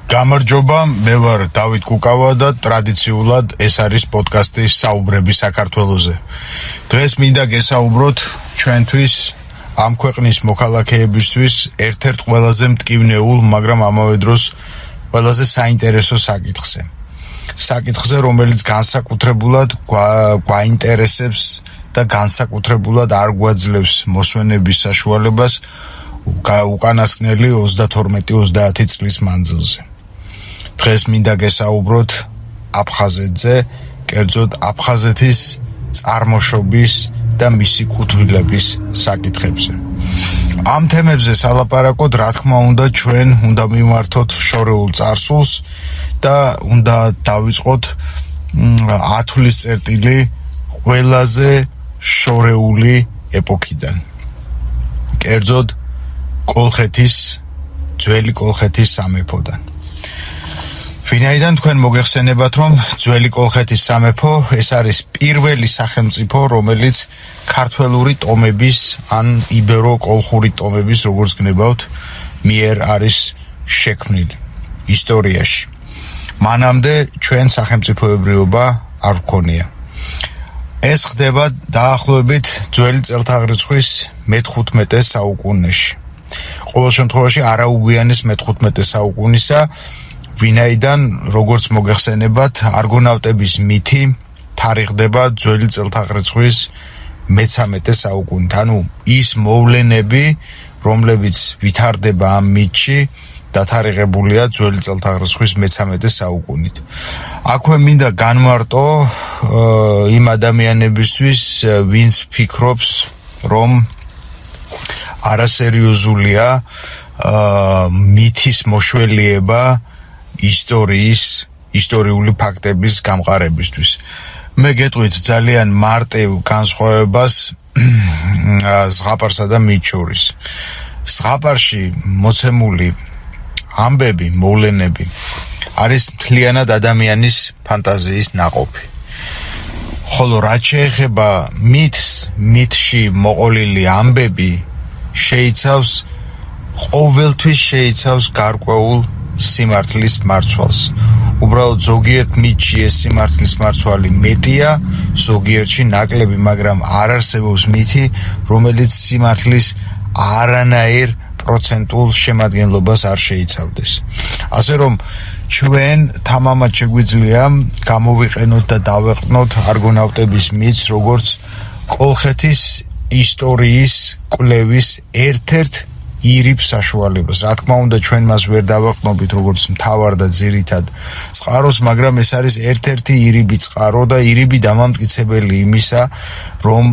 გამარჯობა, მე ვარ დავით კუკავა და ტრადიციულად ეს არის პოდკასტი საუბრები საქართველოზე. დღეს მინდა გესაუბროთ ჩვენთვის ამ ქვეყნის მოქალაქეებისთვის ერთ-ერთ ყველაზე მტკივნეულ, მაგრამ ამავე დროს ყველაზე საინტერესო საკითხზე, რომელიც განსაკუთრებულად გვაინტერესებს და განსაკუთრებულად არ გვაძლევს მოსვენების საშუალებას უკანასკნელი 32-30 წლის მანძილზე. დღეს მინდა გესაუბროთ აფხაზეთზე, კერძოდ აფხაზეთის წარმოშობის და მისი კუთვნილების საკითხებზე. ამ თემებზე სალაპარაკოდ, რა თქმა უნდა, ჩვენ უნდა მივმართოთ შორეულ წარსულს და უნდა დავიწყოთ 10 თვლის წერტილი ყველაზე შორეული ეპოქიდან. კერძოდ ძველი კოლხეთის სამეფოდან. ვინაიდან თქვენ მოგეხსენებათ, რომ ძველი კოლხეთის სამეფო ეს არის პირველი სახელმწიფო, რომელიც ქართველური ტომების ან იბერო-კოლხური ტომების, როგორც გნებავთ, მიერ არის შექმნილი ისტორიაში. მანამდე ჩვენ სახელმწიფოებრიობა არ გვქონია. ეს ხდება დაახლოებით ძველი წელთაღრიცხვის მე-15 საუკუნეში. ყოველ შემთხვევაში არაუგვიანეს მე-15 საუკუნისა, ვინაიდან, როგორც მოგეხსენებათ, არგონავტების მითი თარიღდება ძველი წელთაღრიცხვის მე-13 საუკუნით. ანუ ის მოვლენები, რომლებიც ვითარდება ამ მითში, დათარიღებულია ძველი წელთაღრიცხვის მე-13 საუკუნით. აქვე მინდა განმარტო იმ ადამიანებისთვის, ვინც ფიქრობს, რომ არასერიოზულია მითის მოშველიება ისტორიული ფაქტების გამყარებისთვის. მე გეტყვით ძალიან მარტივ განსხვავებას ზღაპარსა და მითს შორის. ზღაპარში მოცემული ამბები, მოვლენები არის მთლიანად ადამიანის ფანტაზიის ნაყოფი. ხოლო რაც შეეხება მითში მოყოლილი ამბები ყოველთვის შეიცავს გარკვეულ სიმართლის მარცვალს. უბრალოდ ზოგიერთ მითში ეს სიმართლის მარცვალი მეტია, ზოგიერთში ნაკლები, მაგრამ არ არსებობს მითი, რომელიც სიმართლის არანაირ პროცენტულ შემადგენლობას არ შეიცავდეს. ასე რომ ჩვენ თამამად შეგვიძლია გამოვიყენოთ და დავეყრდნოთ არგონავტების მითს, როგორც კოლხეთის ისტორიის კვლევის ერთ-ერთ ირიბ საშუალებას. რა თქმა უნდა, ჩვენ მას ვერ დავეყრდნობით როგორც მთავარ და ძირითად წყაროს, მაგრამ ეს არის ერთ-ერთი ირიბი წყარო და ირიბი დამამტკიცებელი იმისა, რომ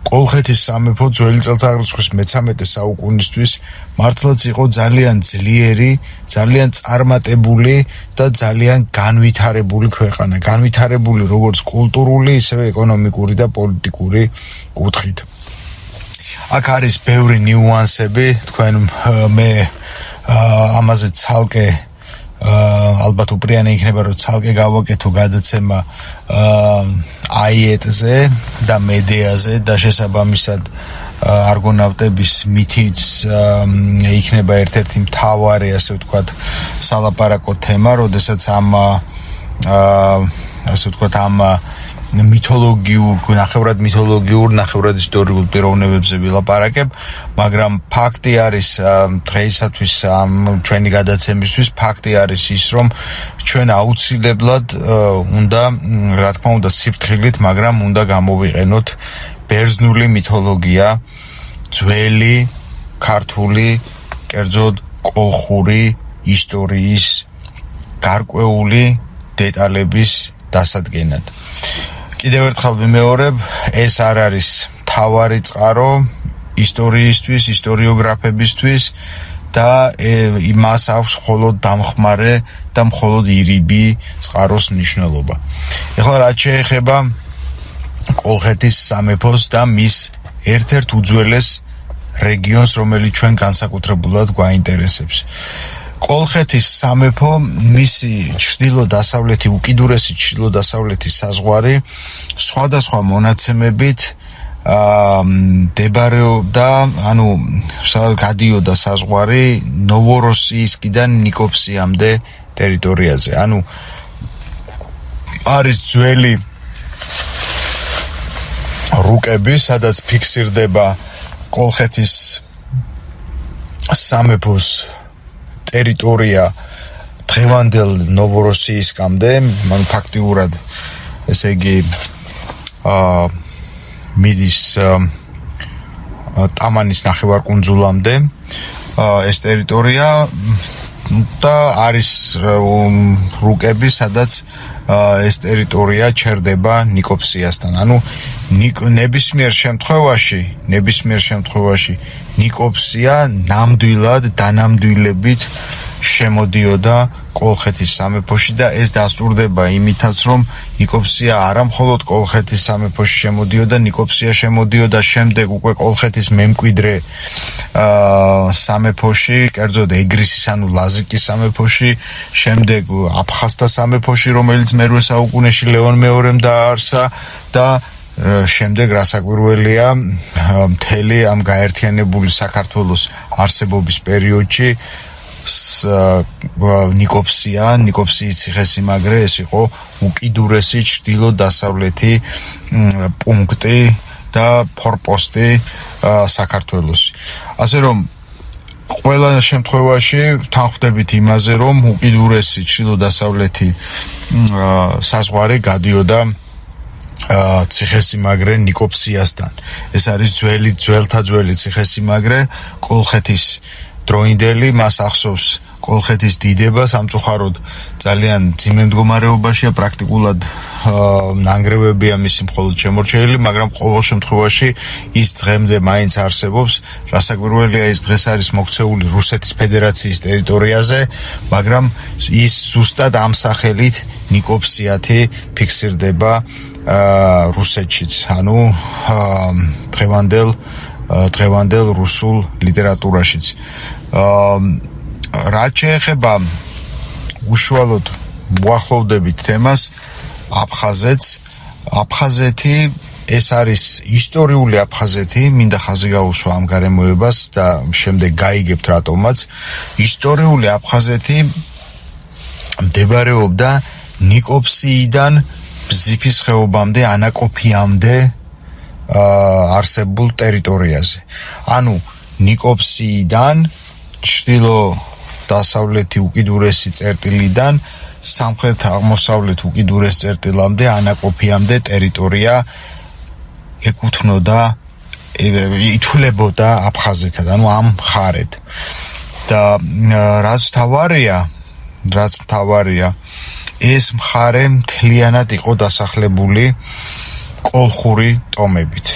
კოლხეთის სამეფო ძველი წელთაღრიცხვის მე-13 საუკუნისთვის მართლაც იყო ძალიან ძლიერი, ძალიან წარმატებული და ძალიან განვითარებული ქვეყანა. განვითარებული როგორც კულტურული, ისევე ეკონომიკური და პოლიტიკური კუთხით. აქ არის ბევრი ნიუანსები, თქვენ მე ამაზე ცალკე ალბათ უპრიანი იქნება, რომ ცალკე გავაკეთო გადაცემა აიეტზე და მედეაზე და შესაბამისად არგონავტების მითიც იქნება ერთ-ერთი მთავარი, ასე ვთქვათ, სალაპარაკო თემა, როდესაც ამ ნახევრად მითოლოგიურ, ნახევრად ისტორიულ პიროვნებებზე ვილაპარაკებ, მაგრამ ფაქტი არის დღეისათვის ჩვენი გადაცემისთვის, ფაქტი არის ის, რომ ჩვენ აუცილებლად უნდა, რა თქმა უნდა, სიფრთხილით, მაგრამ უნდა გამოვიყენოთ ბერძნული მითოლოგია, ძველი ქართული, კერძოდ კოლხური ისტორიის გარკვეული დეტალების დასადგენად. კიდევ ერთხელ ვიმეორებ, ეს არ არის მთავარი წყარო ისტორიისთვის, ისტორიოგრაფებისთვის და მას აქვს მხოლოდ დამხმარე და მხოლოდ ირიბი წყაროს მნიშვნელობა. ეხლა რაც შეეხება კოლხეთის სამეფოს და მის ერთ-ერთ უძველეს რეგიონს, რომელიც ჩვენ განსაკუთრებულად გვაინტერესებს. კოლხეთის სამეფო მისი ჩრდილო-დასავლეთი, უკიდურესი ჩრდილო-დასავლეთი საზღვარი სხვადასხვა მონაცემებით მდებარეობდა, გადიოდა საზღვარი ნოვოროსიისკიდან ნიკოფსიამდე ტერიტორიაზე. ანუ არის ძველი რუკები, სადაც ფიქსირდება კოლხეთის სამეფოს ტერიტორია დღევანდელ ნოვოროსიისკამდე, ანუ ფაქტიურად ესე იგი მიდის ტამანის ნახევარკუნძულამდე ეს ტერიტორია და არის რუკები, სადაც ეს ტერიტორია ჩერდება ნიკოფსიასთან. ანუ ნებისმიერ შემთხვევაში ნიკოფსია ნამდვილად დანამდვილებით შემოდიოდა კოლხეთის სამეფოში და ეს დასტურდება იმითაც, რომ ნიკოფსია არა მხოლოდ კოლხეთის სამეფოში შემოდიოდა, ნიკოფსია შემოდიოდა შემდეგ უკვე კოლხეთის მემკვიდრე სამეფოში, კერძოდ ეგრისის ანუ ლაზიკის სამეფოში, შემდეგ აფხაზთა სამეფოში, რომელიც მერვე საუკუნეში ლეონ მეორემ დააარსა და შემდეგ რასაკვირველია მთელი ამ გაერთიანებული საქართველოს არსებობის პერიოდში ნიკოფსიის ციხესიმაგრე ეს იყო უკიდურესი ჩრდილო-დასავლეთი პუნქტი და ფორპოსტი საქართველოსი. ასე რომ ყველა შემთხვევაში თანხვდებით იმაზე, რომ უკიდურესი ჩრდილო-დასავლეთი საზღვარი გადიოდა ციხესიმაგრე ნიკოფსიასთან. ეს არის ძველთა ძველი ციხესიმაგრე კოლხეთის დროინდელი, მას ახსოვს კოლხეთის დიდება, სამწუხაროდ ძალიან მძიმე მდგომარეობაშია, პრაქტიკულად ნანგრევებია მისი მხოლოდ შემორჩენილი, მაგრამ ყოველ შემთხვევაში ის დღემდე მაინც არსებობს. რასაკვირველია, ის დღეს არის მოქცეული რუსეთის ფედერაციის ტერიტორიაზე, მაგრამ ის ზუსტად ამ სახელით ნიკოფსიათი ფიქსირდება რუსეთშიც, ანუ დღევანდელ რუსულ ლიტერატურაშიც. რაც შეეხება უშუალოდ მოახლოვდებით თემას აფხაზეთი, ეს არის ისტორიული აფხაზეთი, მინდა ხაზი გაუსვა ამ გარემოებას და შემდეგ გაიგებთ რატომაც. ისტორიული აფხაზეთი მდებარეობდა ნიკოფსიიდან ბზიფის ხეობამდე, ანაკოფიამდე არსებულ ტერიტორიაზე. ანუ ნიკოფსიიდან ჩრდილო-დასავლეთი უკიდურესი წერტილიდან სამხრეთ-აღმოსავლეთ უკიდურეს წერტილამდე, ანაკოფიამდე ტერიტორია ეკუთვნოდა, ითვლებოდა აფხაზეთად, ანუ ამ მხარედ. და რაც მთავარია, ეს მხარე მთლიანად იყო დასახლებული კოლხური ტომებით.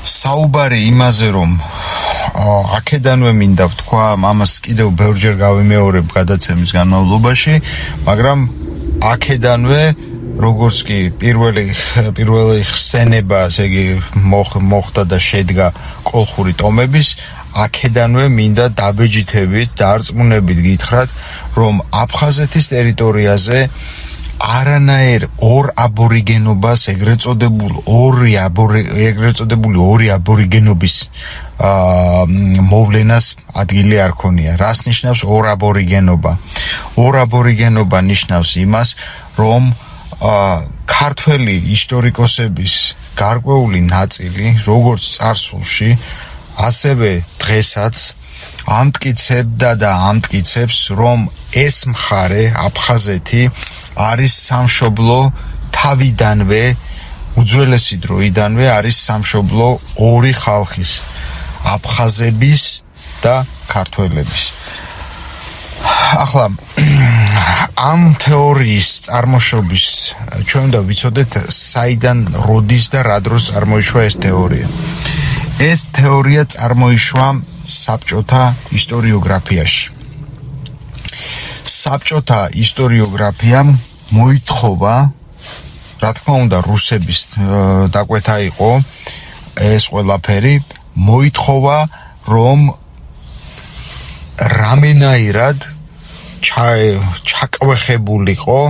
საუბარი იმაზე, რომ აქედანვე მინდა ვთქვა, ამას კიდევ ბევრჯერ გავიმეორებ გადაცემის განმავლობაში, მაგრამ აქედანვე როგორც კი პირველი ხსენება, ესე იგი მოხდა და შედგა კოლხური ტომების, აქედანვე მინდა დაბეჯითებით, დარწმუნებით გითხრათ, რომ აფხაზეთის ტერიტორიაზე არანაირ ორ აბორიგენობას, ეგრეთ წოდებული ორი აბორიგენობის მოვლენას ადგილი არ ქონია. რას ნიშნავს ორ აბორიგენობა? ორ აბორიგენობა ნიშნავს იმას, რომ ქართველი ისტორიკოსების გარკვეული ნაწილი, როგორც წარსულში, ასევე დღესაც ამტკიცებდა და ამტკიცებს, რომ ეს მხარე, აფხაზეთი, არის სამშობლო თავიდანვე, უძველესი დროიდანვე არის სამშობლო ორი ხალხის, აფხაზების და ქართველების. ახლა ამ თეორიის წარმოშობის ჩვენ უნდა ვიცოდეთ, საიდან როდის და რა დროს წარმოიშვა ეს თეორია. ეს თეორია წარმოიშვა საბჭოთა ისტორიოგრაფიაში. საბჭოთა ისტორიოგრაფიამ მოითხოვა, რა თქმა უნდა, რუსების დაკვეთა იყო ეს ყველაფერი, მოითხოვა, რომ რამენაირად ჩაკვეხებულიყო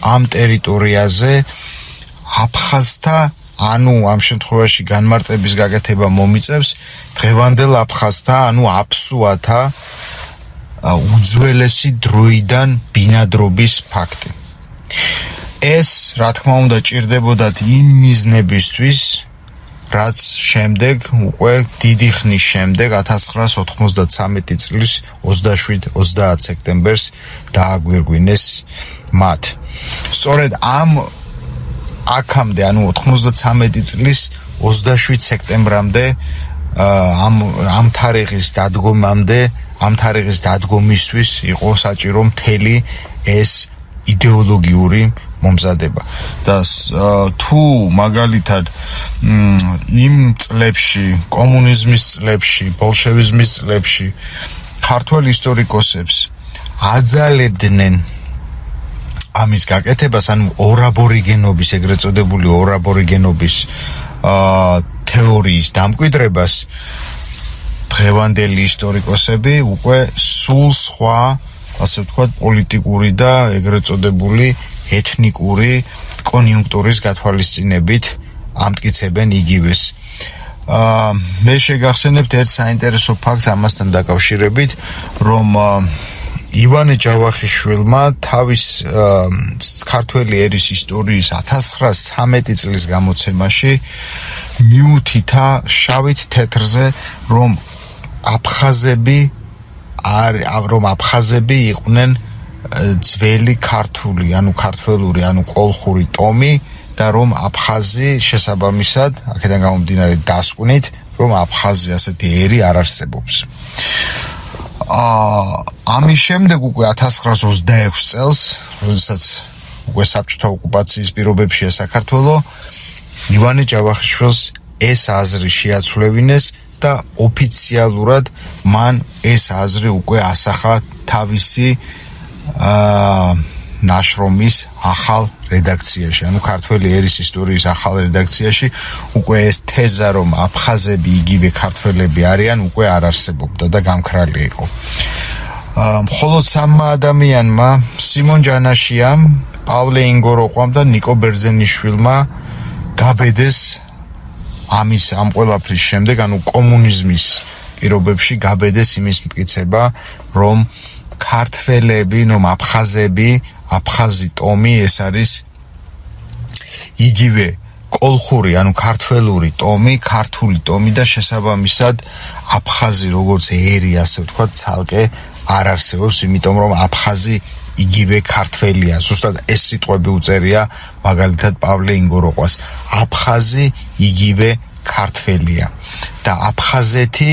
ამ ტერიტორიაზე აფხაზთა, ანუ ამ შემთხვევაში განმარტების გაკეთება მომიწევს დღევანდელ აფხაზთა, ანუ აფსუათა უძველესი დროიდან ბინადრობის ფაქტი. ეს, რა თქმა უნდა, ჭირდებოდათ იმ მიზნებისთვის, რაც შემდეგ, უკვე დიდი ხნის შემდეგ, 1993 წლის 27-30 სექტემბერს დააგვირგვინეს მათ. სწორედ აქამდე, ანუ 93 წლის 27 სექტემბრამდე, ამ თარიღის დადგომამდე, ამ თარიღის დადგომისთვის იყო საჭირო მთელი ეს იდეოლოგიური მომზადება და თუ მაგალითად იმ წლებში, კომუნიზმის წლებში, ბოლშევიზმის წლებში ქართველ ისტორიკოსებს აძალებდნენ ამის გაკეთებას, ანუ ორაბორიგენობის, ეგრეთ წოდებული ორაბორიგენობის თეორიის დამკვიდრებას, დღევანდელი ისტორიკოსები უკვე სულ სხვა, ასე ვთქვათ, პოლიტიკური და ეგრეთ წოდებული ეთნიკური კონიუნქტურის გათვალისწინებით ამტკიცებენ იგივეს. მე შეგახსენებთ ერთ საინტერესო ფაქტს ამასთან დაკავშირებით, რომ ივანე ჯავახიშვილმა თავის ქართველი ერის ისტორიის 1913 წლის გამოცემაში მიუთითა შავით თეთრზე, რომ აფხაზები იყვნენ ძველი ქართული, ანუ ქართველური, ანუ კოლხური ტომი და რომ აფხაზი შესაბამისად, აქედან გამომდინარე დასკვნით, რომ აფხაზი ასეთი ერი არ არსებობს. ამის შემდეგ უკვე 1926 წელს, როდესაც უკვე საბჭოთა ოკუპაციის პირობებშია საქართველო, ივანე ჯავახიშვილს ეს აზრი შეაცვლევინეს და ოფიციალურად მან ეს აზრი უკვე ასახა თავისი ნაშრომის ახალ რედაქციაში, ანუ ქართველი ერის ისტორიის ახალ რედაქციაში უკვე ეს თეზა, რომ აფხაზები იგივე ქართველები არიან, უკვე არ არსებობდა და გამქრალი იყო. მხოლოდ სამმა ადამიანმა, სიმონ ჯანაშიამ, პავლე ინგოროყვამ და ნიკო ბერძენიშვილმა გაბედეს ამ ყველაფრის შემდეგ, ანუ კომუნიზმის პირობებში გაბედეს იმის მტკიცება, რომ ქართველები, რომ აფხაზი ტომი, ეს არის იგივე კოლხური, ანუ ქართველური ტომი, ქართული ტომი და შესაბამისად აფხაზი როგორც ერი, ასე ვთქვათ, ცალკე არ არსებობს, იმიტომ რომ აფხაზი იგივე ქართველია. ზუსტად ეს სიტყვები უწერია მაგალითად პავლე ინგოროყვას. აფხაზი იგივე ქართველია და აფხაზეთი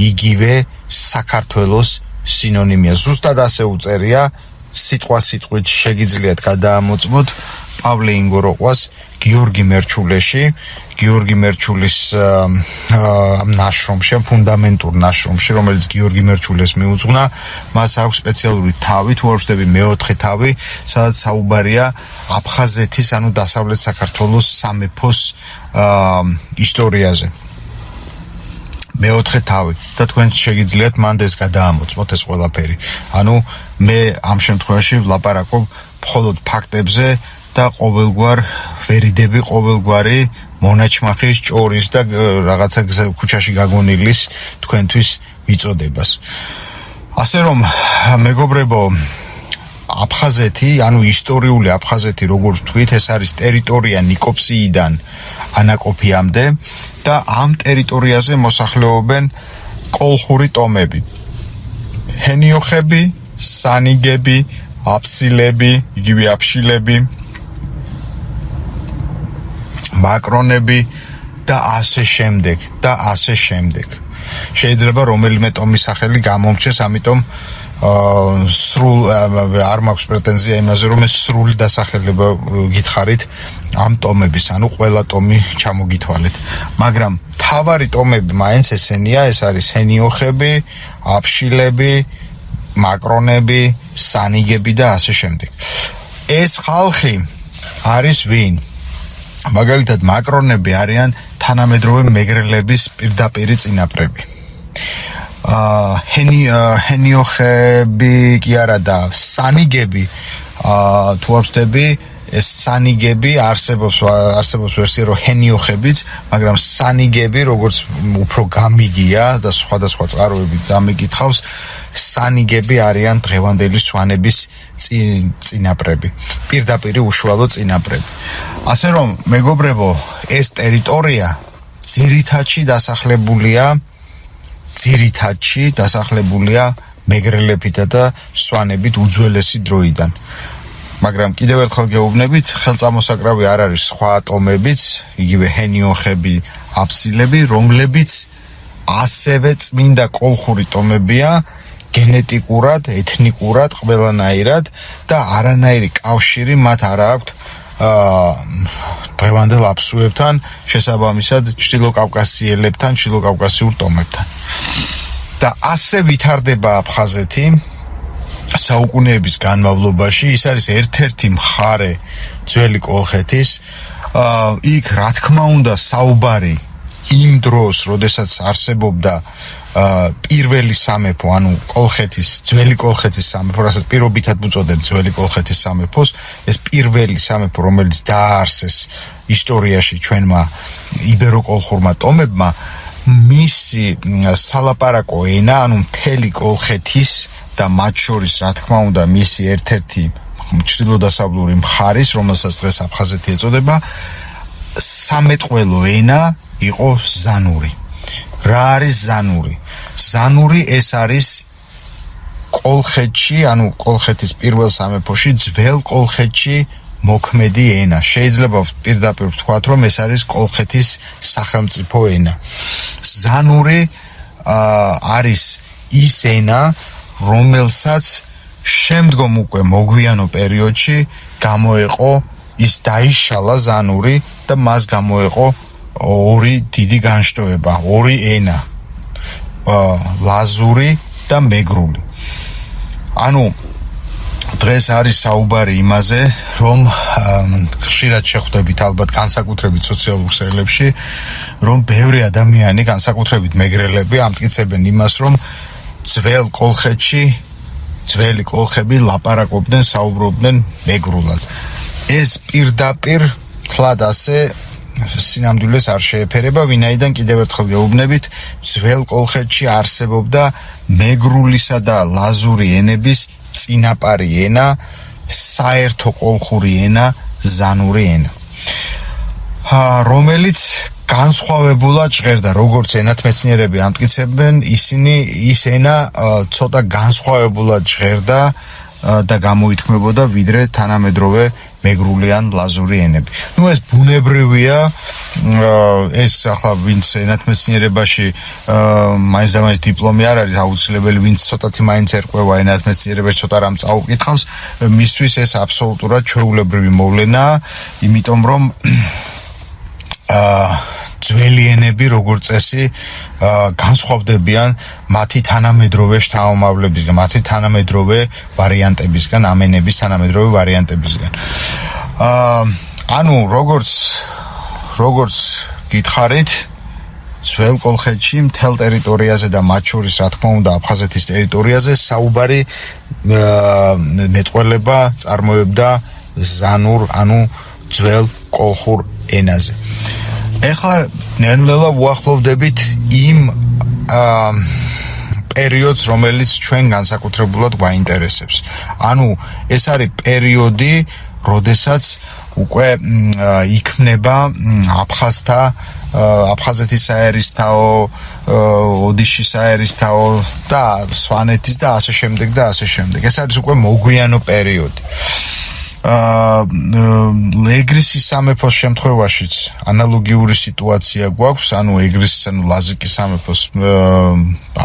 იგივე საქართველოს სინონიმია. ზუსტად ასე უწერია, სიტყვით შეგიძლიათ გადაამოწმოთ პავლე ინგოროყვას გიორგი მერჩულის ნაშრომში, ფუნდამენტურ ნაშრომში, რომელიც გიორგი მერჩულეს მიუძღვნა, მას აქვს სპეციალური თავი, თუ არ ვშტები, მეოთხე თავი, სადაც საუბარია აფხაზეთის, ანუ დასავლეთ საქართველოს სამეფოს ისტორიაზე. მეოთხე თავი და თქვენ შეგიძლიათ მანდეს გადაამოწმოთ ეს ყველაფერი. ანუ მე ამ შემთხვევაში ვლაპარაკობ მხოლოდ ფაქტებზე და ვერიდები ყოველგვარი მონაჩმახის, ჭორის და რაღაცა ქუჩაში გაგონილის თქვენთვის მიწოდებას. ასე რომ, მეგობრებო, აფხაზეთი, ანუ ისტორიული აფხაზეთი, როგორც თქვით, ეს არის ტერიტორია ნიკოპსიიდან ანაკოფიამდე და ამ ტერიტორიაზე მოსახლეობენ კოლხური ტომები. ჰენიოხები, სანიგები, აფსილები, იგივე აფშილები, მაკრონები და ასე შემდეგ. შეიძლება რომელიმე ტომის სახელი გამომრჩეს, ამიტომ არ მაქვს პრეტენზია იმაზე, რომ ეს სრული დასახელება გითხარით ამ ტომების, ანუ ყველა ტომი ჩამოგითვალეთ. მაგრამ მთავარი ტომები მაინც ესენია, ეს არის ჰენიოხები, აფშილები, მაკრონები, სანიგები და ასე შემდეგ. ეს ხალხი არის ვინ? მაგალითად, მაკრონები არიან თანამედროვე მეგრელების პირდაპირი წინაპრები. ჰენიოხები კი არა და სანიგები, თუ არ ვშტები, ეს სანიგები არსებობს ვერსია, რომ ჰენიოხებიც, მაგრამ სანიგები, როგორც უფრო გამიგია და სხვადასხვა წყაროებით წამიკითხავს, სანიგები არიან დღევანდელი სვანების წინაპრები, პირდაპირ უშუალო წინაპრები. ასე რომ, მეგობრებო, ეს ტერიტორია ძირითადში დასახლებულია მეგრელებითა და სვანებით უძველესი დროიდან. მაგრამ კიდევ ერთხელ გეუბნებით, ხელწამოსაკრავი არ არის სხვა ატომებიც, იგივე ჰენიოხები, აფსილები, რომლებიც ასევე წმინდა კოლხური ტომებია, გენეტიკურად, ეთნიკურად, ყველანაირად და არანაირი კავშირი მათ არ აქვთ დღევანდელ აფსუებთან, შესაბამისად ჩრდილოკავკასიელებთან, ჩრდილოკავკასიურ ტომებთან. და ასე ვითარდება აფხაზეთი საუკუნეების განმავლობაში. ის არის ერთ-ერთი მხარე ძველი კოლხეთის. იქ რა თქმა უნდა საუბარი იმ დროს, როდესაც არსებობდა პირველი სამეფო, ანუ ძველი კოლხეთის სამეფო, რასაც პირობითად უწოდებთ ძველი კოლხეთის სამეფოს, ეს პირველი სამეფო, რომელიც დააარსეს ისტორიაში ჩვენმა იბეროკოლხურმა ტომებმა, მისი სალაპარაკო ენა, ანუ მთელი კოლხეთის და მათ შორის, რა თქმა უნდა, მისი ერთ-ერთი ჩრდილოდასავლური მხარის, რომელსაც დღეს აფხაზეთი ეწოდება, სამეტყველო ენა იყო ზანური. რა არის ზანური? ზანური ეს არის კოლხეთში, ანუ კოლხეთის პირველ სამეფოში, ძველ კოლხეთში მოქმედი ენა. შეიძლება პირდაპირ ვთქვათ, რომ ეს არის კოლხეთის სახელმწიფო ენა. ზანური არის ის ენა, რომელსაც შემდგომ უკვე მოგვიანო პერიოდში გამოეყო, ის დაიშალა ზანური და მას გამოეყო ორი დიდი განშტოება, ორი ენა, ლაზური და მეგრული. ანუ დღეს არის საუბარი იმაზე, რომ ხშირად შეხვდებით ალბათ განსაკუთრებით სოციალურ ქსელებში, რომ ბევრი ადამიანი, განსაკუთრებით მეგრელები, ამტკიცებენ იმას, რომ ძველ კოლხეთში ძველი კოლხები ლაპარაკობდნენ, საუბრობდნენ მეგრულად. ეს პირდაპირ თლად ასე სინამდვილეს არ შეეფერება, ვინაიდან კიდევ ერთხელ გეუბნებით, ძველ კოლხეთში არსებობდა მეგრულისა და ლაზური ენების წინაპარი ენა, საერთო კოლხური ენა, ზანური ენა, რომელიც განსხვავებულად ჟღერდა, როგორც ენათმეცნიერები ამტკიცებენ, ის ენა ცოტა განსხვავებულად ჟღერდა და გამოითქმებოდა ვიდრე თანამედროვე მეგრული ან ლაზური ენები. ეს ბუნებრივია, ეს ახლა ვინც ენათმეცნიერებაში მაინც და მაინც დიპლომი არ არის აუცილებელი, ვინც ცოტათი მაინც ერკვევა ენათმეცნიერებაში, ცოტა რამ წაუკითხავს, მისთვის ეს აბსოლუტურად ჩვეულებრივი მოვლენაა, იმიტომ რომ ძველი ენები როგორც წესი განსხვავდებიან მათი თანამედროვე შთამომავლებისგან, მათი თანამედროვე ვარიანტებისგან, ამ ენების თანამედროვე ვარიანტებისგან. ანუ როგორც გითხარით, ძველ კოლხეთში მთელ ტერიტორიაზე და მათ შორის, რა თქმა უნდა, აფხაზეთის ტერიტორიაზე საუბარი მეტყველება წარმოებდა ზანურ, ანუ ძველ კოლხურ ენაზე. ეხლა ნელ-ნელა ვუახლოვდებით იმ პერიოდს, რომელიც ჩვენ განსაკუთრებულად გვაინტერესებს. ანუ ეს არის პერიოდი, როდესაც უკვე იქმნება აფხაზეთის საერისთავო, ოდიშის საერისთავო და სვანეთის და ასე შემდეგ და ასე შემდეგ. ეს არის უკვე მოგვიანო პერიოდი. ეგრისის სამეფოს შემთხვევაშიც ანალოგიური სიტუაცია გვაქვს, ანუ ეგრისის, ანუ ლაზიკის სამეფოს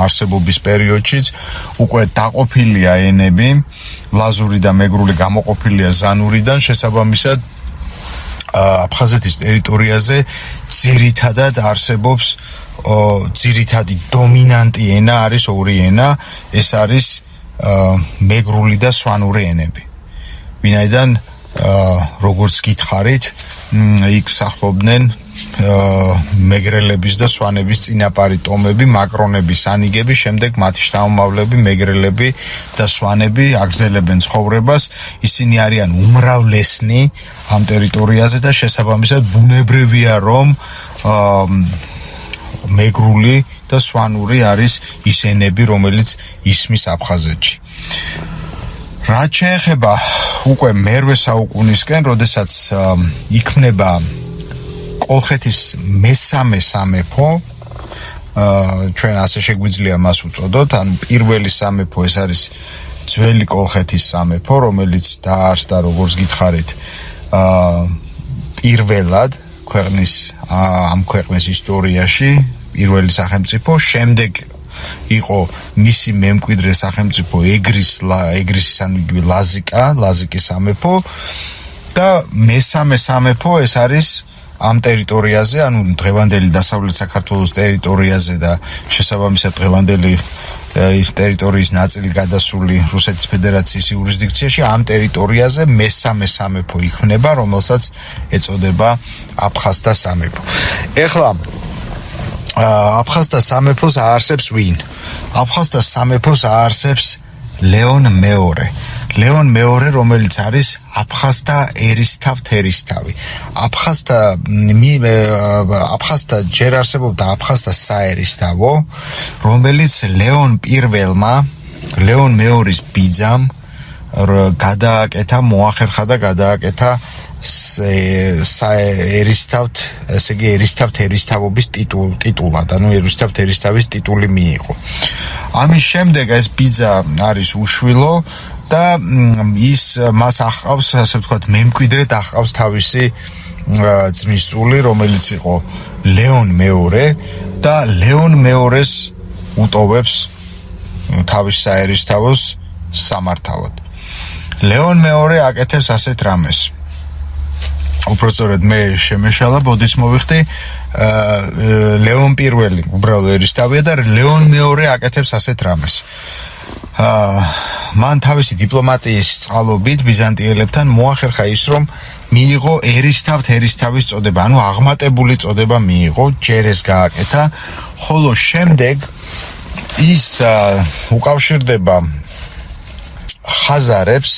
არსებობის პერიოდშიც უკვე დაყოფილია ენები, ლაზური და მეგრული გამოყოფილია ზანურიდან, შესაბამისად აფხაზეთის ტერიტორიაზე ძირითადად არსებობს ძირითადი დომინანტი ენა არის ორი ენა, ეს არის მეგრული და სვანური ენები. ვინაიდან როგორც გითხარით, იქ სახლობდნენ მეგრელების და სვანების წინაპარი ტომები, მაკრონები, სანიგები, შემდეგ მათი შთამომავლები, მეგრელები და სვანები აგრძელებენ ცხოვრებას. ისინი არიან უმრავლესნი ამ ტერიტორიაზე და შესაბამისად ბუნებრივია, რომ მეგრული და სვანური არის ის ენები, რომელიც ისმის აფხაზეთში. რაც შეეხება უკვე მერვე საუკუნისკენ, როდესაც იქმნება კოლხეთის მესამე სამეფო, ჩვენ ასე შეგვიძლია მას უწოდოთ, ანუ პირველი სამეფო ეს არის ძველი კოლხეთის სამეფო, რომელიც დაარსდა, როგორც გითხარით, პირველად ამ ქვეყნის ისტორიაში, პირველი სახელმწიფო, შემდეგ იყო მისი მემკვიდრე სახელმწიფო ეგრისის ანუ იგივე ლაზიკის სამეფო და მესამე სამეფო ეს არის ამ ტერიტორიაზე, ანუ დღევანდელი დასავლეთ საქართველოს ტერიტორიაზე და შესაბამისად დღევანდელი ტერიტორიის ნაწილი გადასული რუსეთის ფედერაციის იურისდიქციაში, ამ ტერიტორიაზე მესამე სამეფო იქმნება, რომელსაც ეწოდება აფხაზთა სამეფო. ეხლა აფხაზთა სამეფოს აარსებს ვინ? აფხაზთა სამეფოს აარსებს ლეონ მეორე. ლეონ მეორე, რომელიც არის აფხაზთა ერისთავ-თერისთავი. აფხაზთა ჯერ არსებობდა აფხაზთა საერისთავო, რომელიც ლეონ პირველმა, ლეონ მეორის ბიძამ გადააკეთა, მოახერხა და გადააკეთა ერისთავთ, ესე იგი ერისთავ-თერისთავობის ტიტულად, ანუ ერისთავ-თერისთავის ტიტული მიიღო. ამის შემდეგ ეს ბიძა არის უშვილო და მას ახავს, ასე ვთქვათ, მემკვიდრედ ახავს თავისი ძმისწული, რომელიც იყო ლეონ მეორე და ლეონ მეორეს უტოვებს თავის საერისთავოს სამართავად. ლეონ მეორე აკეთებს ასეთ რამეს. უпростоრად მე შემეშალა, ბოდის მოვიხდი, ლეონ პირველი უბრალოდ ერისთავია და ლეონ მეორე აკეთებს ასეთ რამეს. მან თავისი დიპლომატიის წყალობით ბიზანტიელებთან მოახერხა ის, რომ მიიღო ერისთავ-თერისთავის წოდება, ანუ აღმატებული წოდება მიიღო, ჯერ ეს გააკეთა, ხოლო შემდეგ ის უკავშირდება ხაზარებს,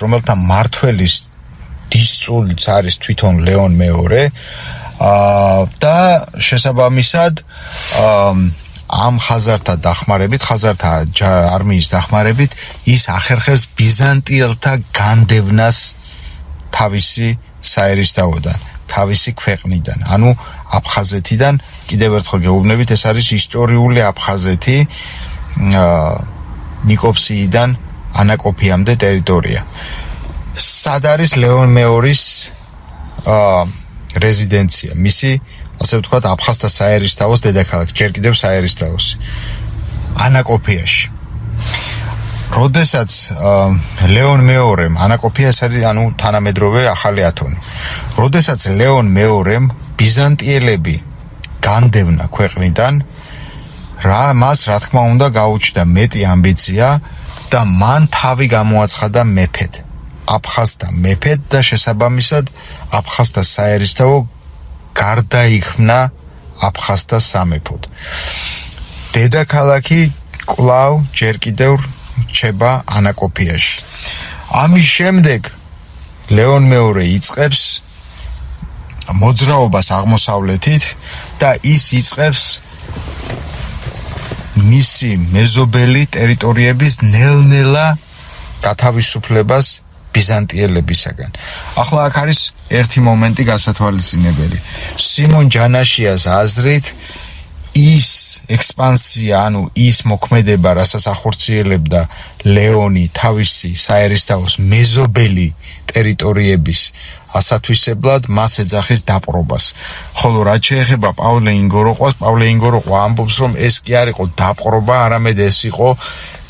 რომელთა მმართველის დისწულიც არის თვითონ ლეონ მეორე და შესაბამისად ამ ხაზართა დახმარებით, ხაზართა არმიის დახმარებით ის ახერხებს ბიზანტიელთა განდევნას თავისი საერისთავოდან, თავისი ქვეყნიდან, ანუ აფხაზეთიდან. კიდევ ერთხელ გეუბნებით, ეს არის ისტორიული აფხაზეთი, ნიკოფსიიდან ანაკოფიამდე ტერიტორია. სად არის ლეონ მეორის რეზიდენცია, მისი, ასე ვთქვათ, აფხაზთა საერისთავოს დედაქალაქი, ჯერ კიდევ საერისთავოსი, ანაკოფიაში. როდესაც ლეონ მეორემ, ანაკოფია ეს არის, ანუ თანამედროვე ახალი ათონი. როდესაც ლეონ მეორემ ბიზანტიელები განდევნა ქვეყნიდან, მას რა თქმა უნდა გაუჩნდა მეტი ამბიცია და მან თავი გამოაცხადა მეფედ, აფხაზთა მეფედ და შესაბამისად აფხაზთა საერისთავო გარდაიქმნა აფხაზთა სამეფოდ. დედაქალაქი კვლავ ჯერ კიდევ რჩება ანაკოფიაში. ამის შემდეგ ლეონ მეორე იწყებს მოძრაობას აღმოსავლეთით და ის იწყებს მისი მეზობელი ტერიტორიების ნელ-ნელა გათავისუფლებას ბიზანტიელებისაგან. ახლა აქ არის ერთი მომენტი გასათვალისწინებელი. სიმონ ჯანაშიას აზრით ის ექსპანსია, ანუ ის მოქმედება, რასაც ახორციელებდა ლეონი თავისი საერისთავოს მეზობელი ტერიტორიების ასათვისებლად, მას ეძახის დაპყრობას. ხოლო რაც შეეხება პავლე ინგოროყვას, პავლე ინგოროყვა ამბობს, რომ ეს კი არ იყო დაპყრობა, არამედ ეს იყო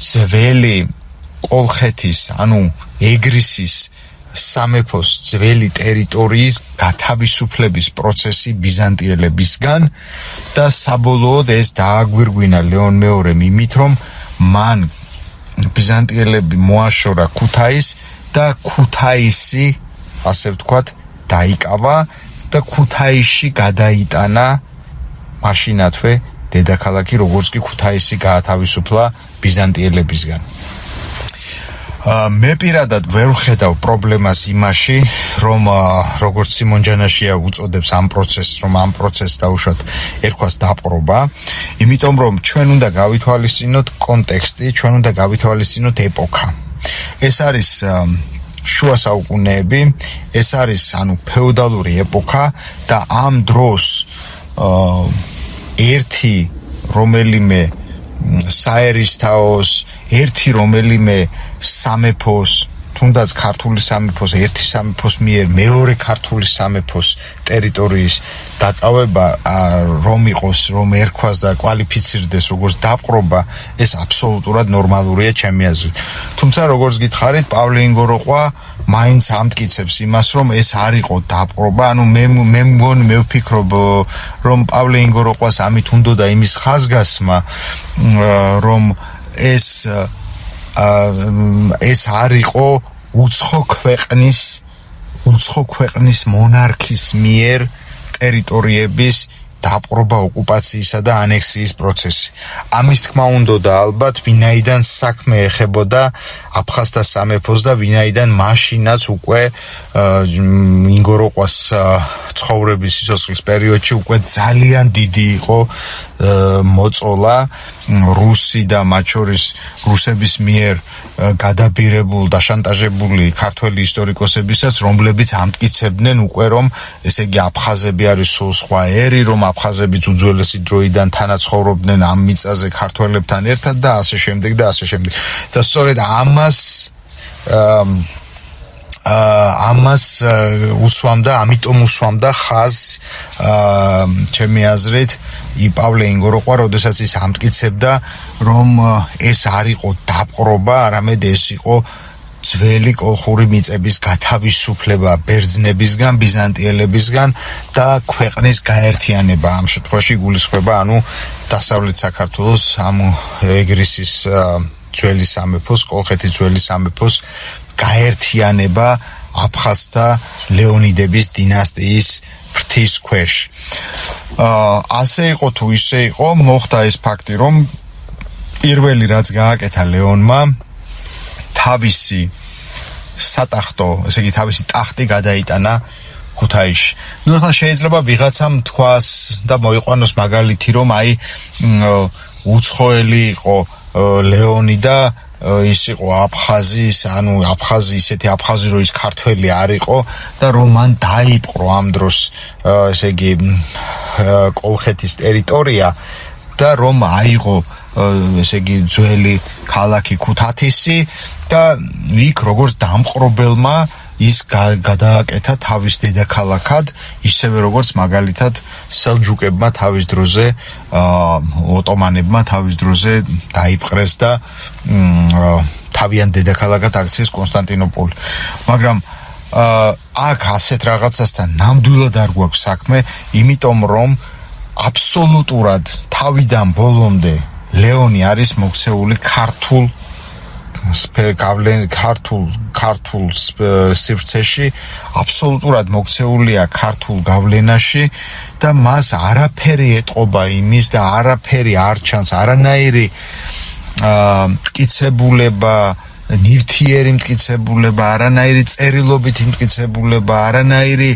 ძველი კოლხეთის, ანუ ეგრისის სამეფოს ძველი ტერიტორიის გათავისუფლების პროცესი ბიზანტიელებისგან და საბოლოოდ ეს დააგვირგვინა ლეონ მეორემ იმით, რომ მან ბიზანტიელები მოაშორა ქუთაის და ქუთაისი, ასე ვთქვათ, დაიკავა და ქუთაისში გადაიტანა მაშინათვე დედაქალაქი, როგორც კი ქუთაისი გაათავისუფლა ბიზანტიელებისგან. მე პირადად ვერ ვხედავ პრობლემას იმაში, რომ როგორც სიმონ ჯანაშია უწოდებს ამ პროცესს, რომ ამ პროცესს დაუშვათ ერქვას დაპყრობა, იმიტომ რომ ჩვენ უნდა გავითვალისწინოთ კონტექსტი, ჩვენ უნდა გავითვალისწინოთ ეპოქა. ეს არის შუა საუკუნეები, ეს არის ფეოდალური ეპოქა და ამ დროს ერთი რომელიმე საერისთავოს, ერთი რომელიმე სამეფოს, თუნდაც ქართული სამეფოს, ერთი სამეფოს მიერ მეორე ქართული სამეფოს ტერიტორიის დაკავება რომ იყოს, რომ ერქვას და კვალიფიცირდეს როგორც დაპყრობა, ეს აბსოლუტურად ნორმალურია ჩემი აზრით. თუმცა როგორც გითხარით, პავლე ინგოროყვა მაინც ამტკიცებს იმას, რომ ეს არ იყო დაპყრობა, მე ვფიქრობ, რომ პავლე ინგოროყვას ამით უნდოდა იმის ხაზგასმა, რომ ეს არ იყო უცხო ქვეყნის მონარქის მიერ ტერიტორიების დაპყრობა, ოკუპაციისა და ანექსიის პროცესი. ამის თქმა უნდოდა ალბათ, ვინაიდან საქმე ეხებოდა აფხაზთა სამეფოს და ვინაიდან მაშინაც უკვე ინგოროყვას ცხოვრების სიცოცხლის პერიოდში უკვე ძალიან დიდი იყო მოწოლა რუსი და მათ შორის რუსების მიერ გადაბირებულ და შანტაჟებული ქართველი ისტორიკოსებისაც, რომლებიც ამტკიცებდნენ უკვე, რომ ესე იგი აფხაზები არის სულ სხვა ერი, რომ აფხაზებიც უძველესი დროიდან თანაცხოვრობდნენ ამ მიწაზე ქართველებთან ერთად და ასე შემდეგ და ასე შემდეგ. და სწორედ ამას უსვამდა, ამიტომ უსვამდა ხაზს ჩემი აზრით პავლე ინგოროყვა, როდესაც ის ამტკიცებდა, რომ ეს არ იყო დაპყრობა, არამედ ეს იყო ძველი კოლხური მიწების გათავისუფლება ბერძნებისგან, ბიზანტიელებისგან და ქვეყნის გაერთიანება. ამ შემთხვევაში გულისხმება დასავლეთ საქართველოს ამ ეგრისის ძველი სამეფოს, კოლხეთის ძველი სამეფოს გაერთიანება აფხაზთა ლეონიდების დინასტიის ფრთის ქვეშ. ასე იყო თუ ისე იყო, მოხდა ეს ფაქტი, რომ პირველი რაც გააკეთა ლეონმა, თავისი სატახტო, ესე იგი თავისი ტახტი გადაიტანა ქუთაისში. ახლა შეიძლება ვიღაცამ თქვას და მოიყვანოს მაგალითი, რომ უცხოელი იყო ლეონი და ის იყო აფხაზის, ისეთი აფხაზი, რომ ის ქართველი არ იყო და რომ მან დაიპყრო ამ დროს, ესე იგი კოლხეთის ტერიტორია და რომ აიღო, ესე იგი ძველი ქალაქი ქუთათისი და იქ როგორც დამპყრობელმა ის გადააკეთა თავის დედაქალაქად, ისევე როგორც მაგალითად სელჯუკებმა თავის დროზე, ოტომანებმა თავის დროზე დაიპყრეს და თავიანთ დედაქალაქად აქციეს კონსტანტინოპოლი. მაგრამ აქ ასეთ რაღაცასთან ნამდვილად არ გვაქვს საქმე, იმიტომ რომ აბსოლუტურად თავიდან ბოლომდე ლეონი არის მოქცეული ქართულ სივრცეში, აბსოლუტურად მოქცეულია ქართულ გავლენაში და მას არაფერი ეტყობა იმის და არაფერი არ ჩანს, არანაირი მტკიცებულება, ნივთიერი მტკიცებულება, არანაირი წერილობითი მტკიცებულება, არანაირი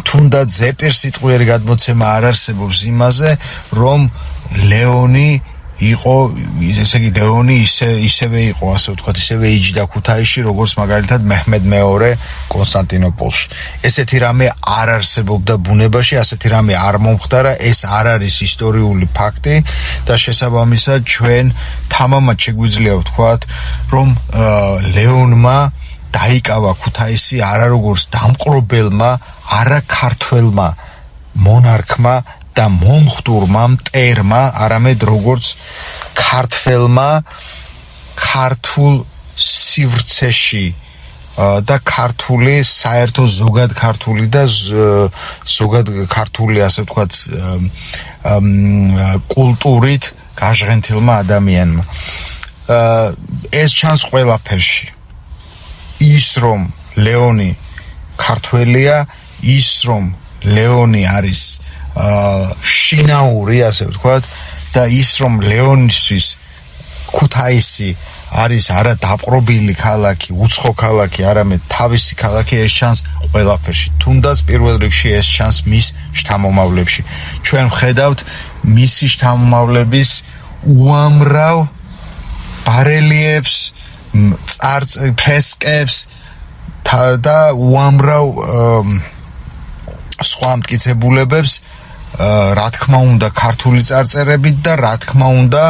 თუნდაც ზეპირსიტყვიერი გადმოცემა არ არსებობს იმაზე, რომ ლეონი იყო, ესე იგი ლეონი ისევე იყო, ასე ვთქვათ, ისევე იჯდა ქუთაისში, როგორც მაგალითად მეჰმედ მეორე კონსტანტინოპოლში. ესეთი რამე არ არსებობდა ბუნებაში, ასეთი რამე არ მომხდარა, ეს არ არის ისტორიული ფაქტი და შესაბამისად ჩვენ თამამად შეგვიძლია ვთქვათ, რომ ლეონმა დაიკავა ქუთაისი არა როგორც დამპყრობელმა, არა ქართველმა მონარქმა და მომხდურმა მტერმა, არამედ როგორც ქართველმა ქართულ სივრცეში და ქართული, საერთო ზოგად ქართული და ზოგად ქართული, ასე ვთქვათ, კულტურით გაჟღენთილმა ადამიანმა. ეს ჩანს ყველაფერში. ის რომ ლეონი ქართველია, ის რომ ლეონი არის შინაური, ასე ვთქვათ, და ის რომ ლეონისთვის ქუთაისი არის არა დაპყრობილი ქალაქი, უცხო ქალაქი, არამედ თავისი ქალაქი, ეს ჩანს ყველაფერში. თუნდაც პირველ რიგში ეს ჩანს მის შთამომავლებში. ჩვენ ვხედავთ მისი შთამომავლების უამრავ ბარელიეფს, ფრესკებს და უამრავ სხვა მტკიცებულებებს, რა თქმა უნდა, ქართული წარწერებით და რა თქმა უნდა,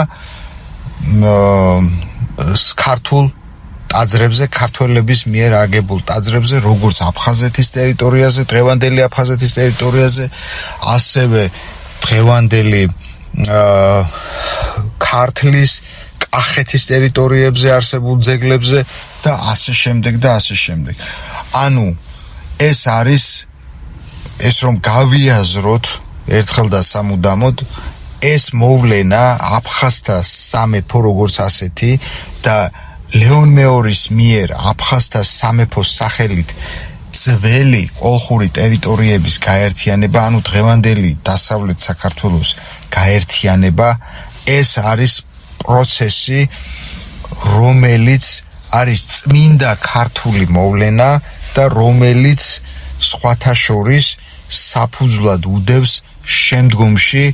ქართულ ტაძრებზე, ქართველების მიერ აგებულ ტაძრებზე, როგორც აფხაზეთის ტერიტორიაზე, დღევანდელი აფხაზეთის ტერიტორიაზე, ასევე დღევანდელი ქართლის, კახეთის ტერიტორიებზე არსებულ ძეგლებზე და ასე შემდეგ და ასე შემდეგ. ანუ ეს არის ეს რომ გავიაზროთ ერთხელ და სამუდამოდ ეს მოვლენა აფხაზთა სამეფო როგორც ასეთი და ლეონ მეორის მიერ აფხაზთა სამეფოს სახელით ძველი კოლხური ტერიტორიების გაერთიანება, ანუ დღევანდელი დასავლეთ საქართველოს გაერთიანება, ეს არის პროცესი, რომელიც არის წმინდა ქართული მოვლენა და რომელიც სხვათა შორის საფუძვლად უდევს შემდგომში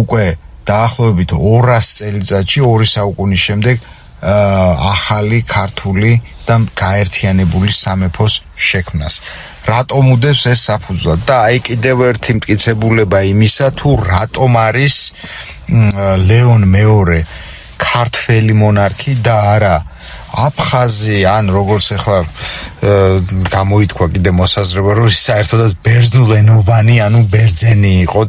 უკვე დაახლოებით 200 წელიწადში, 2 საუკუნის შემდეგ ახალი ქართული და გაერთიანებული სამეფოს შექმნას. რატომ უდევს ეს საფუძვლად? და აი კიდევ ერთი მტკიცებულება იმისა, თუ რატომ არის ლეონ მეორე ქართველი მონარქი და არა აფხაზი, ან როგორც ახლა გამოითქვა კიდე მოსაზრება, რომ საერთოდაც ბერძნულენოვანი, ანუ ბერძენი იყო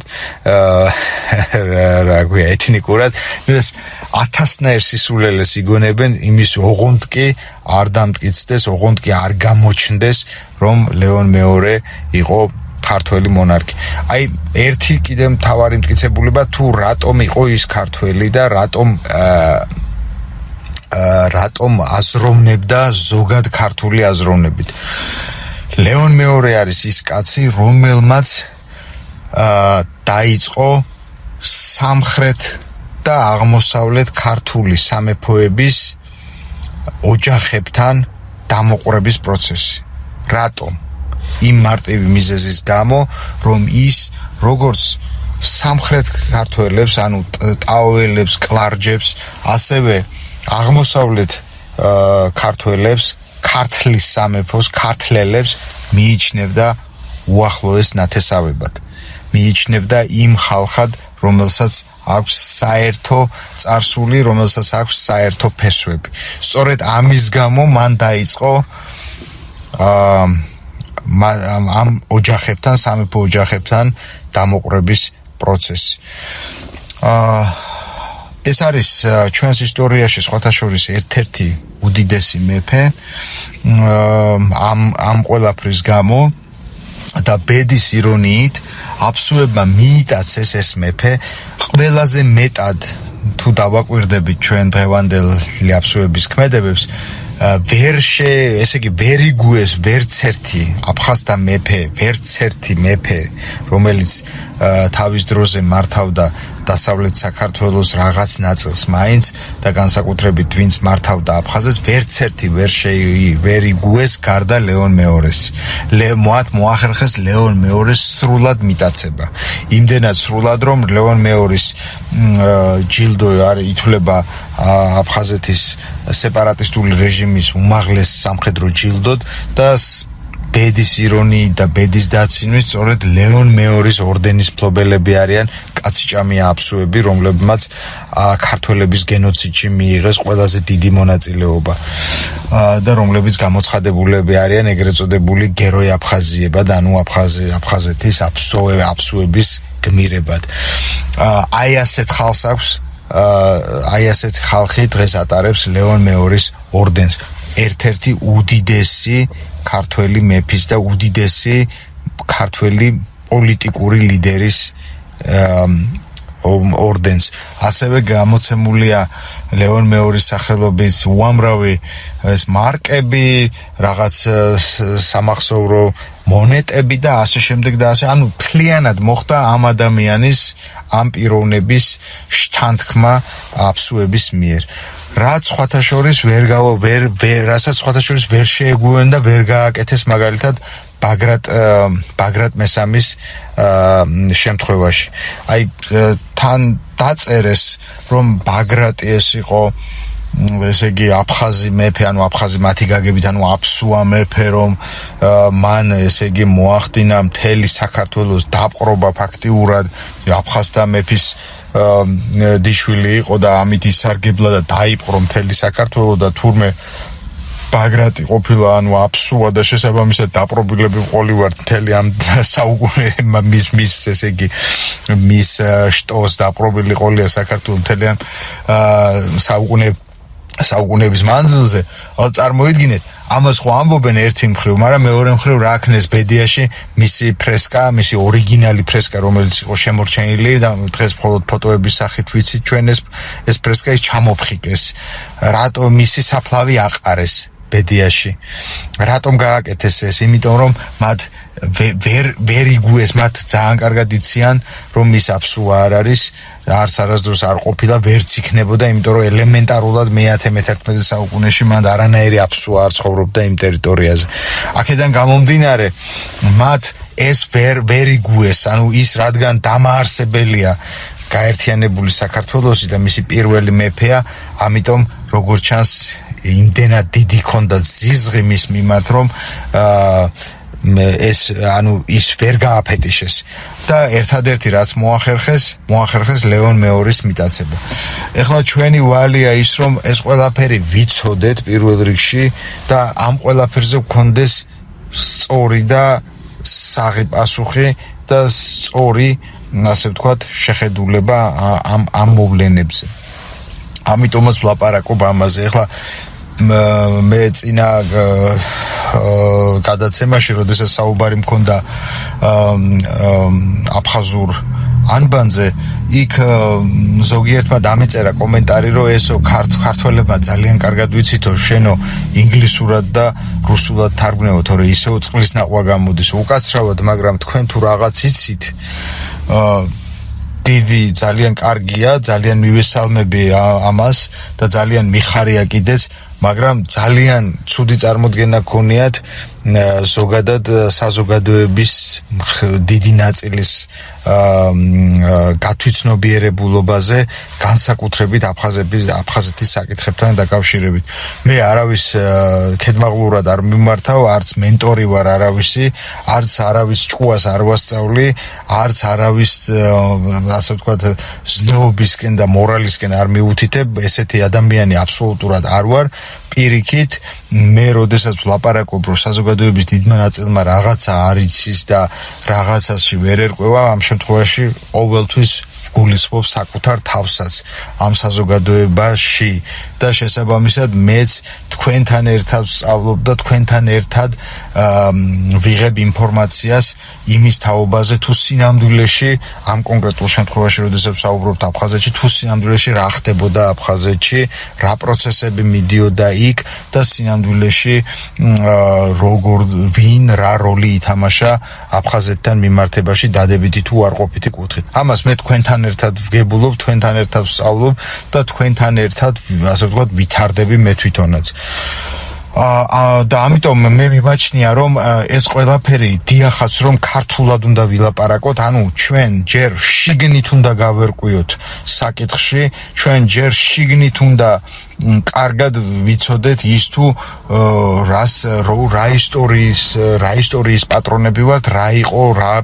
რა ქვია ეთნიკურად, ეს 1000-ნაირ სისულელეს იგონებენ, იმის ოღონდ კი არ დამტკიცდეს, ოღონდ კი არ გამოჩნდეს, რომ ლეონ მეორე იყო ქართველი მონარქი. აი ერთი კიდე მთავარი მტკიცებულება, თუ რატომ იყო ის ქართველი და რატომ აზროვნებდა ზოგად ქართული აზროვნებით. ლეონ მეორე არის ის კაცი, რომელმაც დაიწყო სამხრეთ და აღმოსავლეთ ქართული სამეფოების ოჯახებთან დამოყრების პროცესი. რატომ? იმ მარტივი მიზეზის გამო, რომ ის როგორც სამხრეთ ქართველებს, ანუ ტაოელებს, კლარჯებს, ასევე აღმოსავლეთ ქართველებს, ქართლის სამეფოს, ქართლელებს მიიჩნევდა უახლოეს ნათესავებად. მიიჩნევდა იმ ხალხად, რომელსაც აქვს საერთო წარსული, რომელსაც აქვს საერთო ფესვები. სწორედ ამის გამო მან დაიწყო ამ ოჯახებთან, სამეფო ოჯახებთან დამოყრების პროცესი. ეს არის ჩვენს ისტორიაში სხვათა შორის ერთ-ერთი უდიდესი მეფე ამ ყველაფრის გამო და ბედის ირონიით აფსუებმა მიიტაცეს ეს მეფე ყველაზე მეტად თუ დავაკვირდებით ჩვენ დღევანდელი აფსუების ქმედებებს ესე იგი ვერ იგუეს ვერც ერთი აფხაზთა მეფე, ვერც ერთი მეფე, რომელიც თავის დროზე მართავდა დასავლეთ საქართველოს რაღაც ნაწილს მაინც და განსაკუთრებით ვინც მართავდა აფხაზეთს, ვერც ერთი ვერ იგუეს გარდა ლეონ მეორეს. მოახერხეს ლეონ მეორის სრულად მიტაცება. იმდენად სრულად, რომ ლეონ მეორის ჯილდო ითვლება აფხაზეთის სეპარატისტული რეჟიმის უმაღლეს სამხედრო ჯილდოდ და ბედის ირონიით და ბედის დაცინვით სწორედ ლეონ მეორის ორდენის მფლობელები არიან კაციჭამია აფსუები, რომლებმაც ქართველების გენოციდში მიიღეს ყველაზე დიდი მონაწილეობა და რომლებიც გამოცხადებულები არიან ეგრეთ წოდებული გეროი აფხაზიებად, ანუ აფხაზეთის აფსუების გმირებად. აი ასეთ ხალხს აქვს, აი ასეთ ხალხი დღეს ატარებს ლეონ მეორის ორდენს. ერთ-ერთი უდიდესი ქართველი მეფის და უდიდესი ქართველი პოლიტიკური ლიდერის ორდენს. ასევე გამოცემულია ლეონ მეორის სახელობის უამრავი ეს მარკები, რაღაც სამახსოვრო მონეტები და ასე შემდეგ და ასე, ანუ მთლიანად მოხდა ამ ადამიანის ამ პიროვნების შთანთქმა აფსუების მიერ. რაც სხვათა შორის რასაც სხვათა შორის ვერ შეეგუენ და ვერ გააკეთეს მაგალითად ბაგრატ მესამის შემთხვევაში. აი თან დაწერეს რომ ბაგრატი ეს იყო ესე იგი აფხაზი მეფე, ანუ აფხაზი მათი გაგებით, ანუ აფსუა მეფე, რომ მან ესე იგი მოახდინა მთელი საქართველოს დაპყრობა ფაქტიურად აფხაზთა მეფის დიშვილი იყო და ამით ისარგებლა და დაიპყრო მთელი საქართველო და თურმე ბაგრატი ყოფილა, ანუ აფსუა და შესაბამისად დაპყრობილები ყოლივართ მთელი ამ საუკუნე მის ესე იგი მის შტოს დაპყრობილი ყოლია საქართველო მთელი ამ საუკუნეების მანძილზე. წარმოიდგინეთ, ამას ხო ამბობენ ერთი მხრივ, მაგრამ მეორე მხრივ რა აქნეს ბედიაში მისი ფრესკა, მისი ორიგინალი ფრესკა, რომელიც იყო შემორჩენილი და დღეს მხოლოდ ფოტოების სახით ვიცით ჩვენ ეს ფრესკა ის ჩამოფხიკეს. რატო მისი საფლავი აყარეს ბედიაში? რატომ გააკეთეს ეს? იმიტომ რომ მათ ვერ იგუეს, მათ ძალიან კარგად იციან რომ ის აფსუა არ არის, არც არასდროს არ ყოფილა, ვერც იქნებოდა, იმიტომ რომ ელემენტარულად მე-11 საუკუნეში მან არანაირი აფსუა არ ცხოვრობდა იმ ტერიტორიაზე. აქედან გამომდინარე, მათ ეს ვერ იგუეს, ანუ ის რადგან დამაარსებელია გაერთიანებული საქართველოსი და მისი პირველი მეფეა, ამიტომ როგორც ჩანს იმდენად დიდი ქონდა ზიზღი მის მიმართ, რომ ის ვერ გააფეტიშეს და ერთადერთი რაც მოახერხეს ლეონ მეორის მიტაცება. ეხლა ჩვენი ვალია ის, რომ ეს ყველაფერი ვიცოდეთ პირველ რიგში და ამ ყველაფერზე გქონდეს სწორი და საღი პასუხი და სწორი, ასე ვთქვათ, შეხედულება ამ მოვლენებზე. ამიტომაც ვლაპარაკობ ამაზე. ეხლა მე წინა გადაცემაში, როდესაც საუბარი მქონდა აფხაზურ ანბანზე, იქ ზოგიერთმა დამეწერა კომენტარი, რომ ესო ქართველებმა ძალიან კარგად ვიცითო შენო ინგლისურად და რუსულად თარგმნეო, თორე ისეო წყლის ნახვა გამოდის უკაცრავად, მაგრამ თქვენ თუ რაღაც იცით, დიდი ძალიან კარგია, ძალიან მივესალმები ამას და ძალიან მიხარია კიდეც, მაგრამ ძალიან ცუდი წარმოდგენა გქონიათ ზოგადად საზოგადოების დიდი ნაწილის გათვითცნობიერებულობაზე, განსაკუთრებით აფხაზეთის საკითხებთან დაკავშირებით. მე არავის ქედმაღლურად არ მიმართავ, არც მენტორი ვარ არავისი, არც არავის ჭკუას არ ვასწავლი, არც არავის ასე ვთქვათ ზნეობისკენ და მორალისკენ არ მიუთითებ, ესეთი ადამიანი აბსოლუტურად არ ვარ. პირიქით, მე როდესაც ვლაპარაკობ, რომ საზოგადოების დიდმა ნაწილმა რაღაცა არ იცის და რაღაცაში ვერ ერკვევა, ამ შემთხვევაში ყოველთვის გულისხმობ საკუთარ თავსაც ამ საზოგადოებაში და შესაბამისად მეც თქვენთან ერთად ვსწავლობ და თქვენთან ერთად ვიღებ ინფორმაციას იმის თაობაზე, თუ სინამდვილეში ამ კონკრეტულ შემთხვევაში, როდესაც ვსაუბრობთ აფხაზეთში, თუ სინამდვილეში რა ხდებოდა აფხაზეთში, რა პროცესები მიდიოდა იქ და სინამდვილეში ვინ რა როლი ითამაშა აფხაზეთთან მიმართებაში დადებითი თუ არყოფითი კუთხით. ამას მე თქვენთან ერთად ვგებულობ, თქვენთან ერთად ვსწავლობ და თქვენთან ერთად, ასე ვთქვათ, ვითარდები მე თვითონაც. და ამიტომ მე მიმაჩნია, რომ ეს ყველაფერი დიახაც რომ ქართულად უნდა ვილაპარაკოთ, ანუ ჩვენ ჯერ შიგნით უნდა გავერკვიოთ საკითხში, ჩვენ ჯერ შიგნით უნდა კარგად ვიცოდეთ ის თუ რა ისტორიის პატრონები ვართ, რა იყო, რა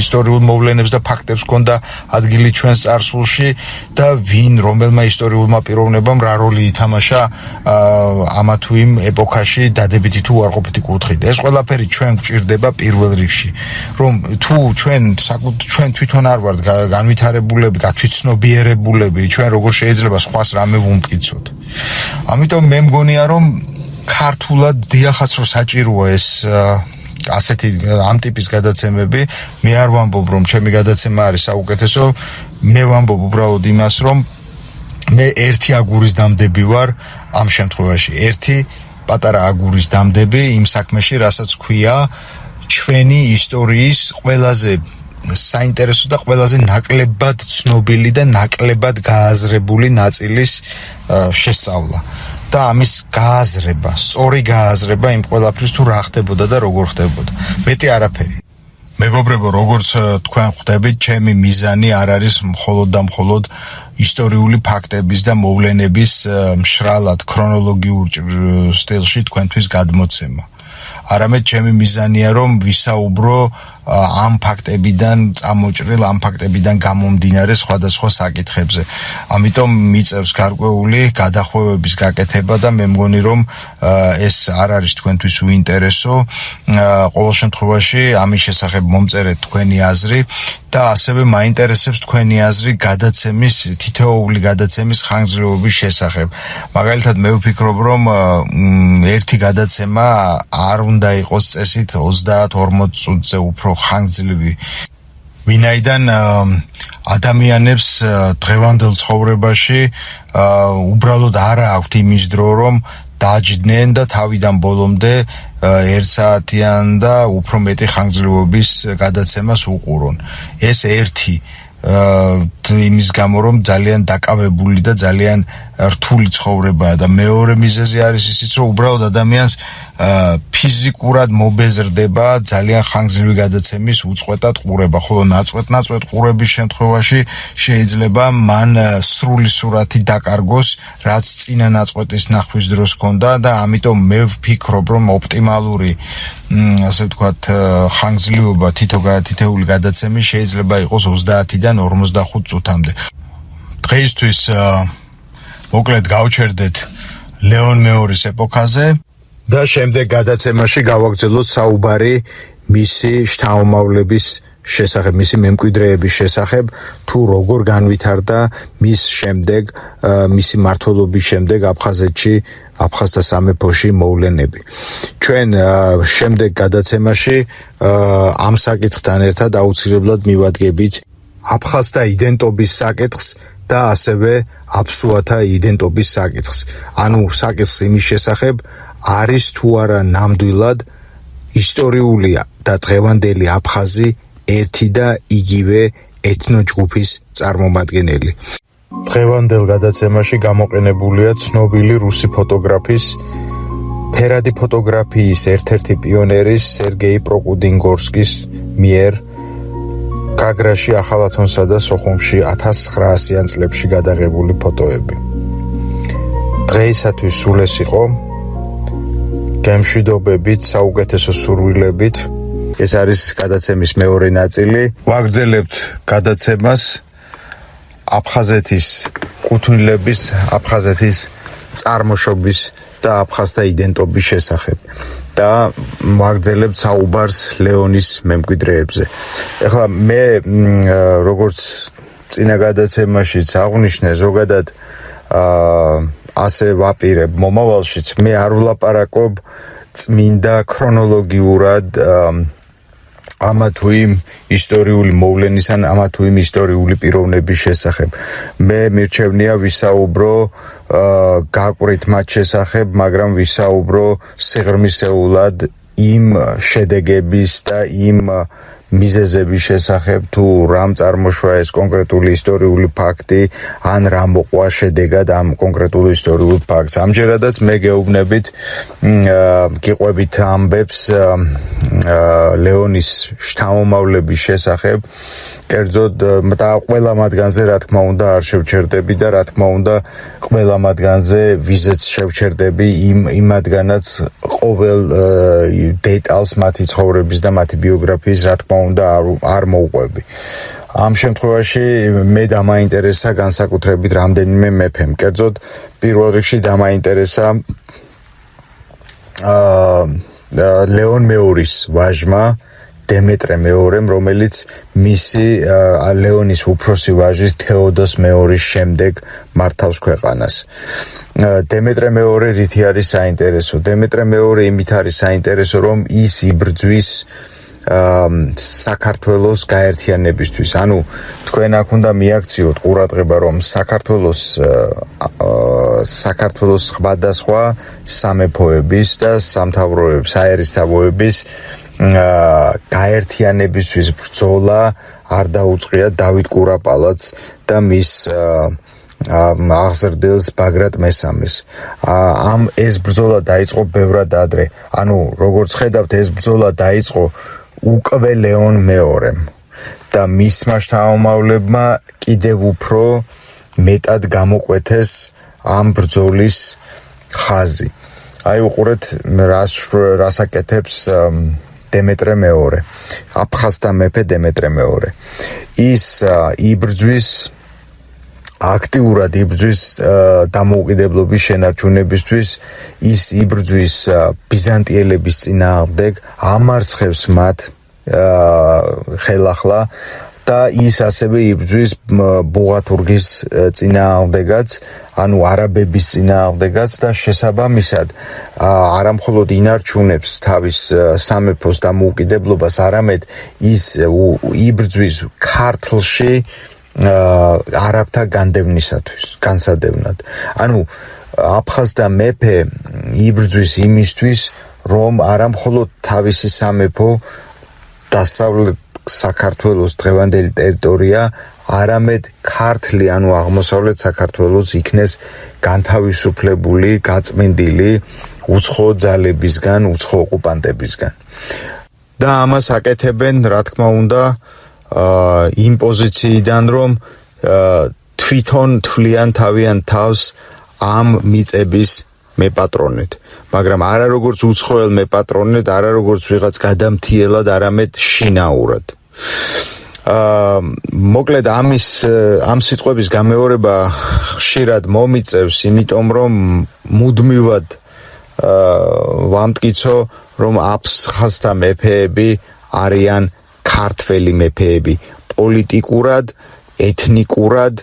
ისტორიულ მოვლენებს და ფაქტებს ჰქონდა ადგილი ჩვენს წარსულში და ვინ რომელმა ისტორიულმა პიროვნებამ რა როლი ითამაშა ამა თუ იმ ეპოქაში დადებითი თუ არყოფითი კუთხით. ეს ყველაფერი ჩვენ გვჭირდება პირველ რიგში, რომ თუ ჩვენ თვითონ არ ვართ განვითარებულები, გათვითცნობიერებულები, ჩვენ როგორ შეიძლება სხვას რამე ვუმტკიცოთ. ამიტომ მე მგონია, რომ ქართულად დიახაც რომ საჭიროა ეს ასეთი ამ ტიპის გადაცემები. მე არ ვამბობ, რომ ჩემი გადაცემა არის საუკეთესო, მე ვამბობ უბრალოდ იმას, რომ მე ერთი აგურის დამდები ვარ ამ შემთხვევაში, ერთი პატარა აგურის დამდები იმ საქმეში, რასაც ქვია ჩვენი ისტორიის ყველაზე საინტერესო და ყველაზე ნაკლებად ცნობილი და ნაკლებად გააზრებული ნაწილის შესწავლა და ამის გააზრება, სწორი გააზრება იმ ყველაფრის თუ რა ხდებოდა და როგორ ხდებოდა. მეტი არაფერი. მეგობრებო, როგორც თქვენ ხვდებით, ჩემი მიზანი არ არის მხოლოდ და მხოლოდ ისტორიული ფაქტების და მოვლენების მშრალად ქრონოლოგიურ სტილში თქვენთვის გადმოცემა. არამედ ჩემი მიზანია, რომ ვისაუბრო ამ ფაქტებიდან წამოჭრილ, ამ ფაქტებიდან გამომდინარე სხვადასხვა საკითხებზე. ამიტომ მიწევს გარკვეული გადახვევების გაკეთება და მე მგონი, რომ ეს არ არის თქვენთვის უინტერესო. ყოველ შემთხვევაში ამის შესახებ მომწერეთ თქვენი აზრი და ასევე მაინტერესებს თქვენი აზრი თითოეული გადაცემის ხანგრძლივობის შესახებ. მაგალითად, მე ვფიქრობ, რომ ერთი გადაცემა არ უნდა იყოს წესით 30-40 წუთზე უფრო ხანგრძლივი. ვინაიდან ადამიანებს დღევანდელ ცხოვრებაში უბრალოდ არ აქვთ იმის დრო, რომ დაჯდნენ და თავიდან ბოლომდე 1 საათიან და უფრო მეტი ხანგრძლივობის გადაცემას უყურონ. ეს ერთი იმის გამო, რომ ძალიან დაკავებული და ძალიან რთული ცხოვრებაა და მეორე მიზეზი არის ისიც, რომ უბრალოდ ადამიანს ფიზიკურად მობეზრდება ძალიან ხანგრძლივი გადაცემის უწყვეტად ყურება, ხოლო ნაწყვეტ ყურების შემთხვევაში შეიძლება მან სრული სურათი დაკარგოს, რაც წინა ნაწყვეტის ნახვის დროს ჰქონდა და ამიტომ მე ვფიქრობ, რომ ოპტიმალური ასე ვთქვათ ხანგრძლივობა თითოეული გადაცემის შეიძლება იყოს 30-დან 45 წუთამდე. დღეისთვის მოკლედ გავჩერდეთ ლეონ მეორის ეპოქაზე და შემდეგ გადაცემაში გავაგრძელოთ საუბარი მისი შთამომავლების შესახებ, მისი მემკვიდრეების შესახებ, თუ როგორ განვითარდა მის შემდეგ, მისი მმართველობის შემდეგ აფხაზეთში, აფხაზთა სამეფოში მოვლენები. ჩვენ შემდეგ გადაცემაში ამ საკითხთან ერთად აუცილებლად მივადგებით აფხაზთა იდენტობის საკითხს და ასევე აფსუათა იდენტობის საკითხს. ანუ საკითხს იმის შესახებ, არის თუ არა ნამდვილად ისტორიული და დღევანდელი აფხაზი ერთი და იგივე ეთნოჯგუფის წარმომადგენელი. დღევანდელ გადაცემაში გამოყენებულია ცნობილი რუსი ფოტოგრაფის, ფერადი ფოტოგრაფიის ერთ-ერთი პიონერის სერგეი პროკუდინგორსკის მიერ გაგრაში, ახალათონსა და სოხუმში 1900-იან წლებში გადაღებული ფოტოები. დღეისათვის სულ ეს იყო. გემშვიდობებით, საუკეთესო სურვილებით. ეს არის გადაცემის მეორე ნაწილი. ვაგრძელებთ გადაცემას აფხაზეთის კუთვნილების, აფხაზეთის წარმოშობის და აფხაზთა იდენტობის შესახებ და ვაგრძელებთ საუბარს ლეონის მემკვიდრეებზე. ეხლა მე როგორც წინა გადაცემაშიც აღვნიშნე, ზოგადად ასე ვაპირებ მომავალშიც, მე არ ვლაპარაკობ წმინდა ქრონოლოგიურად ამა თუ იმ ისტორიული მოვლენის ან ამა თუ იმ ისტორიული პიროვნების შესახებ. მე მირჩევნია ვისაუბრო გაკვრით მათ შესახებ, მაგრამ ვისაუბრო სიღრმისეულად იმ შედეგების და იმ მიზეზების შესახებ, თუ რამ წარმოშვა ეს კონკრეტული ისტორიული ფაქტი, ან რა მოყვა შედეგად ამ კონკრეტულ ისტორიულ ფაქტს. ამჯერადაც მე გეუბნებით, გიყვებით ამბებს ლეონის შთამომავლების შესახებ, კერძოდ და ყველა მათგანზე რა თქმა უნდა არ შევჩერდები და რა თქმა უნდა ყველა მათგანზე ვიზეც შევჩერდები იმ მათგანაც ყოველ დეტალს მათი ცხოვრების და მათი ბიოგრაფიის რა თქმა უნდა არ მოუყვები. ამ შემთხვევაში მე დამაინტერესა განსაკუთრებით რამდენიმე მეფემ. კერძოდ პირველ რიგში დამაინტერესა ლეონ მეორის ვაჟმა დემეტრე მეორემ, რომელიც მისი ლეონის უფროსი ვაჟის თეოდოს მეორის შემდეგ მართავს ქვეყანას. დემეტრე მეორე რითი არის საინტერესო? დემეტრე მეორე იმით არის საინტერესო, რომ ის იბრძვის საქართველოს გაერთიანებისთვის. ანუ თქვენ აქ უნდა მიაქციოთ ყურადღება, რომ საქართველოს სხვადასხვა სამეფოების და სამთავროების, საერისთავოების გაერთიანებისთვის ბრძოლა არ დაუწყია დავით კურაპალაც და მის აღზრდილს ბაგრატ მესამეს. ეს ბრძოლა დაიწყო ბევრად ადრე. ანუ როგორც ხედავთ, ეს ბრძოლა დაიწყო უკვე ლეონ მეორემ და მისმა შთამომავლებმა კიდევ უფრო მეტად გამოკვეთეს ამ ბრძოლის ხაზი. აი უყურეთ რას აკეთებს დემეტრე მეორე, აფხაზთა მეფე დემეტრე მეორე. ის აქტიურად იბრძვის დამოუკიდებლობის შენარჩუნებისთვის, ის იბრძვის ბიზანტიელების წინააღმდეგ, ამარცხებს მათ ხელახლა და ის ასევე იბრძვის ბუღათურგის წინააღმდეგაც, ანუ არაბების წინააღმდეგაც და შესაბამისად არა მხოლოდ ინარჩუნებს თავის სამეფოს დამოუკიდებლობას, არამედ ის იბრძვის ქართლში არაბთა განსადევნად. ანუ აფხაზთა მეფე იბრძვის იმისთვის, რომ არა მხოლოდ თავისი სამეფო დასავლეთ საქართველოს დღევანდელი ტერიტორია, არამედ ქართლი, ანუ აღმოსავლეთ საქართველოს იქნეს განთავისუფლებული, გაწმენდილი უცხო ძალებისგან, უცხო ოკუპანტებისგან. და ამას აკეთებენ, რა თქმა უნდა, იმ პოზიციიდან, რომ თვითონ თვლიან თავიანთ თავს ამ მიწების მეპატრონედ, მაგრამ არა როგორც უცხოელ მეპატრონედ, არა როგორც ვიღაც გადამთიელად, არამედ შინაურად. მოკლედ ამ სიტყვების გამეორება ხშირად მომიწევს, იმიტომ რომ მუდმივად ვამტკიცო, რომ აფხაზთა მეფეები არიან ქართველი მეფეები, პოლიტიკურად, ეთნიკურად,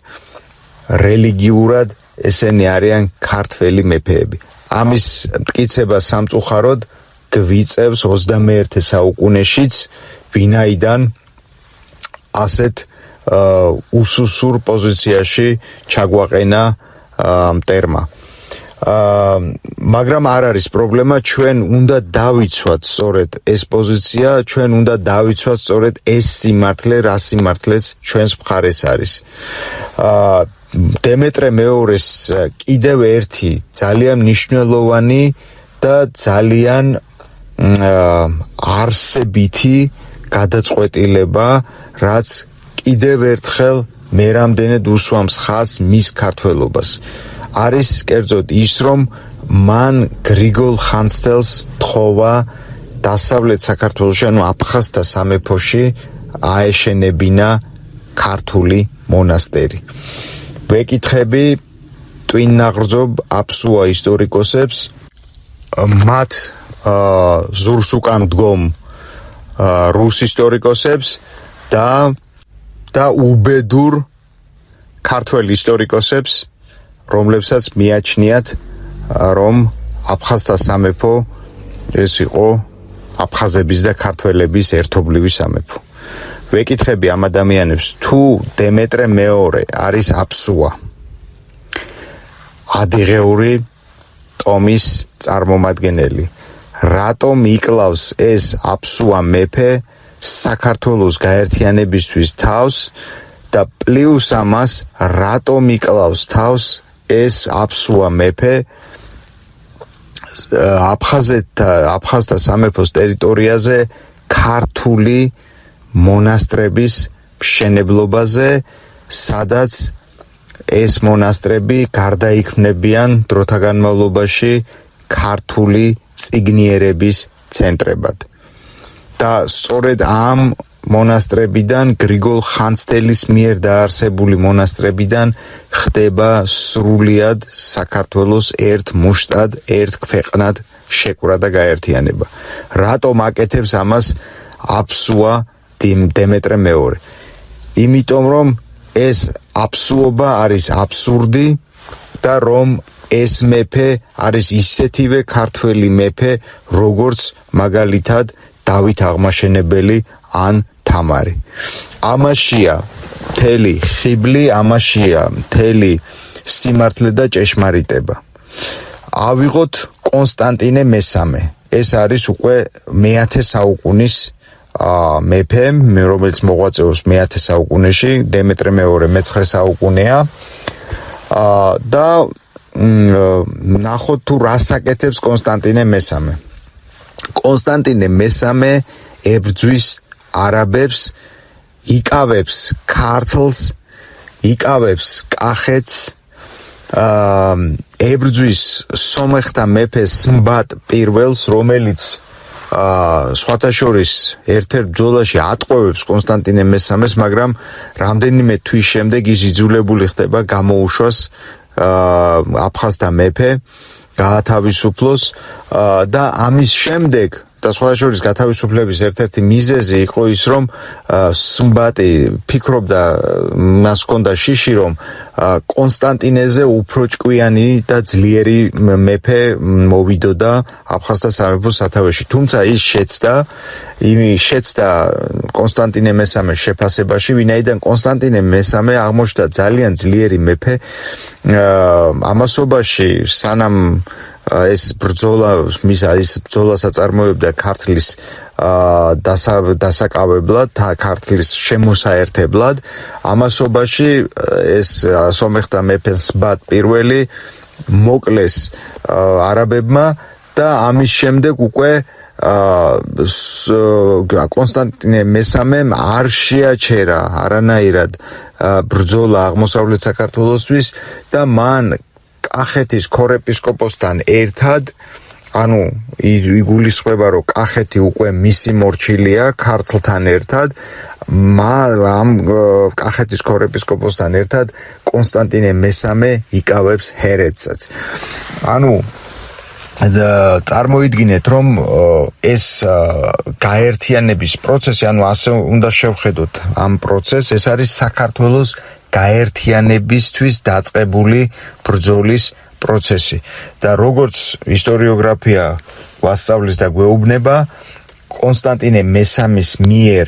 რელიგიურად ესენი არიან ქართველი მეფეები. ამის მტკიცება სამწუხაროდ გვიწევს 21 საუკუნეშიც, ვინაიდან ასეთ უსუსურ პოზიციაში ჩაგვაყენა მტერმა. მაგრამ არ არის პრობლემა, ჩვენ უნდა დავიცვათ სწორედ ეს პოზიცია, ჩვენ უნდა დავიცვათ სწორედ ეს სიმართლე, რა სიმართლეც ჩვენს მხარეს არის. დემეტრე მეორეს კიდევ ერთი ძალიან მნიშვნელოვანი და ძალიან არსებითი გადაწყვეტილება, რაც კიდევ ერთხელ მე რამდენად უსვამს ხაზს მის ქართველობას. არის კერძოდ ის, რომ მან გრიგოლ ხანძთელს თხოვა დასავლეთ საქართველოში, ანუ აფხაზთა სამეფოში აეშენებინა ქართული მონასტერი. ვეკითხები ტვინნაღრძობ აფსუა ისტორიკოსებს, მათ ზურს უკან დგომ რუს ისტორიკოსებს და უბედურ ქართველ ისტორიკოსებს, რომლებსაც მიაჩნიათ, რომ აფხაზთა სამეფო ეს იყო აფხაზების და ქართველების ერთობლივი სამეფო. ვეკითხები ამ ადამიანებს, თუ დემეტრე მეორე არის აფსუა, ადიღეური ტომის წარმომადგენელი, რატომ იკლავს ეს აფსუა მეფე საქართველოს გაერთიანებისთვის თავს და პლუს ამას რატომ იკლავს თავს ეს აფსუა მეფე აფხაზთა სამეფოს ტერიტორიაზე ქართული მონასტრების მშენებლობაზე, სადაც ეს მონასტრები გარდაიქმნებიან დროთა განმავლობაში ქართული წიგნიერების ცენტრებად. და სწორედ ამ მონასტრებიდან, გრიგოლ ხანძთელის მიერ დაარსებული მონასტრებიდან ხდება სრულიად საქართველოს ერთ მუშტად, ერთ ქვეყნად შეკვრა და გაერთიანება. რატომ აკეთებს ამას აფსუა დემეტრე მეორე? იმიტომ რომ ეს აფსუობა არის აბსურდი და რომ ეს მეფე არის ისეთივე ქართველი მეფე, როგორც მაგალითად დავით აღმაშენებელი ან თამარი. ამაშია მთელი ხიბლი, ამაშია მთელი სიმართლე და ჭეშმარიტება. ავიღოთ კონსტანტინე მესამე. ეს არის უკვე მე-10 საუკუნის მეფე, რომელიც მოღვაწეობს მე-10 საუკუნეში, დემეტრე მეორე მე-9 საუკუნეა. და ნახოთ თუ რას აკეთებს კონსტანტინე მესამე. კონსტანტინე მესამე ებრძვის არაბებს, იკავებს ქართლს, იკავებს კახეთს, ებრძვის სომეხთა მეფეს სმბატ პირველს, რომელიც სხვათა შორის ერთ-ერთ ბრძოლაში ატყვევებს კონსტანტინე მესამეს, მაგრამ რამდენიმე თვის შემდეგ ის იძულებული ხდება გამოუშვას აფხაზთა მეფე, გაათავისუფლოს და ამის შემდეგ და სხვათა შორის გათავისუფლების ერთ-ერთი მიზეზი იყო ის, რომ სმბატი ფიქრობდა, მას ჰქონდა შიში, რომ კონსტანტინეზე უფრო ჭკვიანი და ძლიერი მეფე მოვიდოდა აფხაზთა სამეფოს სათავეში. თუმცა ის შეცდა კონსტანტინე მესამეს შეფასებაში, ვინაიდან კონსტანტინე მესამე აღმოჩნდა ძალიან ძლიერი მეფე ამასობაში, სანამ ეს ბრძოლას აწარმოებდა ქართლის დასაკავებლად, ქართლის შემოსაერთებლად. ამასობაში ეს სომეხთა მეფე სმბატ პირველი მოკლეს არაბებმა და ამის შემდეგ უკვე კონსტანტინე მესამემ არ შეაჩერა არანაირად ბრძოლა აღმოსავლეთ საქართველოსთვის და მან კახეთის ქორეპისკოპოსთან ერთად, ანუ იგულისხმება, რომ კახეთი უკვე მისი მორჩილია ქართლთან ერთად, ამ კახეთის ქორეპისკოპოსთან ერთად კონსტანტინე მესამე იკავებს ჰერეთსაც. ანუ წარმოიდგინეთ, რომ ეს გაერთიანების პროცესი, ანუ ასე უნდა შევხედოთ ამ პროცესს, ეს არის საქართველოს გაერთიანებისთვის დაწყებული ბრძოლის პროცესი და როგორც ისტორიოგრაფია გვასწავლის და გვეუბნება, კონსტანტინე მესამის მიერ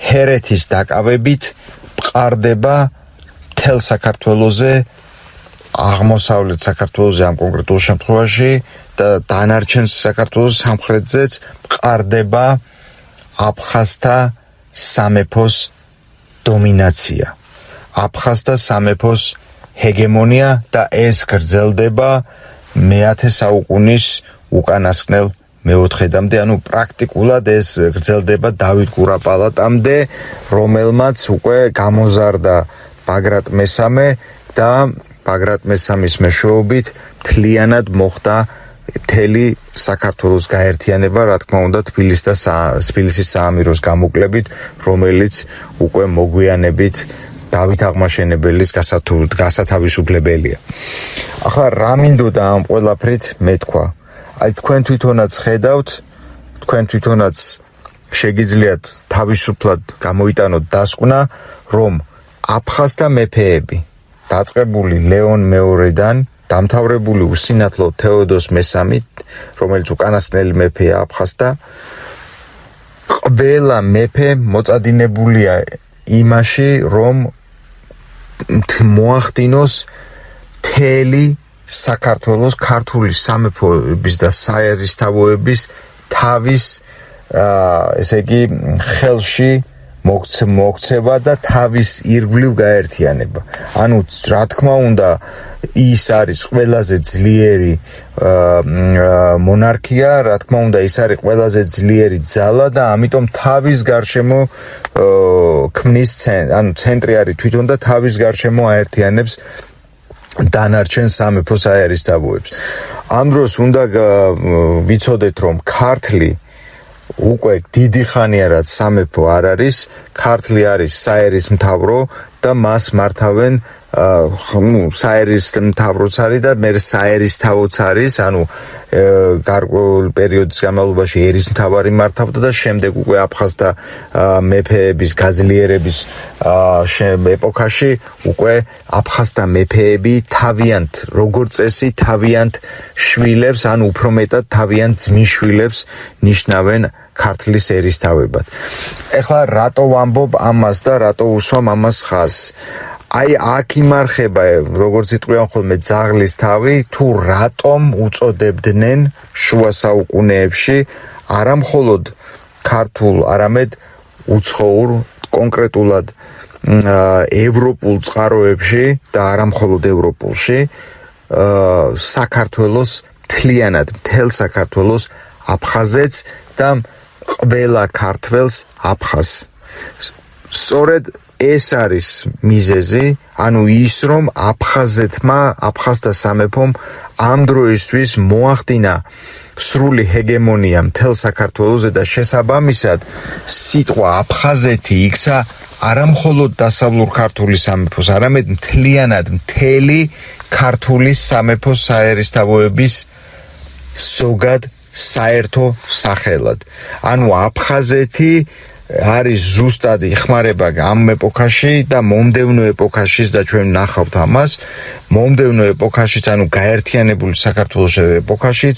ჰერეთის დაკავებით მყარდება მთელ საქართველოზე, აღმოსავლეთ საქართველოზე ამ კონკრეტულ შემთხვევაში და დანარჩენ საქართველოს სამხრეთზეც მყარდება აფხაზთა სამეფოს დომინაცია, აფხაზთა სამეფოს ჰეგემონია და ეს გრძელდება მე-10 საუკუნის უკანასკნელ მე-4-დამდე, ანუ პრაქტიკულად ეს გრძელდება დავით კურაპალატამდე, რომელმაც უკვე გამოზარდა ბაგრატ მესამე და ბაგრატ მესამის მეშვეობით მთლიანად მოხდა მთელი საქართველოს გაერთიანება, რა თქმა უნდა, თბილისის საამიროს გამოკლებით, რომელიც უკვე მოგვიანებით დავით აღმაშენებელის გასათავისუფლებელია. ახლა რა მინდოდა ამ ყველაფრით მეთქვა? აი თქვენ თვითონაც ხედავთ, თქვენ თვითონაც შეგიძლიათ თავისუფლად გამოიტანოთ დასკვნა, რომ აფხაზთა მეფეები დაწყებული ლეონ მეორედან, დამთავრებული უსინათლო თეოდოს მესამით, რომელიც უკანასკნელი მეფეა აფხაზთა, ყველა მეფე მოწადინებულია იმაში, რომ მოახდინოს მთელი საქართველოს ქართული სამეფოების და საერისთავოების თავის ესე იგი ხელში მოქცევა და თავის ირგვლივ გაერთიანება. ანუ რა თქმა უნდა ის არის ყველაზე ძლიერი მონარქია, რა თქმა უნდა ის არის ყველაზე ძლიერი ძალა და ამიტომ თავის გარშემო ქმნის ანუ ცენტრი არის თვითონ და თავის გარშემო აერთიანებს დანარჩენ სამეფო საერისთავოებს. ამ დროს უნდა ვიცოდეთ, რომ ქართლი უკვე დიდი ხანია რაც სამეფო არ არის, ქართლი არის საერისმთავრო და მას მართავენ საერისმთავროც არის და მე საერისთავოც არის, ანუ გარკვეულ პერიოდის განმავლობაში ერისმთავარი მართავდა და შემდეგ უკვე აფხაზთა მეფეების გაძლიერების ეპოქაში უკვე აფხაზთა მეფეები თავიანთ როგორც წესი თავიანთ შვილებს, ანუ უფრო მეტად თავიანთ ძმისშვილებს ნიშნავენ ქართლის ერისთავებად. ეხლა რატო ვამბობ ამას და რატო უსვამ ამას ხაზს? აი აქ იმარხება როგორც იტყვიან ხოლმე ძაღლის თავი თუ რატომ უწოდებდნენ შუა საუკუნეებში არა მხოლოდ ქართულ არამედ უცხოურ კონკრეტულად ევროპულ წყაროებში და არა მხოლოდ ევროპულში საქართველოს მთლიანად მთელ საქართველოს აფხაზეთს და ყველა ქართველს აფხაზს სწორედ ეს არის მიზეზი ანუ ის რომ აფხაზთა სამეფომ ამ დროისთვის მოახდინა სრული ჰეგემონია მთელ საქართველოზე და შესაბამისად სიტყვა აფხაზეთი იქცა არა მხოლოდ დასავლურ ქართული სამეფოს არამედ მთლიანად მთელი ქართული სამეფოს საერისთავოების ზოგად საერთო სახელად ანუ აფხაზეთი არის ზუსტად იხმარება ამ ეპოქაში და მომდევნო ეპოქაშიც და ჩვენ ნახავთ ამას მომდევნო ეპოქაშიც ანუ გაერთიანებული საქართველოს ეპოქაშიც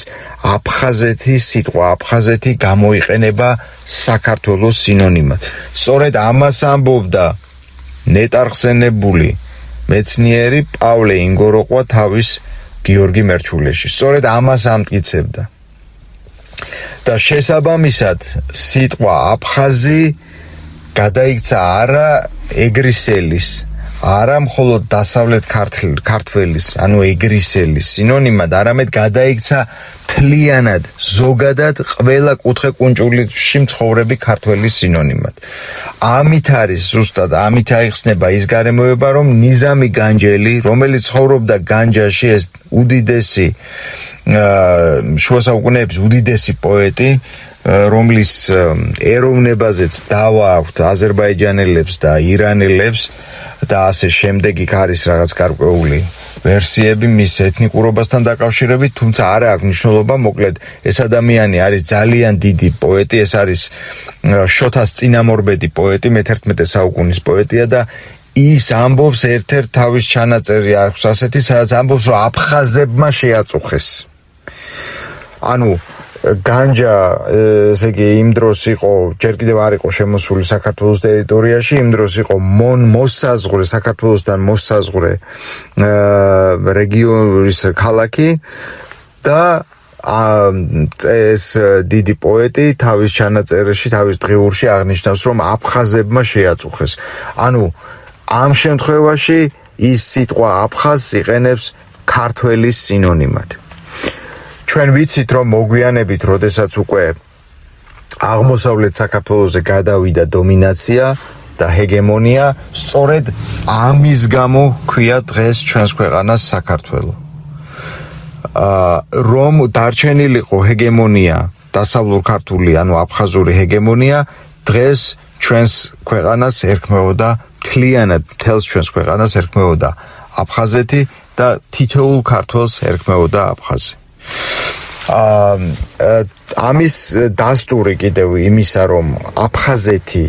აფხაზეთი სიტყვა აფხაზეთი გამოიყენება საქართველოს სინონიმად სწორედ ამას ამბობდა ნეტარხსენებული მეცნიერი პავლე ინგოროყვა თავის გიორგი მერჩულეში სწორედ ამას ამტკიცებდა და შესაბამისად სიტყვა აფხაზი გადაიქცა არა ეგრისელის არა მხოლოდ დასავლეთ ქართველის ანუ ეგრისელის სინონიმად არამედ გადაიქცა მთლიანად ზოგადად ყველა კუთხე-კუნჭულში მცხოვრები ქართველის სინონიმად ამით არის ზუსტად ამით აიხსნება ის გარემოება რომ ნიზამი განჯელი რომელიც ცხოვრობდა განჯაში ეს უდიდესი შუა საუკუნეების უდიდესი პოეტი რომლის ეროვნებაზეც დავა აქვთ აზერბაიჯანელებს და ირანელებს და ასე შემდეგ იქ არის რაღაც გარკვეული ვერსიები მის ეთნიკურობასთან დაკავშირებით თუმცა არა აქვს მნიშვნელობა მოკლედ ეს ადამიანი არის ძალიან დიდი პოეტი ეს არის შოთას წინამორბედი პოეტი მე-11 საუკუნის პოეტია და ის ამბობს ერთ-ერთ თავის ჩანაწერი აქვს ასეთი სადაც ამბობს რომ აფხაზებმა შეაწუხეს ანუ განჯა ესე იგი იმ დროს იყო ჯერ კიდევ არ იყო შემოსული საქართველოს ტერიტორიაში იმ დროს იყო მოსაზღვრე საქართველოსთან მოსაზღვრე რეგიონის ქალაქი და ეს დიდი პოეტი თავის ჩანაწერში თავის დღიურში აღნიშნავს რომ აფხაზებმა შეაწუხეს ანუ ამ შემთხვევაში ის სიტყვა აფხაზს იყენებს ქართველის სინონიმად ჩვენ ვიცით რომ მოგვიანებით როდესაც უკვე აღმოსავლეთ საქართველოზე გადავიდა დომინაცია და ჰეგემონია სწორედ ამის გამო ქვია დღეს ჩვენს ქვეყანას საქართველო რომ დარჩენილიყო ჰეგემონია დასავლურ ქართული ანუ აფხაზური ჰეგემონია დღეს ჩვენს ქვეყანას ერქმეოდა მთლიანად მთელს ჩვენს ქვეყანას ერქმეოდა აფხაზეთი და თითოეულ ქართველს ერქმეოდა აფხაზი ამის დასტური კიდევ იმისა რომ აფხაზეთი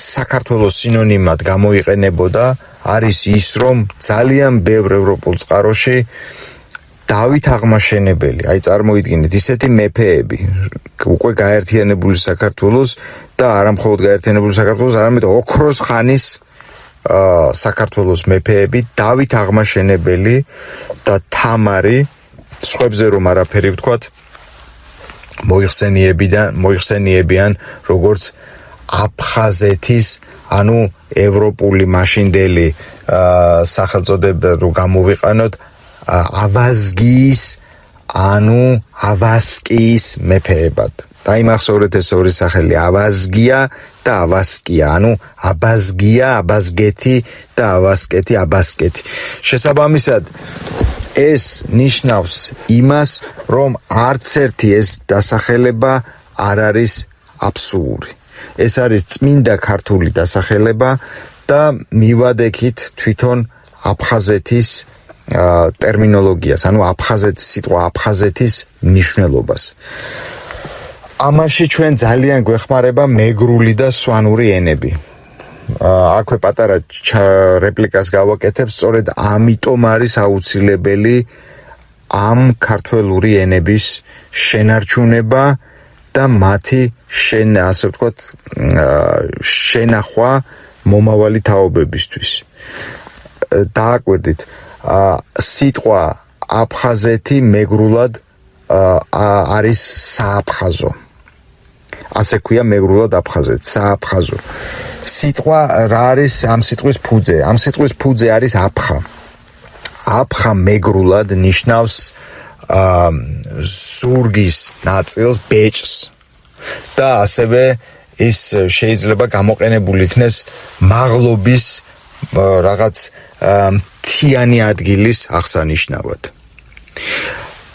საქართველოს სინონიმად გამოიყენებოდა არის ის რომ ძალიან ბევრ ევროპულ წყაროში დავით აღმაშენებელი აი წარმოიდგინეთ ისეთი მეფეები უკვე გაერთიანებული საქართველოს და არა მხოლოდ გაერთიანებული საქართველოს არამედ ოქროს ხანის საქართველოს მეფეები დავით აღმაშენებელი და თამარი სხვებზე რომ არაფერი ვთქვათ მოიხსენიებიან როგორც აფხაზეთის ანუ ევროპული მაშინდელი სახელწოდება რო გამოვიყანოთ ავაზგიის ანუ ავასკიის მეფეებად დაიმახსოვრეთ ეს ორი სახელი ავაზგია და ავასკია ანუ აბაზგია აბაზგეთი და ავასკეთი აბასკეთი შესაბამისად ეს ნიშნავს იმას, რომ არც ერთი ეს დასახელება არ არის აბსოლუტური. ეს არის წმინდა ქართული დასახელება და მივადექით თვითონ აფხაზეთის ტერმინოლოგიას, ანუ სიტყვა აფხაზეთის მნიშვნელობას. ამაში ჩვენ ძალიან გვეხმარება მეგრული და სვანური ენები. აქვე პატარა რეპლიკას გავაკეთებ, სწორედ ამიტომ არის აუცილებელი ამ ქართველური ენების შენარჩუნება და მათი ასე ვთქვათ, შენახვა მომავალი თაობებისთვის. დააკვირდით, სიტყვა აფხაზეთი მეგრულად არის სააფხაზო. ასე ქვია მეგრულად აფხაზეთი, სააფხაზო. სიტყვა რა არის ამ სიტყვის ფუძე? ამ სიტყვის ფუძე არის აფხა. აფხა მეგრულად ნიშნავს ზურგის ნაწილს, ბეჭს. და ასევე ის შეიძლება გამოყენებული იქნეს მაღლობის რაღაც მთიანი ადგილის აღსანიშნავად.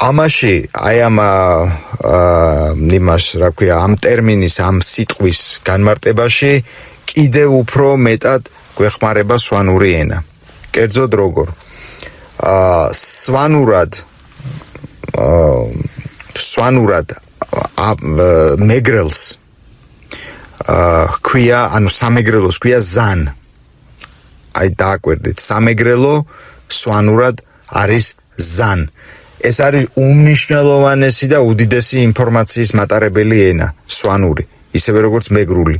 ამაში აი ამ ტერმინის, ამ სიტყვის განმარტებაში კიდევ უფრო მეტად გვეხმარება სვანური ენა. კერძოდ როგორ? სვანურად მეგრელს ქვია, ანუ სამეგრელოს ქვია ზან. აი დააკვირდით, სამეგრელო სვანურად არის ზან. ეს არის უმნიშვნელოვანესი და უდიდესი ინფორმაციის მატარებელი ენა, სვანური, ისევე როგორც მეგრული.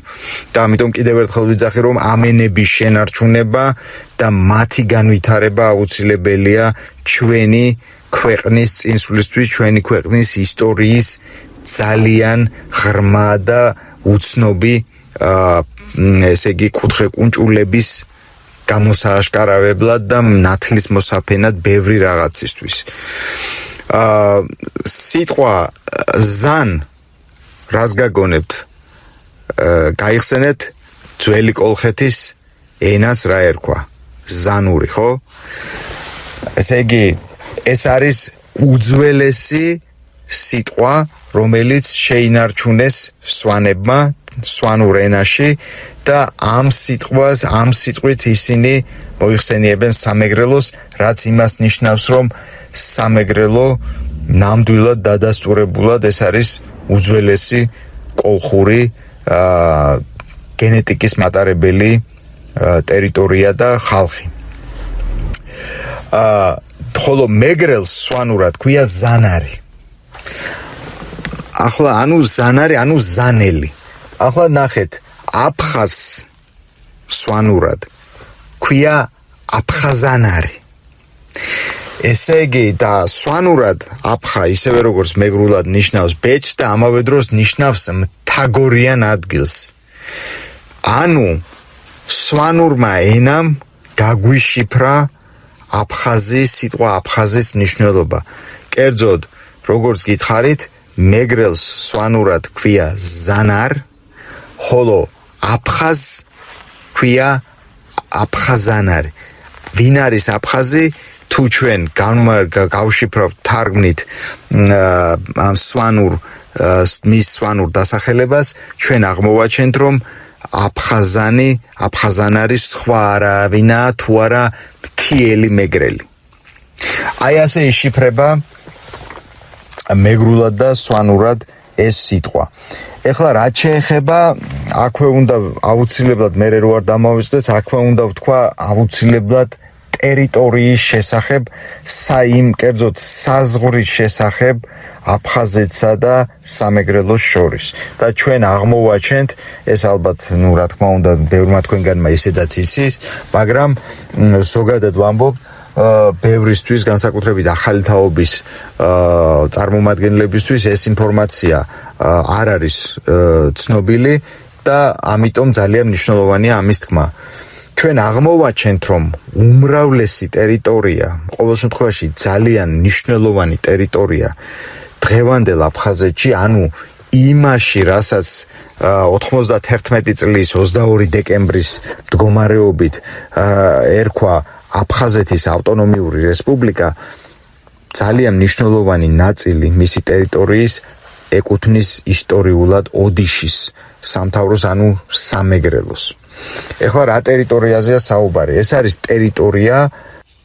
და ამიტომ კიდევ ერთხელ ვიძახი, რომ ამ ენების შენარჩუნება და მათი განვითარება აუცილებელია ჩვენი ქვეყნის წინსვლისთვის, ჩვენი ქვეყნის ისტორიის ძალიან ღრმა და უცნობი, ესე იგი, კუთხე-კუნჭულების გამოსააშკარავებლად და ნათლის მოსაფენად ბევრი რაღაცისთვის. სიტყვა ზან, რას გაგონებთ? გაიხსენეთ ძველი კოლხეთის ენას რა ერქვა? ზანური, ხო? ესე იგი, ეს არის უძველესი სიტყვა, რომელიც შეინარჩუნეს სვანებმა სვანურ ენაში და ამ სიტყვით ისინი მოიხსენიებენ სამეგრელოს, რაც იმას ნიშნავს, რომ სამეგრელო ნამდვილად დადასტურებულად ეს არის უძველესი კოლხური გენეტიკის მატარებელი ტერიტორია და ხალხი. ხოლო მეგრელს სვანურად ქვია ზანარი. ახლა ანუ ზანარი, ანუ ზანელი. ახლა ნახეთ, აფხაზს სვანურად ქვია აფხაზანარი. ესე იგი და სვანურად აფხა ისევე როგორც მეგრულად ნიშნავს ბეჭს და ამავე დროს ნიშნავს მთაგორიან ადგილს. ანუ სვანურმა ენამ გაგვიშიფრა სიტყვა აფხაზის მნიშვნელობა. კერძოდ, როგორც გითხარით, მეგრელს სვანურად ქვია ზანარ, ხოლო აფხაზ ქვია აფხაზანარი. ვინ არის აფხაზი? თუ ჩვენ გავშიფრავთ, თარგმნით მის სვანურ დასახელებას, ჩვენ აღმოვაჩენთ, რომ აფხაზანარი სხვა არავინა თუ არა მთიელი მეგრელი. აი ასე იშიფრება მეგრულად და სვანურად ეს სიტყვა. ეხლა რაც შეეხება, აქვე უნდა აუცილებლად მე რო არ დამავიწყდეს, აქვე უნდა ვთქვა აუცილებლად ტერიტორიის შესახებ, კერძოდ საზღვრის შესახებ აფხაზეთსა და სამეგრელოს შორის. და ჩვენ აღმოვაჩენთ, ეს ალბათ, რა თქმა უნდა, ბევრმა თქვენგანმა ისედაც იცის, მაგრამ ზოგადად ვამბობ, ბევრისთვის, განსაკუთრებით ახალი თაობის წარმომადგენლებისთვის ეს ინფორმაცია არ არის ცნობილი და ამიტომ ძალიან მნიშვნელოვანია ამის თქმა. ჩვენ აღმოვაჩენთ, რომ უმრავლესი ტერიტორია, ყოველ შემთხვევაში ძალიან მნიშვნელოვანი ტერიტორია დღევანდელ აფხაზეთში, ანუ იმაში, რასაც 91 წლის 22 დეკემბრის მდგომარეობით ერქვა აფხაზეთის ავტონომიური რესპუბლიკა, ძალიან მნიშვნელოვანი ნაწილი მისი ტერიტორიის ეკუთვნის ისტორიულად ოდიშის სამთავროს, ანუ სამეგრელოს. ეხლა რა ტერიტორიაზეა საუბარი? ეს არის ტერიტორია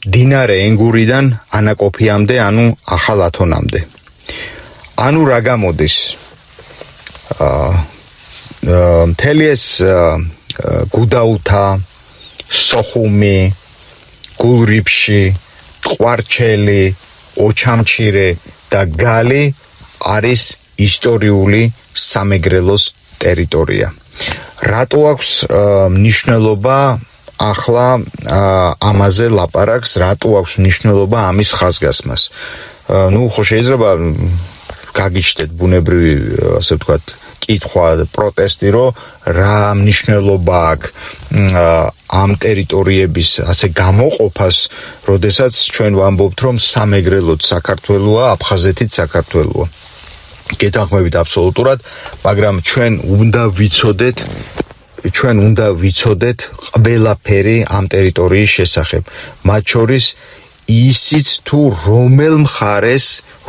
მდინარე ენგურიდან ანაკოფიამდე, ანუ ახალ ათონამდე. ანუ რა გამოდის? მთელი ეს გუდაუთა, სოხუმი, გულრიფში, ტყვარჩელი, ოჩამჩირე და გალი არის ისტორიული სამეგრელოს ტერიტორია. რატო აქვს მნიშვნელობა ახლა ამაზე ლაპარაკს, რატო აქვს მნიშვნელობა ამის ხაზგასმას? ხო შეიძლება გაგიჩნდეთ ბუნებრივი, ასე ვთქვათ, კითხვა, პროტესტი, რომ რა მნიშვნელობა აქვს ამ ტერიტორიების ასე გამოყოფას, როდესაც ჩვენ ვამბობთ, რომ სამეგრელოც საქართველოა, აფხაზეთიც საქართველოა. გეთანხმებით აბსოლუტურად, მაგრამ ჩვენ უნდა ვიცოდეთ ყველაფერი ამ ტერიტორიის შესახებ. მათ შორის ისიც თუ რომელ მხარეს,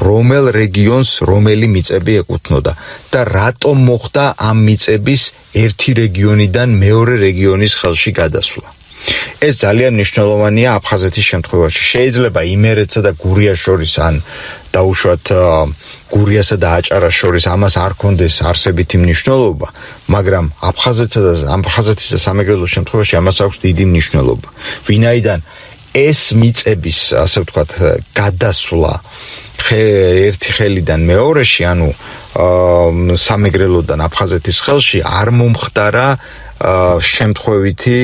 რომელ რეგიონს, რომელი მიწები ეკუთვნოდა და რატომ მოხდა ამ მიწების ერთი რეგიონიდან მეორე რეგიონის ხელში გადასვლა. ეს ძალიან მნიშვნელოვანია აფხაზეთის შემთხვევაში. შეიძლება იმერეთსა და გურიას შორის ან დაუშვათ გურიასა და აჭარას შორის ამას არ ქონდეს არსებითი მნიშვნელობა, მაგრამ აფხაზეთის და სამეგრელოს შემთხვევაში ამას აქვს დიდი მნიშვნელობა. ვინაიდან ეს მიწების, ასე ვთქვათ, გადასვლა ერთი ხელიდან მეორეში, ანუ სამეგრელოდან აფხაზეთის ხელში არ მომხდარა შემთხვევითი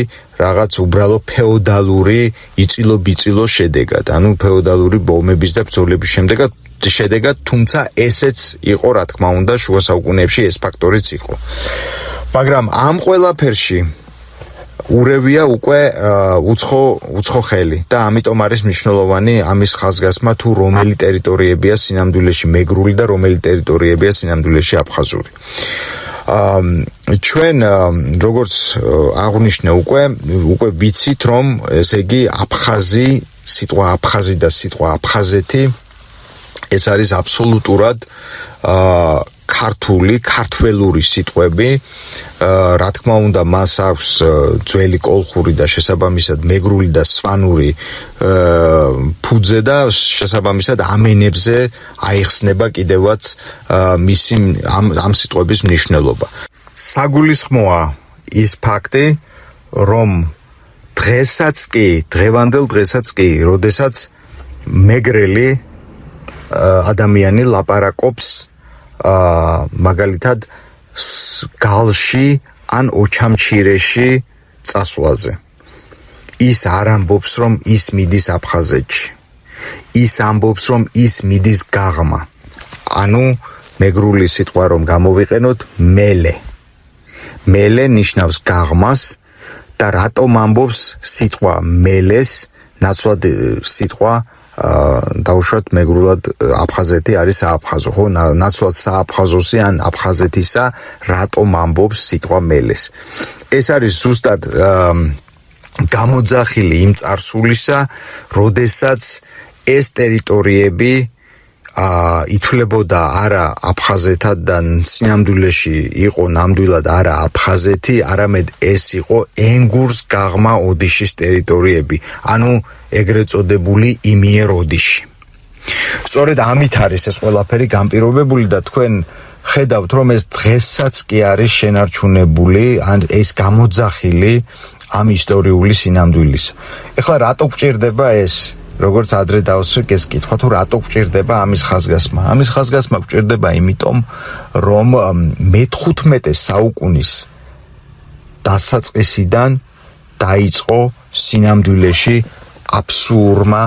რაღაც უბრალო ფეოდალური იწილო-ბიწილო შედეგად, ანუ ფეოდალური ომების და ბრძოლების შედეგად, თუმცა ესეც იყო, რა თქმა უნდა, შუა საუკუნეებში ეს ფაქტორიც იყო. მაგრამ ამ ყველაფერში ურევია უკვე უცხო ხელი და ამიტომ არის მნიშვნელოვანი ამის ხაზგასმა, თუ რომელი ტერიტორიებია სინამდვილეში მეგრული და რომელი ტერიტორიებია სინამდვილეში აფხაზური. ჩვენ როგორც აღვნიშნე უკვე ვიცით, რომ ესე იგი სიტყვა აფხაზი და სიტყვა აფხაზეთი ეს არის აბსოლუტურად ქართველური სიტყვები, რა თქმა უნდა, მას აქვს ძველი კოლხური და შესაბამისად მეგრული და სვანური ფუძე და შესაბამისად ამ ენებზე აიხსნება კიდევაც ამ სიტყვების მნიშვნელობა. საგულისხმოა ის ფაქტი, რომ დღევანდელ დღესაც კი, როდესაც მეგრელი ადამიანი ლაპარაკობს მაგალითად გალში ან ოჩამჩირეში წასვლაზე. ის არ ამბობს, რომ ის მიდის აფხაზეთში. ის ამბობს, რომ ის მიდის გაღმა. ანუ მეგრული სიტყვა რომ გამოვიყენოთ, მელე. მელე ნიშნავს გაღმას და რატომ ამბობს სიტყვა მელეს, ნაცვლად სიტყვა დაუშვათ მეგრულად აფხაზეთი არის სააფხაზო, ხო? ნაცვლად სააფხაზოსი ან აფხაზეთისა რატომ ამბობს სიტყვა მელეს. ეს არის ზუსტად გამოძახილი იმ წარსულისა, როდესაც ეს ტერიტორიები ითვლებოდა არა აფხაზეთად და სინამდვილეში იყო ნამდვილად არა აფხაზეთი, არამედ ეს იყო ენგურს გაღმა ოდიშის ტერიტორიები, ანუ ეგრეთ წოდებული იმიერ ოდიში. სწორედ ამით არის ეს ყველაფერი განპირობებული და თქვენ ხედავთ, რომ ეს დღესაც კი არის შენარჩუნებული, ან ეს გამოძახილი ამ ისტორიული სინამდვილისა. ეხლა რატო გვჭირდება ეს? როგორც ადრე დავსვით ეს კითხვა, თუ რატო გვჭირდება ამის ხაზგასმა? ამის ხაზგასმა გვჭირდება იმიტომ, რომ მე-15 საუკუნის დასაწყისიდან დაიწყო სინამდვილეში აბსურდმა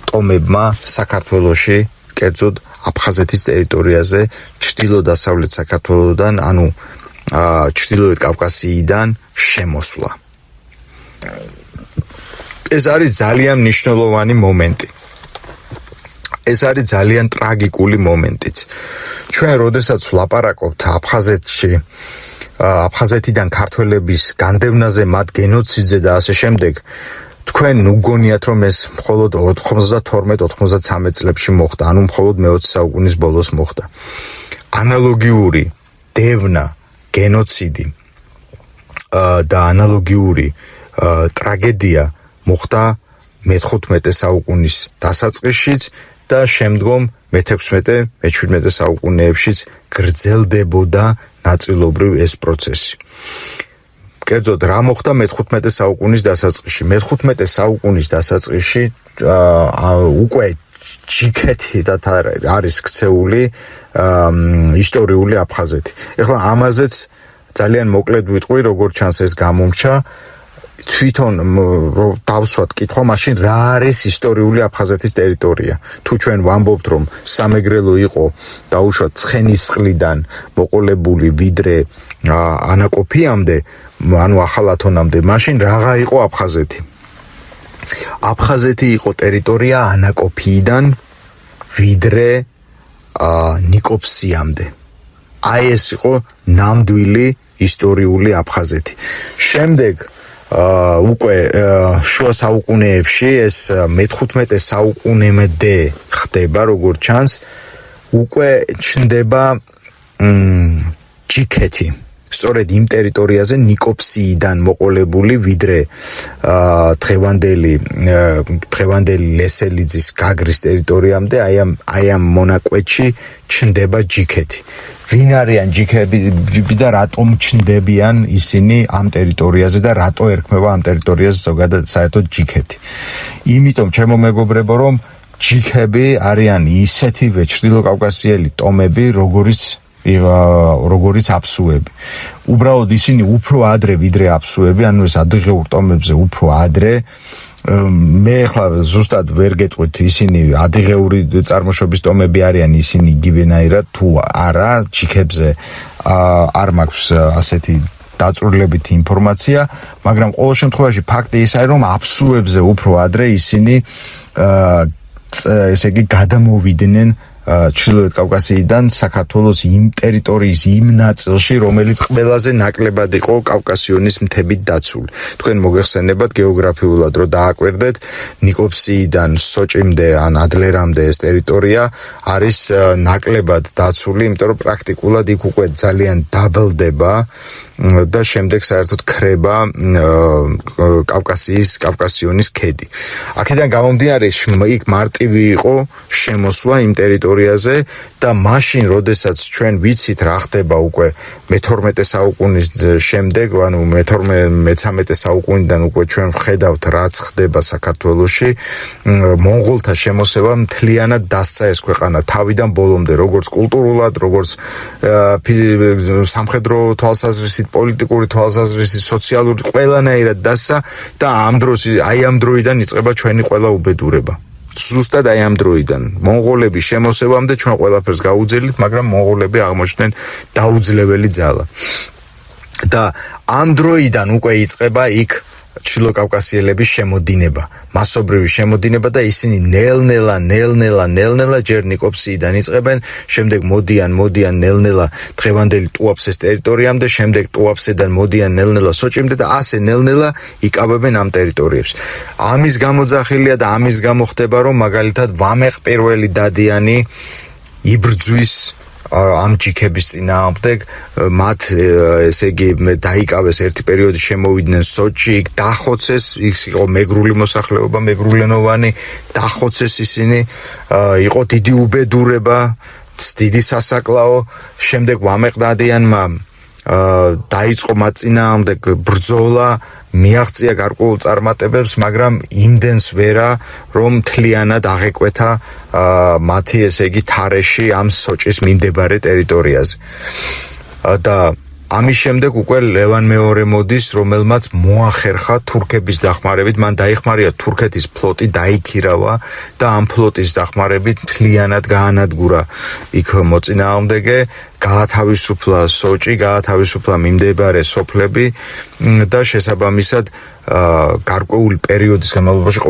ტომებმა საქართველოში, კერძოდ აფხაზეთის ტერიტორიაზე, ჩრდილო-დასავლეთ საქართველოდან, ანუ ჩრდილოეთ კავკასიიდან შემოსვლა. ეს არის ძალიან მნიშვნელოვანი მომენტი. ეს არის ძალიან ტრაგიკული მომენტიც. ჩვენ როდესაც ვლაპარაკობთ აფხაზეთიდან ქართველების განდევნაზე, მათ გენოციდზე და ასე შემდეგ, თქვენ უგონიათ, რომ ეს მხოლოდ 92-93 წლებში მოხდა, ანუ მხოლოდ მე-20 საუკუნის ბოლოს მოხდა. ანალოგიური დევნა, გენოციდი და ანალოგიური ტრაგედია მოხდა მე-15 საუკუნის დასაწყისშიც და შემდგომ მე-16, მე-17 საუკუნეებშიც გრძელდებოდა ნაწილობრივ ეს პროცესი. კერძოდ რა მოხდა მე-15 საუკუნის დასაწყისში? მე-15 საუკუნის დასაწყისში უკვე ჯიქეთიდან არის ქცეული ისტორიული აფხაზეთი. ეხლა ამაზეც ძალიან მოკლედ ვიტყვი, როგორ ჩანს ეს გამომრჩა. თვითონ დავსვათ კითხვა, მაშინ რა არის ისტორიული აფხაზეთის ტერიტორია? თუ ჩვენ ვამბობთ, რომ სამეგრელო იყო დაუშვათ ცხენისწყლიდან მოყოლებული ვიდრე ანაკოფიამდე, ანუ ახალ ათონამდე, მაშინ რაღა იყო აფხაზეთი? აფხაზეთი იყო ტერიტორია ანაკოფიიდან ვიდრე ნიკოფსიამდე. აი ეს იყო ნამდვილი ისტორიული აფხაზეთი. შემდეგ უკვე შუა საუკუნეებში ეს მე-15 საუკუნემდე ხდება, როგორ ჩანს, უკვე ჩნდება ჯიქეთი. სწორედ იმ ტერიტორიაზე ნიკოფსიიდან მოყოლებული ვიდრე დღევანდელი ლესელიძის გაგრის ტერიტორიამდე აი ამ მონაკვეთში ჩნდება ჯიქეთი. ვინ არიან ჯიქები და რატომ ჩნდებიან ისინი ამ ტერიტორიაზე და რატო ერქმევა ამ ტერიტორიაზე ზოგადად საერთოდ ჯიქეთი? იმიტომ ჩემო მეგობრებო, რომ ჯიქები არიან ისეთივე ჩრდილოკავკასიელი ტომები, როგორიც აფსუები. უბრალოდ ისინი უფრო ადრე ვიდრე აფსუები, ანუ ეს ადიღეურ ტომებზე უფრო ადრე. მე ახლა ზუსტად ვერ გეტყვით, ისინი ადიღეური წარმოშობის ტომები არიან, ისინი იგივენაირად თუ არა, ჯიქებზე არ მაქვს ასეთი დაწვრილებითი ინფორმაცია, მაგრამ ყოველ შემთხვევაში ფაქტი ის არის, რომ აფსუებზე უფრო ადრე ისინი ესე იგი გადამოვიდნენ ჩრდილოეთ კავკასიიდან საქართველოს იმ ტერიტორიის იმ ნაწილში, რომელიც ყველაზე ნაკლებად იყო კავკასიონის მთებით დაცული. თქვენ მოგეხსენებათ გეოგრაფიულად, რომ დააკვირდეთ, ნიკოფსიიდან სოჭიმდე ან ადლერამდე ეს ტერიტორია არის ნაკლებად დაცული, იმიტომ რომ პრაქტიკულად იქ უკვე ძალიან დაბლდება და შემდეგ საერთოდ ქრება კავკასიონის ქედი. აქედან გამომდინარე, იქ მარტივი იყო შემოსვლა იმ ტერიტორიაზე და მაშინ, როდესაც ჩვენ ვიცით რა ხდება უკვე მე-12 საუკუნის შემდეგ, ანუ მე-13 საუკუნიდან უკვე ჩვენ ვხედავთ რაც ხდება საქართველოში, მონღოლთა შემოსევა მთლიანად დასცა ეს ქვეყანა თავიდან ბოლომდე, როგორც კულტურულად, როგორც სამხედრო თვალსაზრისით, პოლიტიკური თვალსაზრისით, სოციალური ყველანაირად დასცა და აი ამ დროიდან იწყება ჩვენი ყველა უბედურება. ზუსტად აი ამ დროიდან მონღოლების შემოსევამდე ჩვენ ყველაფერს გაუძელით, მაგრამ მონღოლები აღმოჩნდნენ დაუძლეველი ძალა. და ამ დროიდან უკვე იწყება იქ ჩრდილოკავკასიელების შემოდინება, მასობრივი შემოდინება და ისინი ნელ-ნელა ჯერ ნიკოფსიიდან იწყებენ, შემდეგ მოდიან ნელ-ნელა დღევანდელი ტუაფსეს ტერიტორიამდე, შემდეგ ტუაფსედან მოდიან ნელ-ნელა სოჭიმდე და ასე ნელ-ნელა იკავებენ ამ ტერიტორიებს. ამის გამოძახილია და ამის გამო ხდება, რომ მაგალითად ვამეყ პირველი დადიანი იბრძვის ამ ჯიქების წინააღმდეგ, მათ ესე იგი დაიკავეს ერთი პერიოდი, შემოვიდნენ სოჭი, იქ დახოცეს, იქ იყო მეგრული მოსახლეობა, მეგრულენოვანი, დახოცეს ისინი, იყო დიდი უბედურება, დიდი სასაკლაო, შემდეგ ვამეყდადიანმა დაიწყო მათ წინააღმდეგ ბრძოლა, მიაღწია გარკვეულ წარმატებებს, მაგრამ იმდენს ვერა, რომ მთლიანად აღეკვეთა მათი ესე იგი თარეში ამ სოჭის მიმდებარე ტერიტორიაზე. და ამის შემდეგ უკვე ლევან მეორე მოდის, რომელმაც მოახერხა თურქების დახმარებით, მან დაიხმარია თურქეთის ფლოტი, დაიქირავა და ამ ფლოტის დახმარებით მთლიანად გაანადგურა იქ მოწინააღმდეგე, გაათავისუფლა სოჭი, გაათავისუფლა მიმდებარე სოფლები და შესაბამისად გარკვეული პერიოდის განმავლობაში,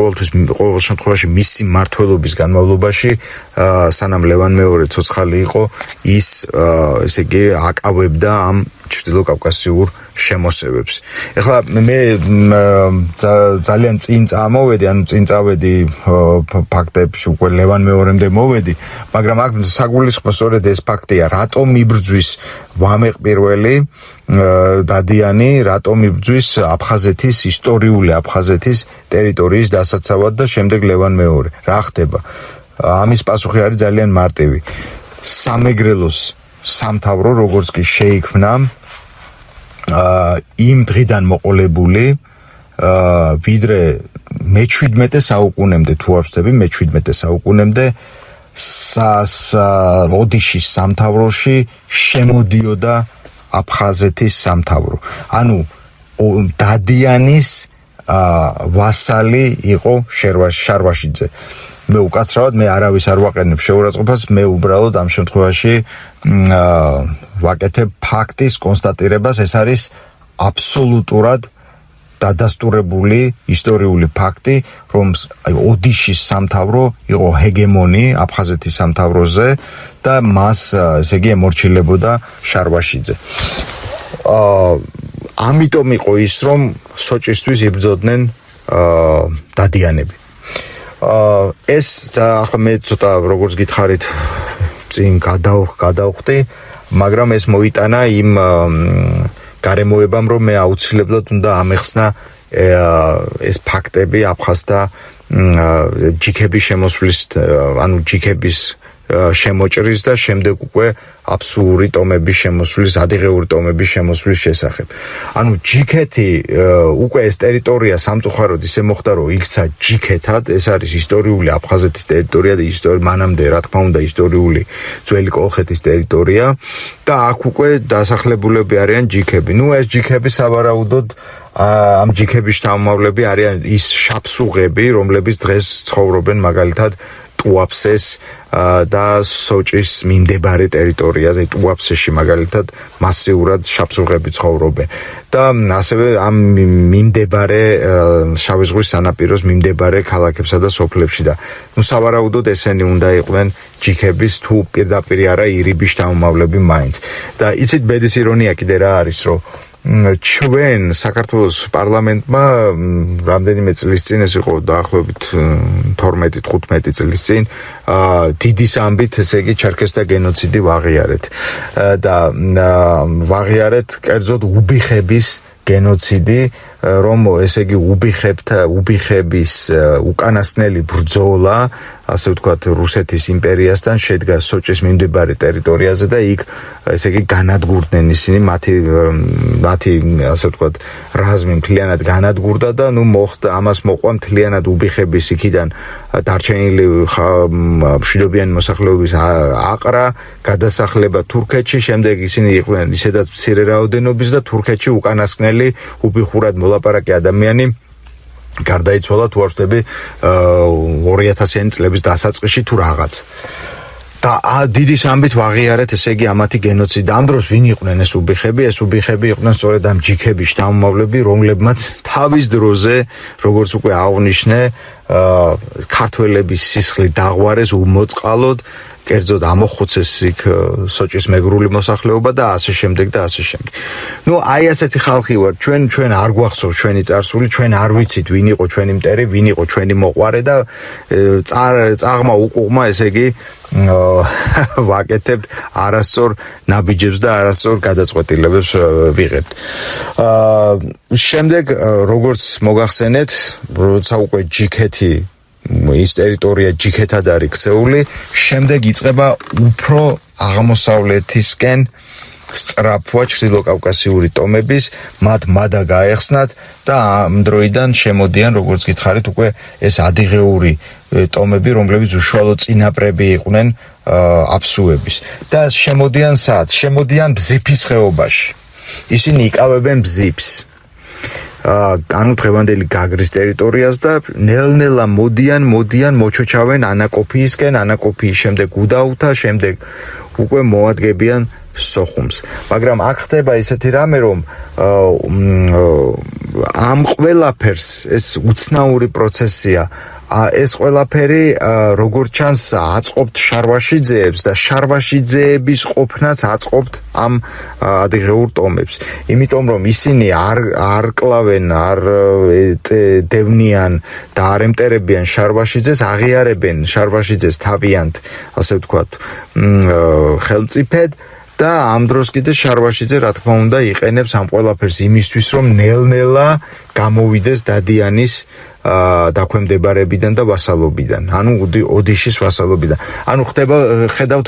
ყოველ შემთხვევაში მისი მმართველობის განმავლობაში, სანამ ლევან მეორე ცოცხალი იყო, ის ესე იგი აკავებდა ამ ჩრდილოკავკასიურ შემოსევებს. ეხლა მე ძალიან წინ წავედი ფაქტებში, უკვე ლევან მეორემდე მოვედი, მაგრამ აქ საგულისხმო სწორედ ეს ფაქტია, რატომ იბრძვის ვამეყ პირველი დადიანი, რატომ იბრძვის აფხაზეთის, ისტორიული აფხაზეთის ტერიტორიის დასაცავად და შემდეგ ლევან მეორე. რა ხდება? ამის პასუხი არის ძალიან მარტივი. სამეგრელოს სამთავრო, როგორც კი შეიქმნა, იმ დღიდან მოყოლებული ვიდრე მე-17 საუკუნემდე, თუ არ ვცდები, მე-17 საუკუნემდე ოდიშის სამთავროში შემოდიოდა აფხაზეთის სამთავრო. ანუ დადიანის ვასალი იყო შარვაშიძე. მე უკაცრავად მე არავის არ ვაყენებ შეურაცხყოფას, მე უბრალოდ ამ შემთხვევაში ვაკეთებ ფაქტის კონსტატირებას. ეს არის აბსოლუტურად დადასტურებული ისტორიული ფაქტი, რომ ოდიშის სამთავრო იყო ჰეგემონი აფხაზეთის სამთავროზე და მას ესე იგი ემორჩილებოდა შარვაშიძე. ამიტომ იყო ის, რომ სოჭისთვის იბრძოდნენ დადიანები. ეს ახლა მე ცოტა როგორც გითხარით წინ გადავხდი, მაგრამ ეს მოიტანა იმ გარემოებამ, რომ მე აუცილებლად უნდა ამეხსნა ეს ფაქტები აფხაზთა ჯიქების შემოსვლის, ანუ ჯიქების შემოჭრის და შემდეგ უკვე აბსურდული ტომების შემოსვლის, ადიღეური ტომების შემოსვლის შესახებ. ანუ ჯიქეთი უკვე ეს ტერიტორია სამწუხაროდ ისე მოხდა, რომ იქცა ჯიქეთად, ეს არის ისტორიული აფხაზეთის ტერიტორია და მანამდე რა თქმა უნდა ისტორიული ძველი კოლხეთის ტერიტორია და აქ უკვე დასახლებულები არიან ჯიქები. ნუ ეს ჯიქები სავარაუდოდ ამ ჯიქების შთამომავლები არიან ის შაფსუღები, რომლებიც დღეს ცხოვრობენ მაგალითად ტუაფსეს და სოჭის მიმდებარე ტერიტორიაზე, ტუაფსეში მაგალითად მასიურად შაფსუღები ცხოვრობენ. და ასევე ამ მიმდებარე შავი ზღვის სანაპიროს მიმდებარე ქალაქებსა და სოფლებში და ნუ სავარაუდოდ ესენი უნდა იყვნენ ჯიქების თუ პირდაპირ არა ირიბის შთამომავლები მაინც. და იცით ბედის ირონია კიდე რა არის, რომ ჩვენ საქართველოს პარლამენტმა რამდენიმე წლის წინ, ეს იყო დაახლოებით 12-15 წლის წინ, დიდის ამბით, ესე იგი ჩერქეზთა გენოციდი ვაღიარეთ და ვაღიარეთ კერძოდ უბიხების გენოციდი, რომ ესე იგი უბიხების უკანასკნელი ბრძოლა, ასე ვთქვათ, რუსეთის იმპერიასთან შედგა სოჭის მიმდებარე ტერიტორიაზე და იქ ესე იგი განადგურდნენ ისინი მათი ასე ვთქვათ რაზმი მთლიანად განადგურდა და ნუ ამას მოყვა მთლიანად უბიხების იქიდან დარჩენილი მშვიდობიანი მოსახლეობის აყრა, გადასახლება თურქეთში, შემდეგ ისინი იყვნენ ისედაც მცირე რაოდენობის და თურქეთში უკანასკნელი უბიხურად მოლაპარაკე ადამიანი გარდაიცვალა თუ არ ვთქვი 2000-იანი წლების დასაწყისში თუ რაღაც. და დიდის ამბით ვაღიარეთ, ესე იგი ამათი გენოციდი. ამ დროს ვინ იყვნენ ეს უბიხები? ეს უბიხები იყვნენ სწორედ ამ ჯიქების შთამომავლები, რომლებმაც თავის დროზე, როგორც უკვე აღვნიშნე, ქართველების სისხლი დაღვარეს უმოწყალოდ, კერძოდ ამოხოცეს იქ სოჭის მეგრული მოსახლეობა და ასე შემდეგ და ასე შემდეგ. ნუ აი ასეთი ხალხი ვარ, ჩვენ არ გვახსოვს ჩვენი წარსული, ჩვენ არ ვიცით ვინ იყო ჩვენი მტერი, ვინ იყო ჩვენი მოყვარე და წაღმა უკუღმა, ესე იგი ვაკეთებთ არასწორ ნაბიჯებს და არასწორ გადაწყვეტილებებს ვიღებთ. შემდეგ როგორც მოგახსენეთ, როცა უკვე ჯიქეთი ის ტერიტორია ჯიქეთად არის ქცეული, შემდეგ იწყება უფრო აღმოსავლეთისკენ სწრაფვა ჩრდილოკავკასიური ტომების, მათ მადა გაეხსნათ და ამ დროიდან შემოდიან, როგორც გითხარით, უკვე ეს ადიღეური ტომები, რომლებიც უშუალო წინაპრები იყვნენ აფსუების. და შემოდიან სად? შემოდიან ბზიფის ხეობაში. ისინი იკავებენ ბზიფს. ანუ დღევანდელი გაგრის ტერიტორიას და ნელ-ნელა მოდიან მოჩოჩავენ ანაკოფიისკენ, ანაკოფიის შემდეგ უდაუთა, შემდეგ უკვე მოადგებიან სოხუმს. მაგრამ აქ ხდება ისეთი რამე, რომ ამ ყველაფერს ეს უცნაური პროცესია, ეს ყველაფერი როგორც ჩანს აწყობთ შარვაშიძეებს და შარვაშიძეების ყოფნაც აწყობთ ამ ადიღეურ ტომებს. იმიტომ რომ ისინი არ კლავენ, არ დევნიან და არ ემტერებიან შარვაშიძეს, აღიარებენ შარვაშიძეს თავიანთ, ასე ვთქვათ, ხელმწიფედ და ამ დროს კიდე შარვაშიძე რა თქმა უნდა იყენებს ამ ყველაფერს იმისთვის, რომ ნელ-ნელა გამოვიდეს დადიანის დაქვემდებარებიდან და ვასალობიდან, ანუ ოდიშის ვასალობიდან. ანუ ხედავთ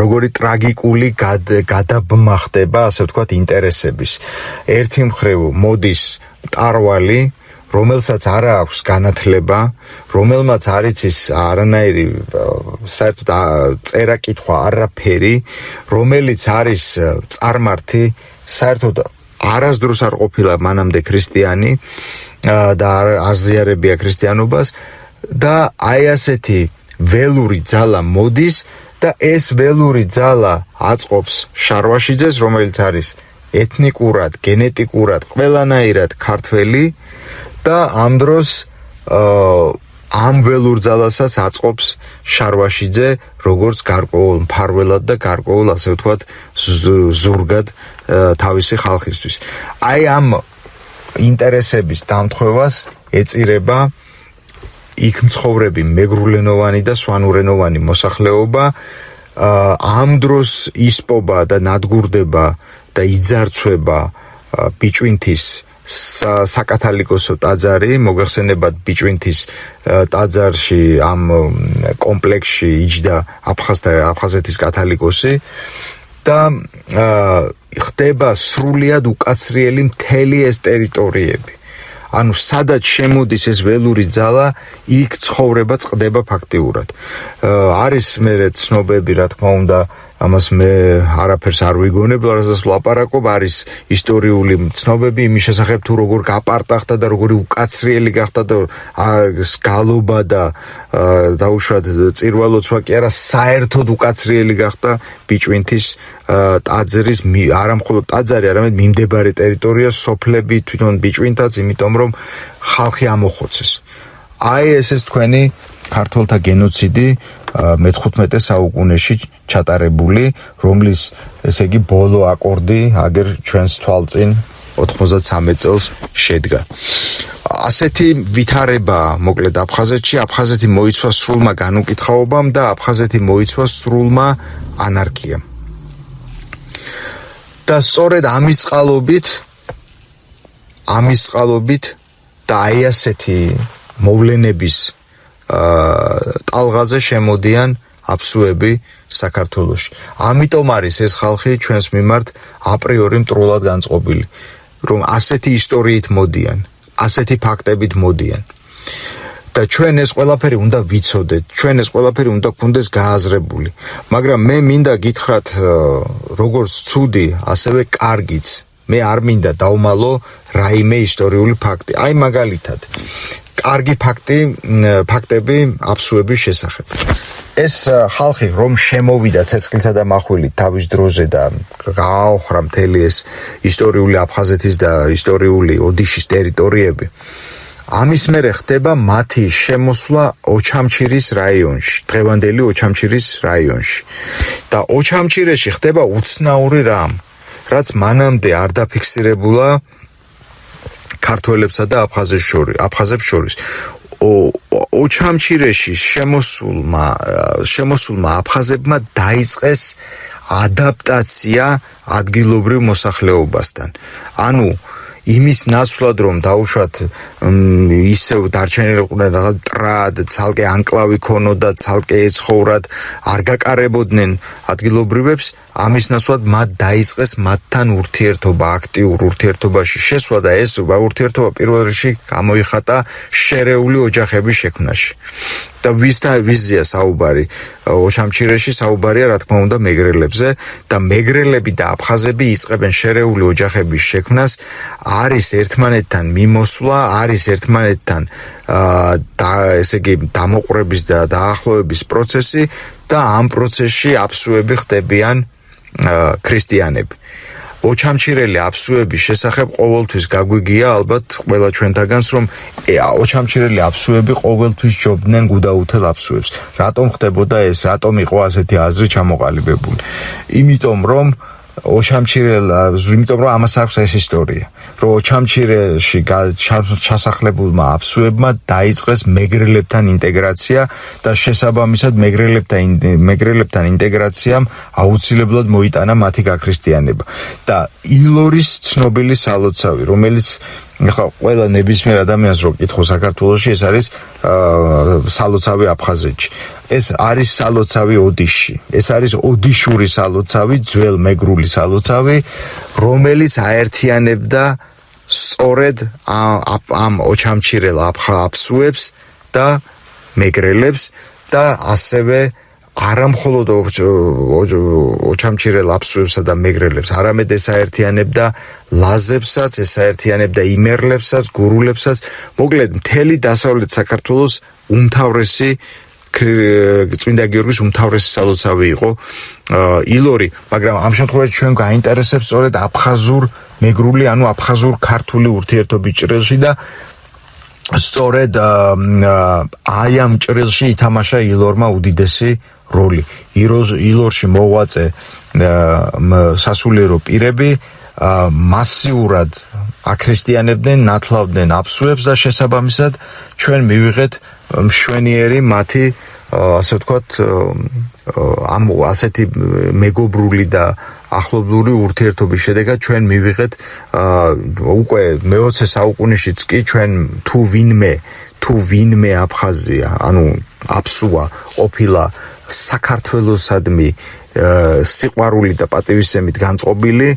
როგორი ტრაგიკული გადაბმა ხდება, ასე ვთქვათ, ინტერესების. ერთი მხრივ მოდის მტარვალი, რომელსაც არ აქვს განათლება, რომელმაც არ იცის არანაირი საერთოდ წერა-კითხვა არაფერი, რომელიც არის წარმართი, საერთოდ არასდროს არ ყოფილა მანამდე ქრისტიანი და არ ზიარებია ქრისტიანობას და აი ასეთი ველური ძალა მოდის და ეს ველური ძალა აწყობს შარვაშიძეს, რომელიც არის ეთნიკურად, გენეტიკურად, ყველანაირად ქართველი და ამ დროს ამ ველურ ძალასაც აწყობს შარვაშიძე როგორც გარკვეულ მფარველად და გარკვეულ ასე ვთქვათ ზურგად თავისი ხალხისთვის. აი ამ ინტერესების დამთხევას ეწირება იქ მცხოვრები მეგრულენოვანი და სვანურენოვანი მოსახლეობა, ამ დროს ისპობა და ნადგურდება და იძარცვება ბიჭვინთის საკათალიკოსო ტაძარი, მოგახსენებათ ბიჭვინთის ტაძარში ამ კომპლექსში იჯდა აფხაზეთის კათალიკოსი და ხდება სრულიად უკაცრიელი მთელი ეს ტერიტორიები. ანუ სადაც შემოდის ეს ველური ძალა, იქ ცხოვრება წყდება ფაქტიურად. არის მე ცნობები, რა თქმა უნდა, ამას მე არაფერს არ ვიგონებ, რასაც ვლაპარაკობ, არის ისტორიული ცნობები იმის შესახებ, თუ როგორ გაპარტახდა და როგორი უკაცრიელი გახდა და გალობა და დაუშვათ წირვალოცვა კი არა, საერთოდ უკაცრიელი გახდა ბიჭვინთის ტაძრის, არა მხოლოდ ტაძარი, არამედ მიმდებარე ტერიტორია, სოფლები, თვითონ ბიჭვინთაც, იმიტომ რომ ხალხი ამოხოცეს. აი ეს თქვენი ქართველთა გენოციდი მე-15 საუკუნეში ჩატარებული, რომლის ესე იგი ბოლო აკორდი აგერ ჩვენს თვალწინ 93 წელს შედგა. ასეთი ვითარება მოკლედ აფხაზეთში, აფხაზეთი მოიცვა სრულმა განუკითხაობამ და აფხაზეთი მოიცვა სრულმა ანარქიამ. და სწორედ ამის წყალობით და აი ასეთი მოვლენების ტალღაზე შემოდიან აფსუები საქართველოში. ამიტომ არის ეს ხალხი ჩვენს მიმართ აპრიორი მტრულად განწყობილი, რომ ასეთი ისტორიით მოდიან, ასეთი ფაქტებით მოდიან. და ჩვენ ეს ყველაფერი უნდა ვიცოდეთ, ჩვენ ეს ყველაფერი უნდა გქონდეს გააზრებული. მაგრამ მე მინდა გითხრათ, როგორც ცუდი, ასევე კარგიც. მე არ მინდა დავმალო რაიმე ისტორიული ფაქტი. აი მაგალითად, კარგი ფაქტები აფსუების შესახებ. ეს ხალხი რომ შემოვიდა ცეცხლისა და מחვილით თავის დროზე და გააოხრა მთელი ეს ისტორიული აფხაზეთის და ისტორიული ოდიშის ტერიტორიები, ამის მერე ხდება მათი შემოსვლა ოჩამჩირის რაიონში, დღევანდელი ოჩამჩირის რაიონში. და ოჩამჩირეში ხდება უცნაური რამ, რაც მანამდე არ დაფიქსირებულა ქართველებსა და აფხაზებს შორის. ოჩამჩირეში შემოსულმა აფხაზებმა დაიწყეს ადაპტაცია ადგილობრივ მოსახლეობასთან. ანუ იმის ნაცვლად რომ დაუშვათ ისევ დარჩენილიყვნენ რაღაც ტრად, ცალკე ანკლავი ქონოდა, ცალკე ეცხოვრად, არ გაკარებოდნენ ადგილობრივებს, ამის ნაცვლად მათ დაიწყეს მათთან ურთიერთობა, აქტიურ ურთიერთობაში შესვლა და ეს ურთიერთობა პირველ რიგში გამოიხატა შერეული ოჯახების შექმნაში. და ვიზია საუბარი ოჩამჩირეში, საუბარია რა თქმა უნდა მეგრელებზე და მეგრელები და აფხაზები იწყებენ შერეული ოჯახების შექმნას, არის ერთმანეთთან მიმოსვლა, არის ერთმანეთთან ესე იგი დამოყრების და დაახლოების პროცესი და ამ პროცესში აფსუები ხდებიან ქრისტიანები. ოჩამჩირელი აფსუების შესახებ ყოველთვის გაგვიგია ალბათ ყველა ჩვენთაგანს, რომ ოჩამჩირელი აფსუები ყოველთვის ჯობდნენ გუდაუთელ აფსუებს. რატომ ხდებოდა ეს? რატომ იყო ასეთი აზრი ჩამოყალიბებული? იმიტომ რომ ამას აქვს ეს ისტორია, რომ ოჩამჩირეში ჩასახლებულმა აფსუებმა დაიწყეს მეგრელებთან ინტეგრაცია და შესაბამისად მეგრელებთან ინტეგრაციამ აუცილებლად მოიტანა მათი გაქრისტიანება. და ილორის ცნობილი სალოცავი, რომელიც ახლა ყველა ნებისმიერ ადამიანს რო კითხო საქართველოში, ეს არის სალოცავი აფხაზეთში. ეს არის სალოცავი ოდიშში. ეს არის ოდიშური სალოცავი, ძველ მეგრული სალოცავი, რომელიც აერთიანებდა სწორედ ამ ოჩამჩირელ აფსუებს და მეგრელებს და ასევე არა მხოლოდ ოჩამჩირელ აფსუებსა და მეგრელებს, არამედ ესაერთიანებდა ლაზებსაც, ესაერთიანებდა იმერლებსაც, გურულებსაც, მოკლედ მთელი დასავლეთ საქართველოს უმთავრესი წმინდა გიორგის უმთავრესი სალოცავი იყო ილორი, მაგრამ ამ შემთხვევაში ჩვენ გაინტერესებს სწორედ აფხაზურ მეგრული, ანუ აფხაზურ ქართული ურთიერთობის ჭრილში და სწორედ აი ამ ჭრილში ითამაშა ილორმა უდიდესი როლი. ილორში მოღვაწე სასულიერო პირები მასიურად აქრისტიანებდნენ, ნათლავდნენ აფსუებს და შესაბამისად ჩვენ მივიღეთ მშვენიერი მათი ასე ვთქვათ ამ ასეთი მეგობრული და ახლობლური ურთიერთობის შედეგად ჩვენ მივიღეთ უკვე მე-20 საუკუნეშიც კი ჩვენ თუ ვინმე აფხაზია, ანუ აფსუა ყოფილა საქართველოსადმი სიყვარული და პატივისცემით განწყობილი,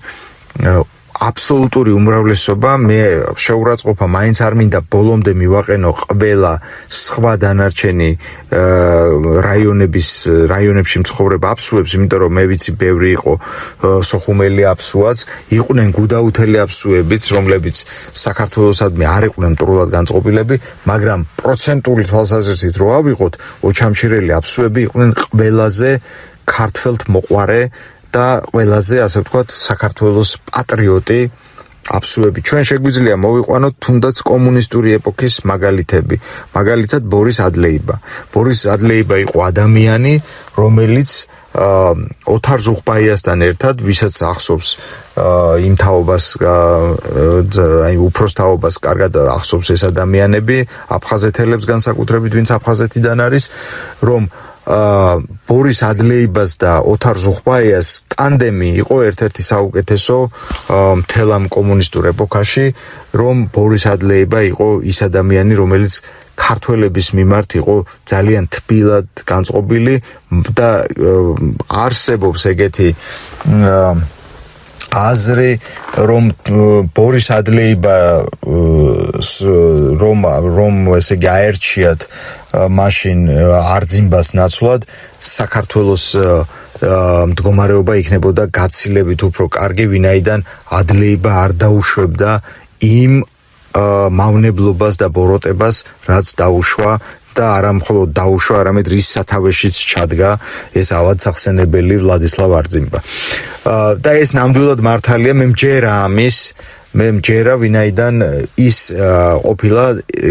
აბსოლუტური უმრავლესობა მე შეურაცხყოფა მაინც არ მინდა ბოლომდე მივაყენო ყველა სხვა დანარჩენი რაიონებში მცხოვრებ აფსუებს, იმიტომ რომ მე ვიცი ბევრი იყო სოხუმელი აფსუაც, იყვნენ გუდაუთელი აფსუებიც, რომლებიც საქართველოსადმი არ იყვნენ მტრულად განწყობილები, მაგრამ პროცენტული თვალსაზრისით რო ავიღოთ, ოჩამჩირელი აფსუები იყვნენ ყველაზე ქართველთ მოყვარე და ყველაზე, ასე ვთქვათ, საქართველოს პატრიოტი აფსუები. ჩვენ შეგვიძლია მოვიყვანოთ თუნდაც კომუნისტური ეპოქის მაგალითები. მაგალითად ბორის ადლეიბა. ბორის ადლეიბა იყო ადამიანი, რომელიც ოთარ ზუხბაიასთან ერთად, ვისაც ახსოვს იმ თაობას, აი უფროს თაობას კარგად ახსოვს ეს ადამიანები, აფხაზეთელებს განსაკუთრებით, ვინც აფხაზეთიდან არის, რომ ბორის ადლეიბას და ოთარ ზუხბაიას ტანდემი იყო ერთ-ერთი საუკეთესო მთელ ამ კომუნისტურ ეპოქაში, რომ ბორის ადლეიბა იყო ის ადამიანი, რომელიც ქართველების მიმართ იყო ძალიან თბილად განწყობილი და არსებობს ეგეთი აზრი, რომ ბორის ადლეიბა რომ ესე იგი აერჩიათ მაშინ არძიმბას ნაცვლად, საქართველოს მდგომარეობა იქნებოდა გაცილებით უფრო კარგი, ვინაიდან ადლეიბა არ დაუშვებდა იმ მავნებლობას და ბოროტებას, რაც დაუშვა და არა მხოლოდ დაუშვა, არამედ რის სათავეშიც ჩადგა ეს ავადსახსენებელი ვლადისლავ არძიმბა. და ეს ნამდვილად მართალია, მე მჯერა, ვინაიდან ის ყოფილა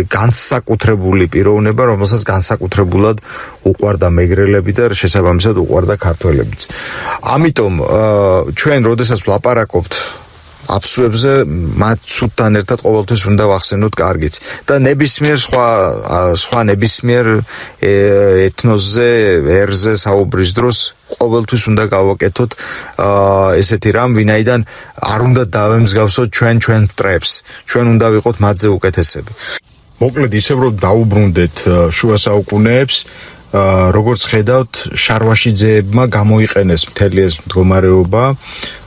განსაკუთრებული პიროვნება, რომელსაც განსაკუთრებულად უყვარდა მეგრელები და შესაბამისად უყვარდა ქართველებიც. ამიტომ ჩვენ როდესაც ვლაპარაკობთ აფსუებზე, მათ ცუდთან ერთად ყოველთვის უნდა ვახსენოთ კარგიც და ნებისმიერ სხვა ნებისმიერ ეთნოსზე, ერზე საუბრის დროს ყოველთვის უნდა გავაკეთოთ ესეთი რამ, ვინაიდან არ უნდა დავემსგავსოთ ჩვენ მტრებს, ჩვენ უნდა ვიყოთ მათზე უკეთესები. მოკლედ ისევ რომ დაუბრუნდეთ შუა საუკუნეებს, როგორც ხედავთ, შარვაშიძეებმა გამოიყენეს მთელი ეს მდგომარეობა,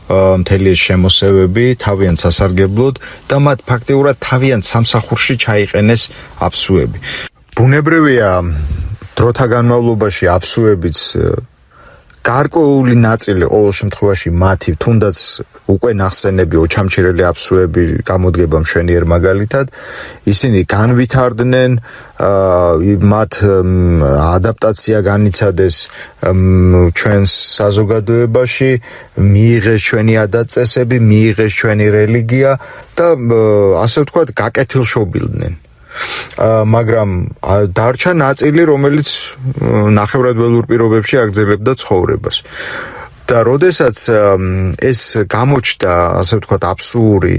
მთელი ეს შემოსევები თავიანთ სასარგებლოდ და მათ ფაქტიურად თავიანთ სამსახურში ჩაიყენეს აფსუები. ბუნებრივია დროთა განმავლობაში აფსუებიც გარკვეული ნაწილი ყოველ შემთხვევაში მათი თუნდაც უკვე ნახსენები ოჩამჩირელი აფსუები გამოდგება მშვენიერ მაგალითად, ისინი განვითარდნენ, მათ ადაპტაცია განიცადეს ჩვენს საზოგადოებაში, მიიღეს ჩვენი ადაწესები, მიიღეს ჩვენი რელიგია და ასე ვთქვათ გაკეთილშობილდნენ. მაგრამ დარჩა ნაწილი, რომელიც ნახევრადველურ პირობებში აგრძელებდა ცხოვრებას. და როდესაც ეს გამოჩნდა, ასე ვთქვათ, აბსურდი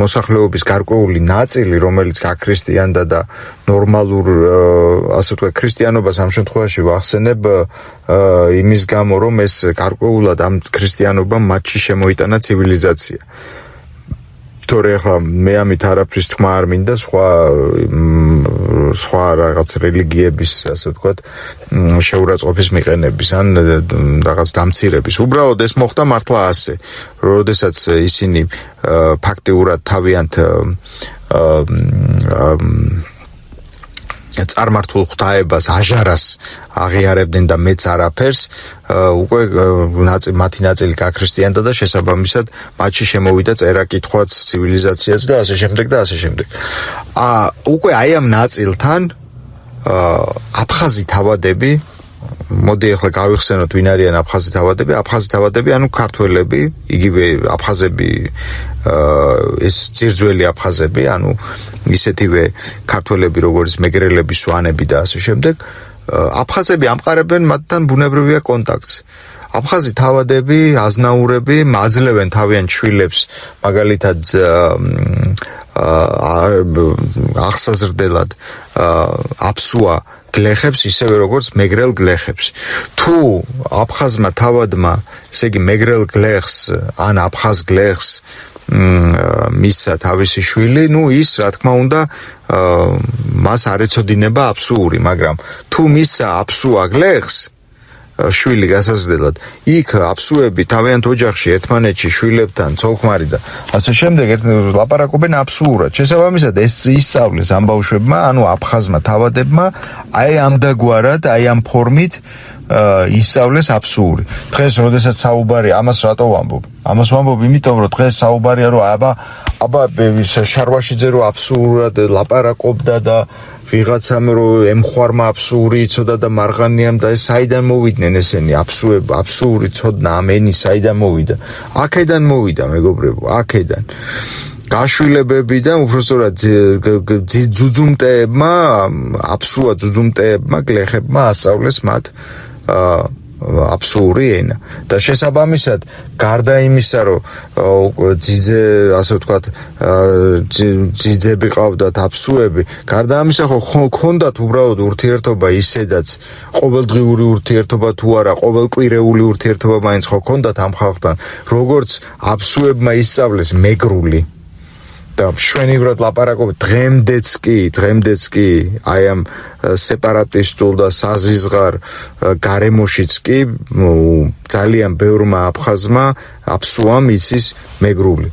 მოსახლეობის გარკვეული ნაწილი, რომელიც გაქრისტიანდა და ნორმალურ, ასე ვთქვათ, ქრისტიანობას ამ შემთხვევაში ვახსენებ იმის გამო, რომ ეს გარკვეულად ამ ქრისტიანობამ მათში შემოიტანა ცივილიზაცია. თორე ახლა მე ამით არაფრის თქმა არ მინდა, სხვა სხვა რაღაც რელიგიების, ასე ვთქვათ, შეურაცხყოფის მიყენების ან რაღაც დამცირების. უბრალოდ ეს მოხდა მართლა ასე, როდესაც ისინი ფაქტიურად თავიანთ წარმართულ ღვთაებას აჟარას აღიარებდნენ და მეც არაფერს, უკვე მათი ნაწილი გაქრისტიანდა და შესაბამისად მათში შემოვიდა წერა-კითხვაც, ცივილიზაციაც და ასე შემდეგ და ასე შემდეგ. უკვე აი ამ ნაწილთან აფხაზი თავადები, მოდი ახლა გავიხსენოთ ვინ არიან აფხაზი თავადები. აფხაზი თავადები, ანუ ქართველები, იგივე აფხაზები, ეს ძირძველი აფხაზები, ანუ ისეთივე ქართველები, როგორც მეგრელები, სვანები და ასე შემდეგ. აფხაზები ამყარებენ მათთან ბუნებრივია კონტაქტს. აფხაზი თავადები, აზნაურები მაძლევენ თავიანთ შვილებს, მაგალითად აღსაზრდელად აფსუა გლეხებს, ისევე როგორც მეგრელ გლეხებს. თუ აფხაზმა თავადმა, ესე იგი მეგრელ გლეხს ან აფხაზ გლეხს მისცა თავისი შვილი, ის რა თქმა უნდა მას არ ეცოდინება აფსუური, მაგრამ თუ მისცა აფსუა გლეხს შვილი გასაზრდელად, იქ აფსუები თავიანთ ოჯახში ერთმანეთში შვილებთან ცოლ-ქმარი და ასე შემდეგ ლაპარაკობენ აფსუურად. შესაბამისად ეს ისწავლეს ამ ბავშვებმა, ანუ აფხაზმა თავადებმა, აი ამდაგვარად, აი ამ ფორმით ისწავლეს აფსუური. დღეს როდესაც საუბარია, ამას რატო ვამბობ? ამას ვამბობ იმიტომ, რომ დღეს საუბარია, რომ აბა შარვაშიძე რო აფსუურად ლაპარაკობდა და ვიღაცამ რომ ემხვარმა აფსუური იცოდა და მარღანიამ და ეს საიდან მოვიდნენ ესენი აფსუური ცოდნა ამ ენის საიდან მოვიდა? აქედან მოვიდა, მეგობრებო, აქედან. გაშვილებებიდან, უბრალოდ ძუძუმტეებმა, აფსუა ძუძუმტეებმა, გლეხებმა ასწავლეს მათ აფსუური ენა და შესაბამისად გარდა იმისა რომ ძიძე ასე ვთქვათ ძიძები ყავდათ აფსუები გარდა ამისა ხო ქონდათ უბრალოდ ურთიერთობა ისედაც ყოველდღიური ურთიერთობა თუ არა ყოველკვირეული ურთიერთობა მაინც ხო ქონდათ ამ ხალხთან როგორც აფსუებმა ისწავლეს მეგრული და შვენივრად ლაპარაკობ დღემდეც კი აი ამ სეპარატისტულ და საზიზღარ გარემოშიც კი ძალიან ბევრმა აფხაზმა აფსუამ იცის მეგრული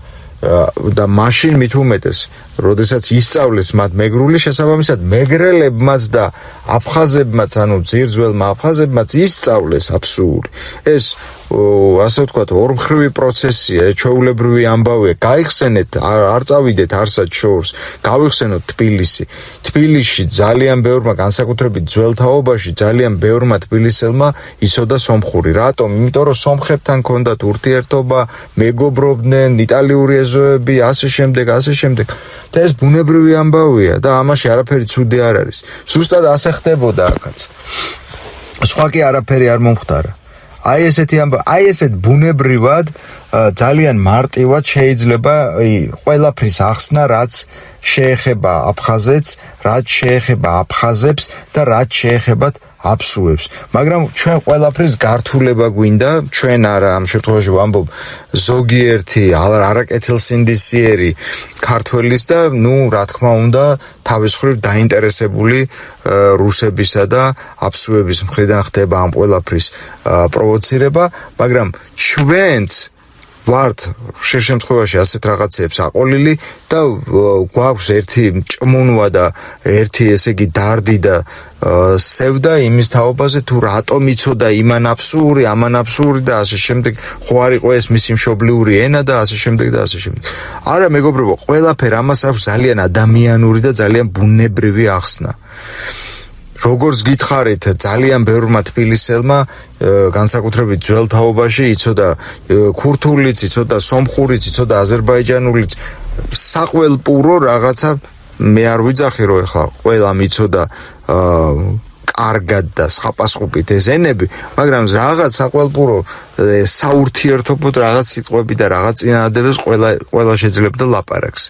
და მაშინ მით უმეტეს როდესაც ისწავლეს მათ მეგრული შესაბამისად მეგრელებმაც და აფხაზებმაც ანუ ძირძველმა აფხაზებმაც ისწავლეს აფსუური ეს ასე ვთქვათ ორმხრივი პროცესია ჩვეულებრივი ამბავია გაიხსენეთ არ წავიდეთ არსად შორს გავიხსენოთ თბილისში ძალიან ბევრმა განსაკუთრებით ძველ თაობაში ძალიან ბევრმა თბილისელმა იცოდა სომხური რატომ იმიტომ რომ სომხებთან ჰქონდათ ურთიერთობა მეგობრობდნენ იტალიური ეზოები ასე შემდეგ და ეს ბუნებრივი ამბავია და ამაში არაფერი ცუდი არ არის ზუსტად ასე ხდებოდა აქაც სხვა კი არაფერი არ მომხდარა აი ესეთ ბუნებრივად ძალიან მარტივად შეიძლება ყველაფრის ახსნა რაც შეეხება აფხაზეთს, რაც შეეხება აფხაზებს და რაც შეეხებათ აფსუებს. მაგრამ ჩვენ ყველაფრის გართულება გვინდა, ჩვენ არა ამ შემთხვევაში ვამბობ ზოგიერთი არაკეთილსინდისიერი ქართველის და რა თქმა უნდა თავის მხრივ დაინტერესებული რუსებისა და აფსუების მხრიდან ხდება ამ ყველაფრის პროვოცირება, მაგრამ ჩვენც ვართ ხშირ შემთხვევაში ასეთ რაღაცებს აყოლილი და გვაქვს ერთი ჭმუნვა და ერთი ესე იგი დარდი და სევდა იმის თაობაზე თუ რატომ იცოდა იმან აფსუური, ამან აფსუური და ასე შემდეგ ხო არ იყო ეს მისი მშობლიური ენა და ასე შემდეგ და ასე შემდეგ. არა მეგობრებო, ყველაფერ ამას აქვს ძალიან ადამიანური და ძალიან ბუნებრივი ახსნა. როგორც გითხარით, ძალიან ბევრმა თბილისელმა განსაკუთრებით ძველ თაობაში იცოდა ქურთულიც, იცოდა სომხურიც, იცოდა აზერბაიჯანულიც, საყველპურო რაღაცა მე არ ვიძახი რომ ეხლა ყველამ იცოდა კარგად და სხვაპასხუპით ეს ენები, მაგრამ რაღაც საყველპურო საურთიერთობოდ რაღაც სიტყვები და რაღაც წინადადებას ყველა შეძლებდა ლაპარაკს.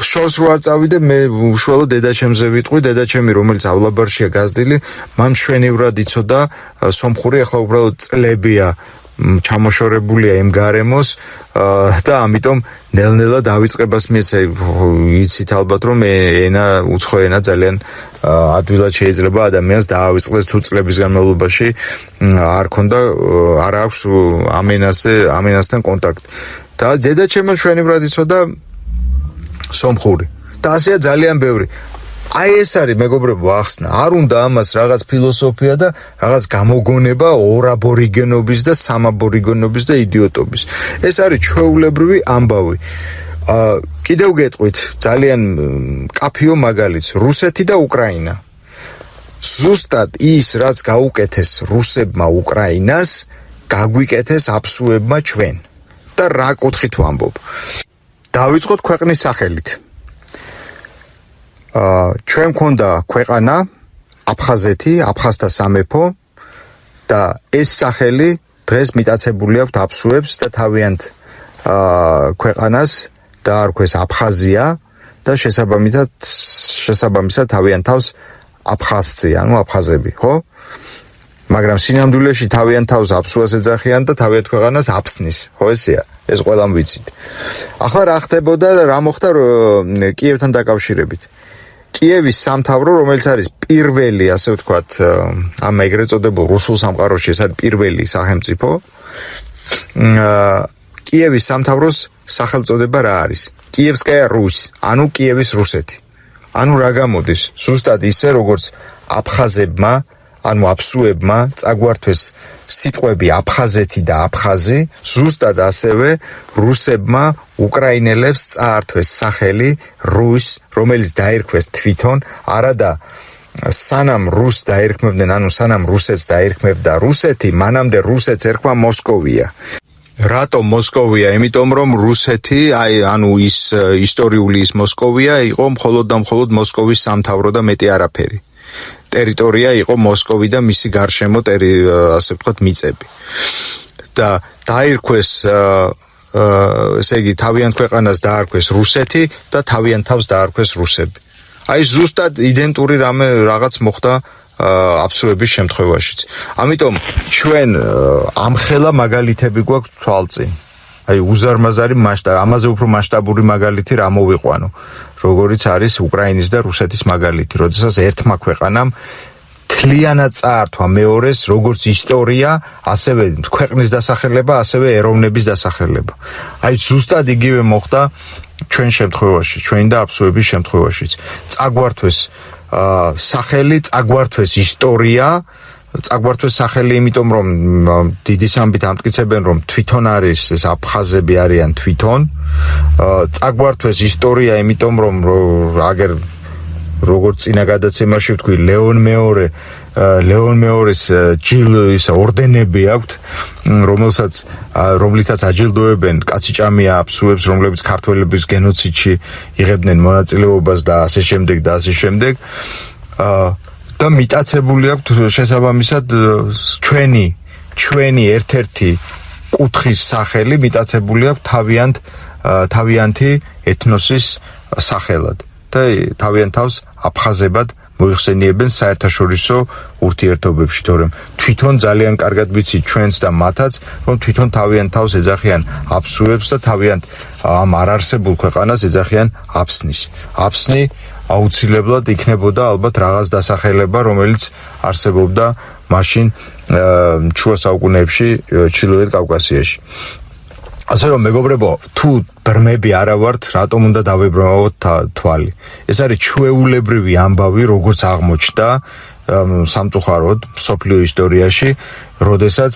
შორს რო არ წავიდე მე უშუალოდ დედაჩემზე ვიტყვი დედაჩემი რომელიც ავლაბარშია გაზრდილი მან შვენივრად იცოდა სომხური ახლა უბრალოდ წლებია ჩამოშორებულია იმ გარემოს და ამიტომ ნელ-ნელა დავიწყებას მიეცა იცით ალბათ რომ ენა უცხო ენა ძალიან ადვილად შეიძლება ადამიანს დაავიწყდეს თუ წლების განმავლობაში არ ქონდა არ აქვს ამენასთან კონტაქტი და დედაჩემმა შვენივრად იცოდა სომხური და ასეა ძალიან ბევრი აი ეს არის მეგობრებო ახსნა არ უნდა ამას რაღაც ფილოსოფია და რაღაც გამოგონება ორაბორიგენობის და სამაბორიგენობის და იდიოტობის ეს არის ჩვეულებრივი ამბავი კიდევ გეტყვით ძალიან კაფეო მაგალითს რუსეთი და უკრაინა ზუსტად ის რაც გაუკეთეს რუსებმა უკრაინას გაგვიკეთეს აფსუებმა ჩვენ და რა კუთხით ვამბობ დავიწყოთ ქვეყნის სახელით ჩვენ მქონდა ქვეყანა აფხაზეთი, აფხაზთა სამეფო და ეს სახელი დღეს მიტაცებული აქვს აფსუებს და თავიანთ ქვეყანას დაარქვეს აფხაზია და შესაბამისად თავიანთ თავს აფხაზцы, ანუ აფხაზები, ხო? მაგრამ სინამდვილეში თავიანთ თავს აფსუას ეძახიან და თავიანთ ქვეყანას აფსნის, ხო ესეა? ეს ყველამ ვიცით. ახლა რა ხდებოდა და რა მოხდა კიევთან დაკავშირებით? კიევის სამთავრო, რომელიც არის პირველი, ასე ვთქვათ, ამ ეგრეთ წოდებულ რუსულ სამყაროში, ეს არის პირველი სახელმწიფო. კიევის სამთავროს სახელწოდება რა არის? კიევსკაია რუсь, ანუ კიევის რუსეთი. ანუ რა გამოდის? ზუსტად ისე, როგორც აფხაზებმა, ანუ აფსუებმა წაგვართვეს სიტყვები აფხაზეთი და აფხაზი, ზუსტად ასევე რუსებმა უკრაინელებს წაართვეს სახელი რუсь, რომელიც დაირქვეს თვითონ, არადა სანამ რუს დაირქმევდნენ, ანუ სანამ რუსეთს დაირქმევდა რუსეთი, მანამდე რუსეთს ერქვა მოსკოვია. რატომ მოსკოვია? იმიტომ რომ რუსეთი, ანუ ის ისტორიული ის მოსკოვია იყო მხოლოდ და მხოლოდ მოსკოვის სამთავრო და მეტი არაფერი. ტერიტორია იყო მოსკოვი და მისი გარშემო ასე ვთქვათ მიწები. და დაირქვეს ესე იგი თავიანთ ქვეყანას დაარქვეს რუსეთი და თავიანთ თავს დაარქვეს რუსები. აი ზუსტად იდენტური რაღაც მოხდა აფსუების შემთხვევაშიც. ამიტომ ჩვენ ამხელა მაგალითები გვაქვს თვალწინ. აი უზარმაზარი მასშტაბი, ამაზე უფრო მასშტაბური მაგალითი რა მოვიყვანო, როგორიც არის უკრაინის და რუსეთის მაგალითი, როდესაც ერთმა ქვეყანამ თლიანად წაართვა მეორეს, როგორც ისტორია, ასევე ქვეყნის დასახელება, ასევე ეროვნების დასახელება. აი ზუსტად იგივე მოხდა ჩვენ შემთხვევაში, ჩვენი და აფსუების შემთხვევაშიც. წაგვართვეს სახელი, წაგვართვეს ისტორია, წაგვართვეს სახელი, იმიტომ რომ დიდი სამბით ამტკიცებენ, რომ თვითონ არის ეს აფხაზები არიან თვითონ. წაგვართვეს ისტორია, იმიტომ რომ აგერ როგორც წინა გადაცემაში ვთქვი, ლეონ მეორის ჯილდოს ორდენები აქვთ, რომლითაც აჯილდოებენ კაციჭამია აფსუებს, რომლებიც ქართველების გენოციდში იღებდნენ მონაწილეობას და ასე შემდეგ და ასე შემდეგ. და მიტაცებული აქვთ შესაბამისად ჩვენი ერთ-ერთი კუთხის სახელი მიტაცებული აქვს თავიანთი ეთნოსის სახელად და თავიანთ თავს აფხაზებად მოიხსენიებენ საერთაშორისო ურთიერთობებში, თორემ თვითონ ძალიან კარგად ვიცით ჩვენც და მათაც, რომ თვითონ თავიანთ თავს ეძახიან აფსუებს და თავიანთ ამ არარსებულ ქვეყანას ეძახიან აფსნის. აფსნი აუცილებლად იქნებოდა ალბათ რაღაც დასახელება, რომელიც არსებობდა მაშინ შუა საუკუნეებში ჩრდილოეთ კავკასიაში. ასე რომ მეგობრებო, თუ ბრმები არა ვართ, რატომ უნდა დავებრმავოთ თვალი? ეს არის ჩვეულებრივი ამბავი, როგორც აღმოჩნდა სამწუხაროდ მსოფლიო ისტორიაში, როდესაც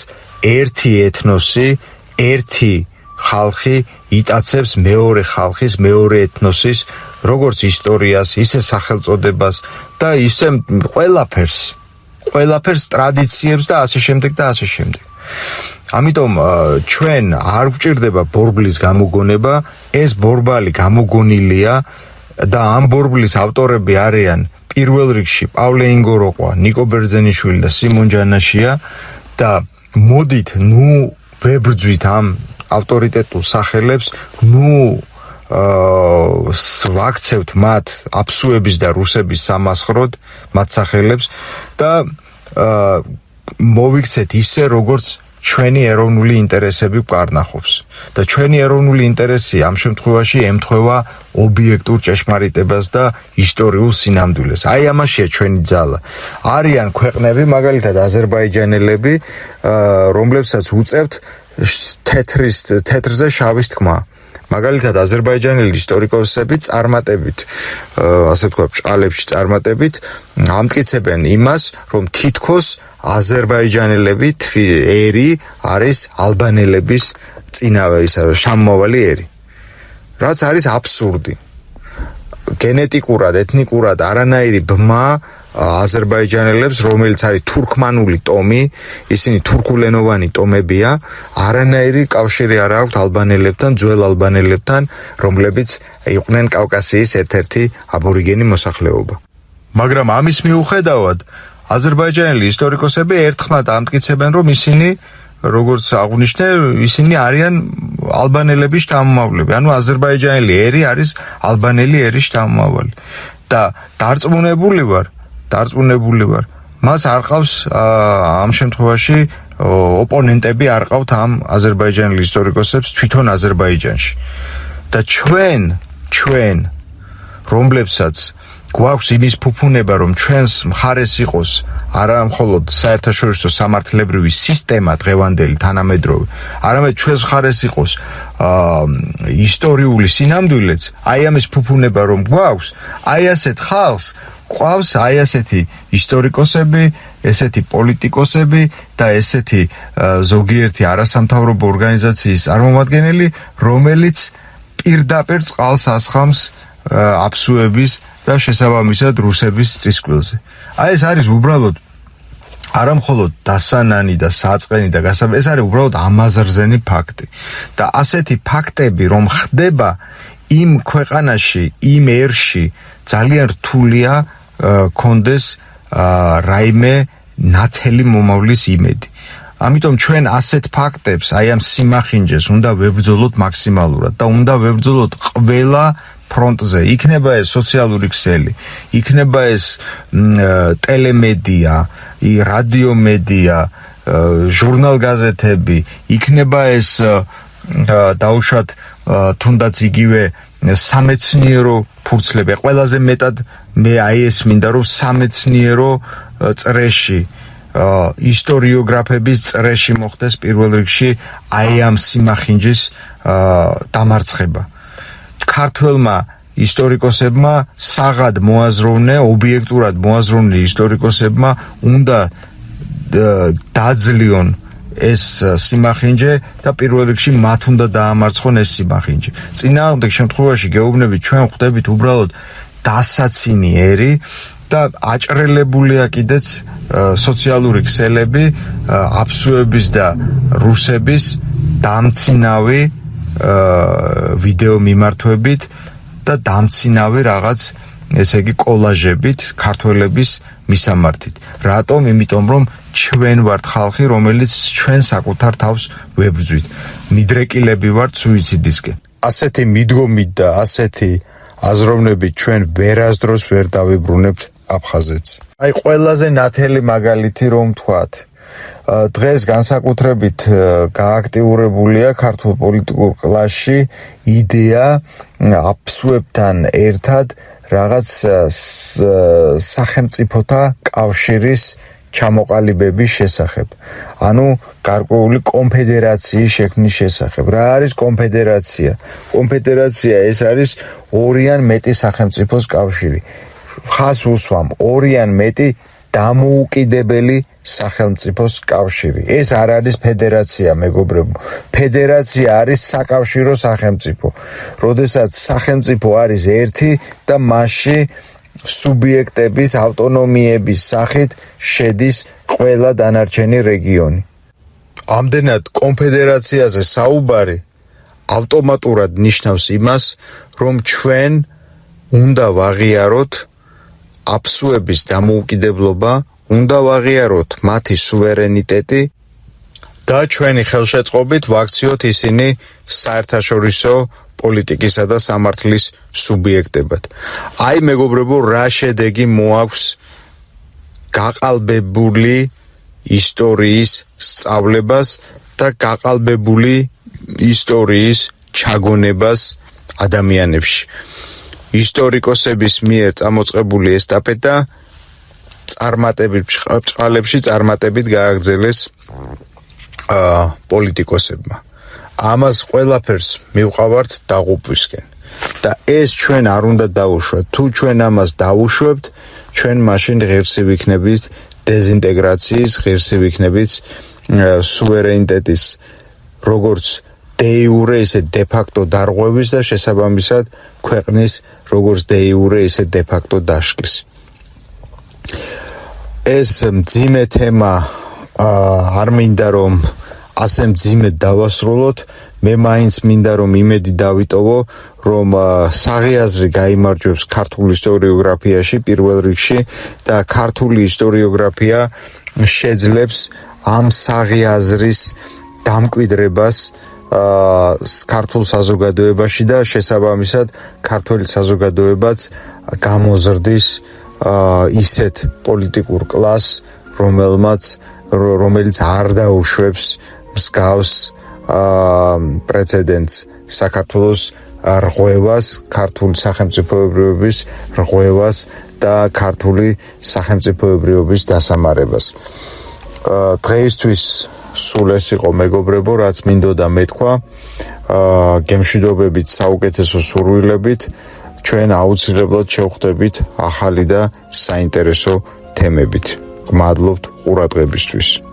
ერთი ეთნოსი, ერთი ხალხი იტაცებს მეორე ხალხის, მეორე ეთნოსის როგორც ისტორიას, ისე სახელწოდებას და ისე ყველაფერს ტრადიციებს და ასე შემდეგ და ასე შემდეგ. ამიტომ ჩვენ არ გვჭირდება ბორბლის გამოგონება, ეს ბორბალი გამოგონილია და ამ ბორბლის ავტორები არიან პირველ რიგში პავლე ინგოროყვა, ნიკო ბერძენიშვილი და სიმონ ჯანაშია და მოდით, ვებრძვით ამ ავტორიტეტულ სახელებს, ვაქცევთ მათ აფსუების და რუსების სამასხროდ მათ სახელებს და მოვიქცეთ ისე, როგორც ჩვენი ეროვნული ინტერესები გვკარნახობს და ჩვენი ეროვნული ინტერესი ამ შემთხვევაში ემთხვევა ობიექტურ ჭეშმარიტებას და ისტორიულ სინამდვილეს. აი ამაშია ჩვენი ძალა. არიან ქვეყნები, მაგალითად აზერბაიჯანელები, რომლებსაც უწევთ თეთრზე შავის თქმა. მაგალითად აზერბაიჯანელი ისტორიკოსები წარმატებით, ასე ვთქვათ, ბრჭყალებში წარმატებით ამტკიცებენ იმას, რომ თითქოს აზერბაიჯანელები ერი არის ალბანელების წინავე შამმოვალი ერი. რაც არის აბსურდი. გენეტიკურად, ეთნიკურად არანაირი ბმა აზერბაიჯანელებს, რომელიც არის თურქმანული ტომი, ისინი თურქულენოვანი ტომებია, არანაირი კავშირი არ აქვთ ალბანელებთან, ძველ ალბანელებთან, რომლებიც იყვნენ კავკასიის ერთ-ერთი აბორიგენი მოსახლეობა. მაგრამ ამის მიუხედავად, აზერბაიჯანელი ისტორიკოსები ერთხმად ამტკიცებენ, რომ ისინი, როგორც აღვნიშნე, ისინი არიან ალბანელების შთამომავლები. ანუ აზერბაიჯანელი ერი არის ალბანელი ერის შთამომავალი. და დარწმუნებული ვარ, მას არ ყავს ამ შემთხვევაში ოპონენტები არ ყავთ ამ აზერბაიჯანელი ისტორიკოსებს თვითონ აზერბაიჯანში. და ჩვენ რომლებსაც გვაქვს იმის ფუფუნება, რომ ჩვენს მხარეს იყოს არა მხოლოდ საერთაშორისო სამართლებრივი სისტემა დღევანდელი თანამედროვე, არამედ ჩვენს მხარეს იყოს ისტორიული სინამდვილეც, აი ამის ფუფუნება რომ გვაქვს, აი ასეთ ხალხს ყავს აი ასეთი ისტორიკოსები, ესეთი პოლიტიკოსები და ესეთი ზოგიერთი არასამთავრობო ორგანიზაციის წარმომადგენელი, რომელიც პირდაპირ წყალს ასხამს აფსუების და შესაბამისად რუსების წისქვილზე. აი ეს არის უბრალოდ არა მხოლოდ დასანანი და საწყენი და ეს არის უბრალოდ ამაზრზენი ფაქტი. და ასეთი ფაქტები რომ ხდება იმ ქვეყანაში, იმ ერში ძალიან რთულია კონდეს რაიმე ნათელი მომავლის იმედი. ამიტომ ჩვენ ასეთ ფაქტებს, აი ამ სიმახინჯეს უნდა ვებრძოლოთ მაქსიმალურად და უნდა ვებრძოლოთ ყველა ფრონტზე. იქნება ეს სოციალური ქსელი, იქნება ეს ტელემედია, რადიომედია, ჟურნალ-გაზეთები, იქნება ეს დაუშვათ თუნდაც იგივე სამეცნიერო ფურცლები. ყველაზე მეტად მე აი ეს მინდა რომ სამეცნიერო წრეში ისტორიოგრაფების წრეში მოხდეს პირველ რიგში აი ამ სიმახინჯის დამარცხება. ქართველმა ისტორიკოსებმა საღად მოაზროვნე, ობიექტურად მოაზროვნე ისტორიკოსებმა უნდა დაძლიონ ეს სიმახინჯე და პირველ რიგში მათ უნდა დაამარცხონ ეს სიმახინჯე. წინააღმდეგ შემთხვევაში გეუბნებით ჩვენ ხვდებით უბრალოდ დასაცინი ერი და აჭრელებულია კიდეც სოციალური ქსელები აფსუების და რუსების დამცინავი ვიდეო მიმართვებით და დამცინავი რაღაც ესე იგი კოლაჟებით ქართველების მისამართით. რატომ? იმიტომ რომ ჩვენ ვართ ხალხი, რომელიც ჩვენ საკუთარ თავს ვებრძვით. მიდრეკილები ვართ სუიციდისკენ. ასეთი მიდგომით და ასეთი აზროვნებით ჩვენ ვერასდროს ვერ დავიბრუნებთ აფხაზეთს. აი ყველაზე ნათელი მაგალითი რომ ვთქვათ, დღეს განსაკუთრებით გააქტიურებულია ქართულ პოლიტიკურ კლასში იდეა აფსუებთან ერთად რაღაც სახელმწიფოთა კავშირის ჩამოყალიბების შესახებ. ანუ გარკვეული კონფედერაციის შექმნის შესახებ. რა არის კონფედერაცია? კონფედერაცია ეს არის ორი ან მეტი სახელმწიფოს კავშირი. ხას უსვამ ორი ან მეტი დამოუკიდებელი სახელმწიფოს კავშირი. ეს არ არის ფედერაცია, მეგობრებო. ფედერაცია არის საკავშირო სახელმწიფო. როდესაც სახელმწიფო არის ერთი და მასში სუბიექტების ავტონომიების სახით შედის ყველა დანარჩენი რეგიონი. ამდენად კონფედერაციაზე საუბარი ავტომატურად ნიშნავს იმას, რომ ჩვენ უნდა ვაღიაროთ აფსუების დამოუკიდებლობა, უნდა ვაღიაროთ მათი სუვერენიტეტი და ჩვენი ხელშეწყობით ვაქციოთ ისინი საერთაშორისო პოლიტიკისა და სამართლის სუბიექტებად. აი მეგობრებო, რა შედეგი მოაქვს გაყალბებული ისტორიის სწავლებას და გაყალბებული ისტორიის ჩაგონებას ადამიანებში. ისტორიკოსების მიერ წამოწყებული ესტაფეტა წყალებში წარმატებით გააგრძელეს პოლიტიკოსებმა. ამას ყველაფერს მივყავართ დაღუპვისკენ და ეს ჩვენ არ უნდა დავუშვათ. თუ ჩვენ ამას დავუშვებთ, ჩვენ მაშინ ღირსი ვიქნებით დეზინტეგრაციის, ღირსი ვიქნებით სუვერენიტეტის როგორც de jure ისე de facto დარღვევის და შესაბამისად ქვეყნის როგორც de jure ისე de facto დაშლის. ეს მძიმე თემა არ მინდა რომ ასე მძიმედ დავასრულოთ. მე მაინც მინდა რომ იმედი დავიტოვო, რომ საღიაზრი გაიმარჯვებს ქართულ ისტორიოგრაფიაში პირველ რიგში და ქართული ისტორიოგრაფია შეძლებს ამ საღიაზრის დამკვიდრებას ქართულ საზოგადოებაში და შესაბამისად ქართული საზოგადოებაც გამოზრდის ისეთ პოლიტიკურ კლასს, რომელიც არ დაუშვებს მსგავს პრეცედენტს საქართველოს რღვევას, ქართული სახელმწიფოებრიობის რღვევას და ქართული სახელმწიფოებრიობის დასამარებას. დღეისთვის სულ ეს იყო მეგობრებო, რაც მინდოდა მეთქვა. გემშვიდობებით, საუკეთესო სურვილებით, ჩვენ აუცილებლად შევხვდებით ახალი და საინტერესო თემებით. გმადლობთ ყურადღებისთვის.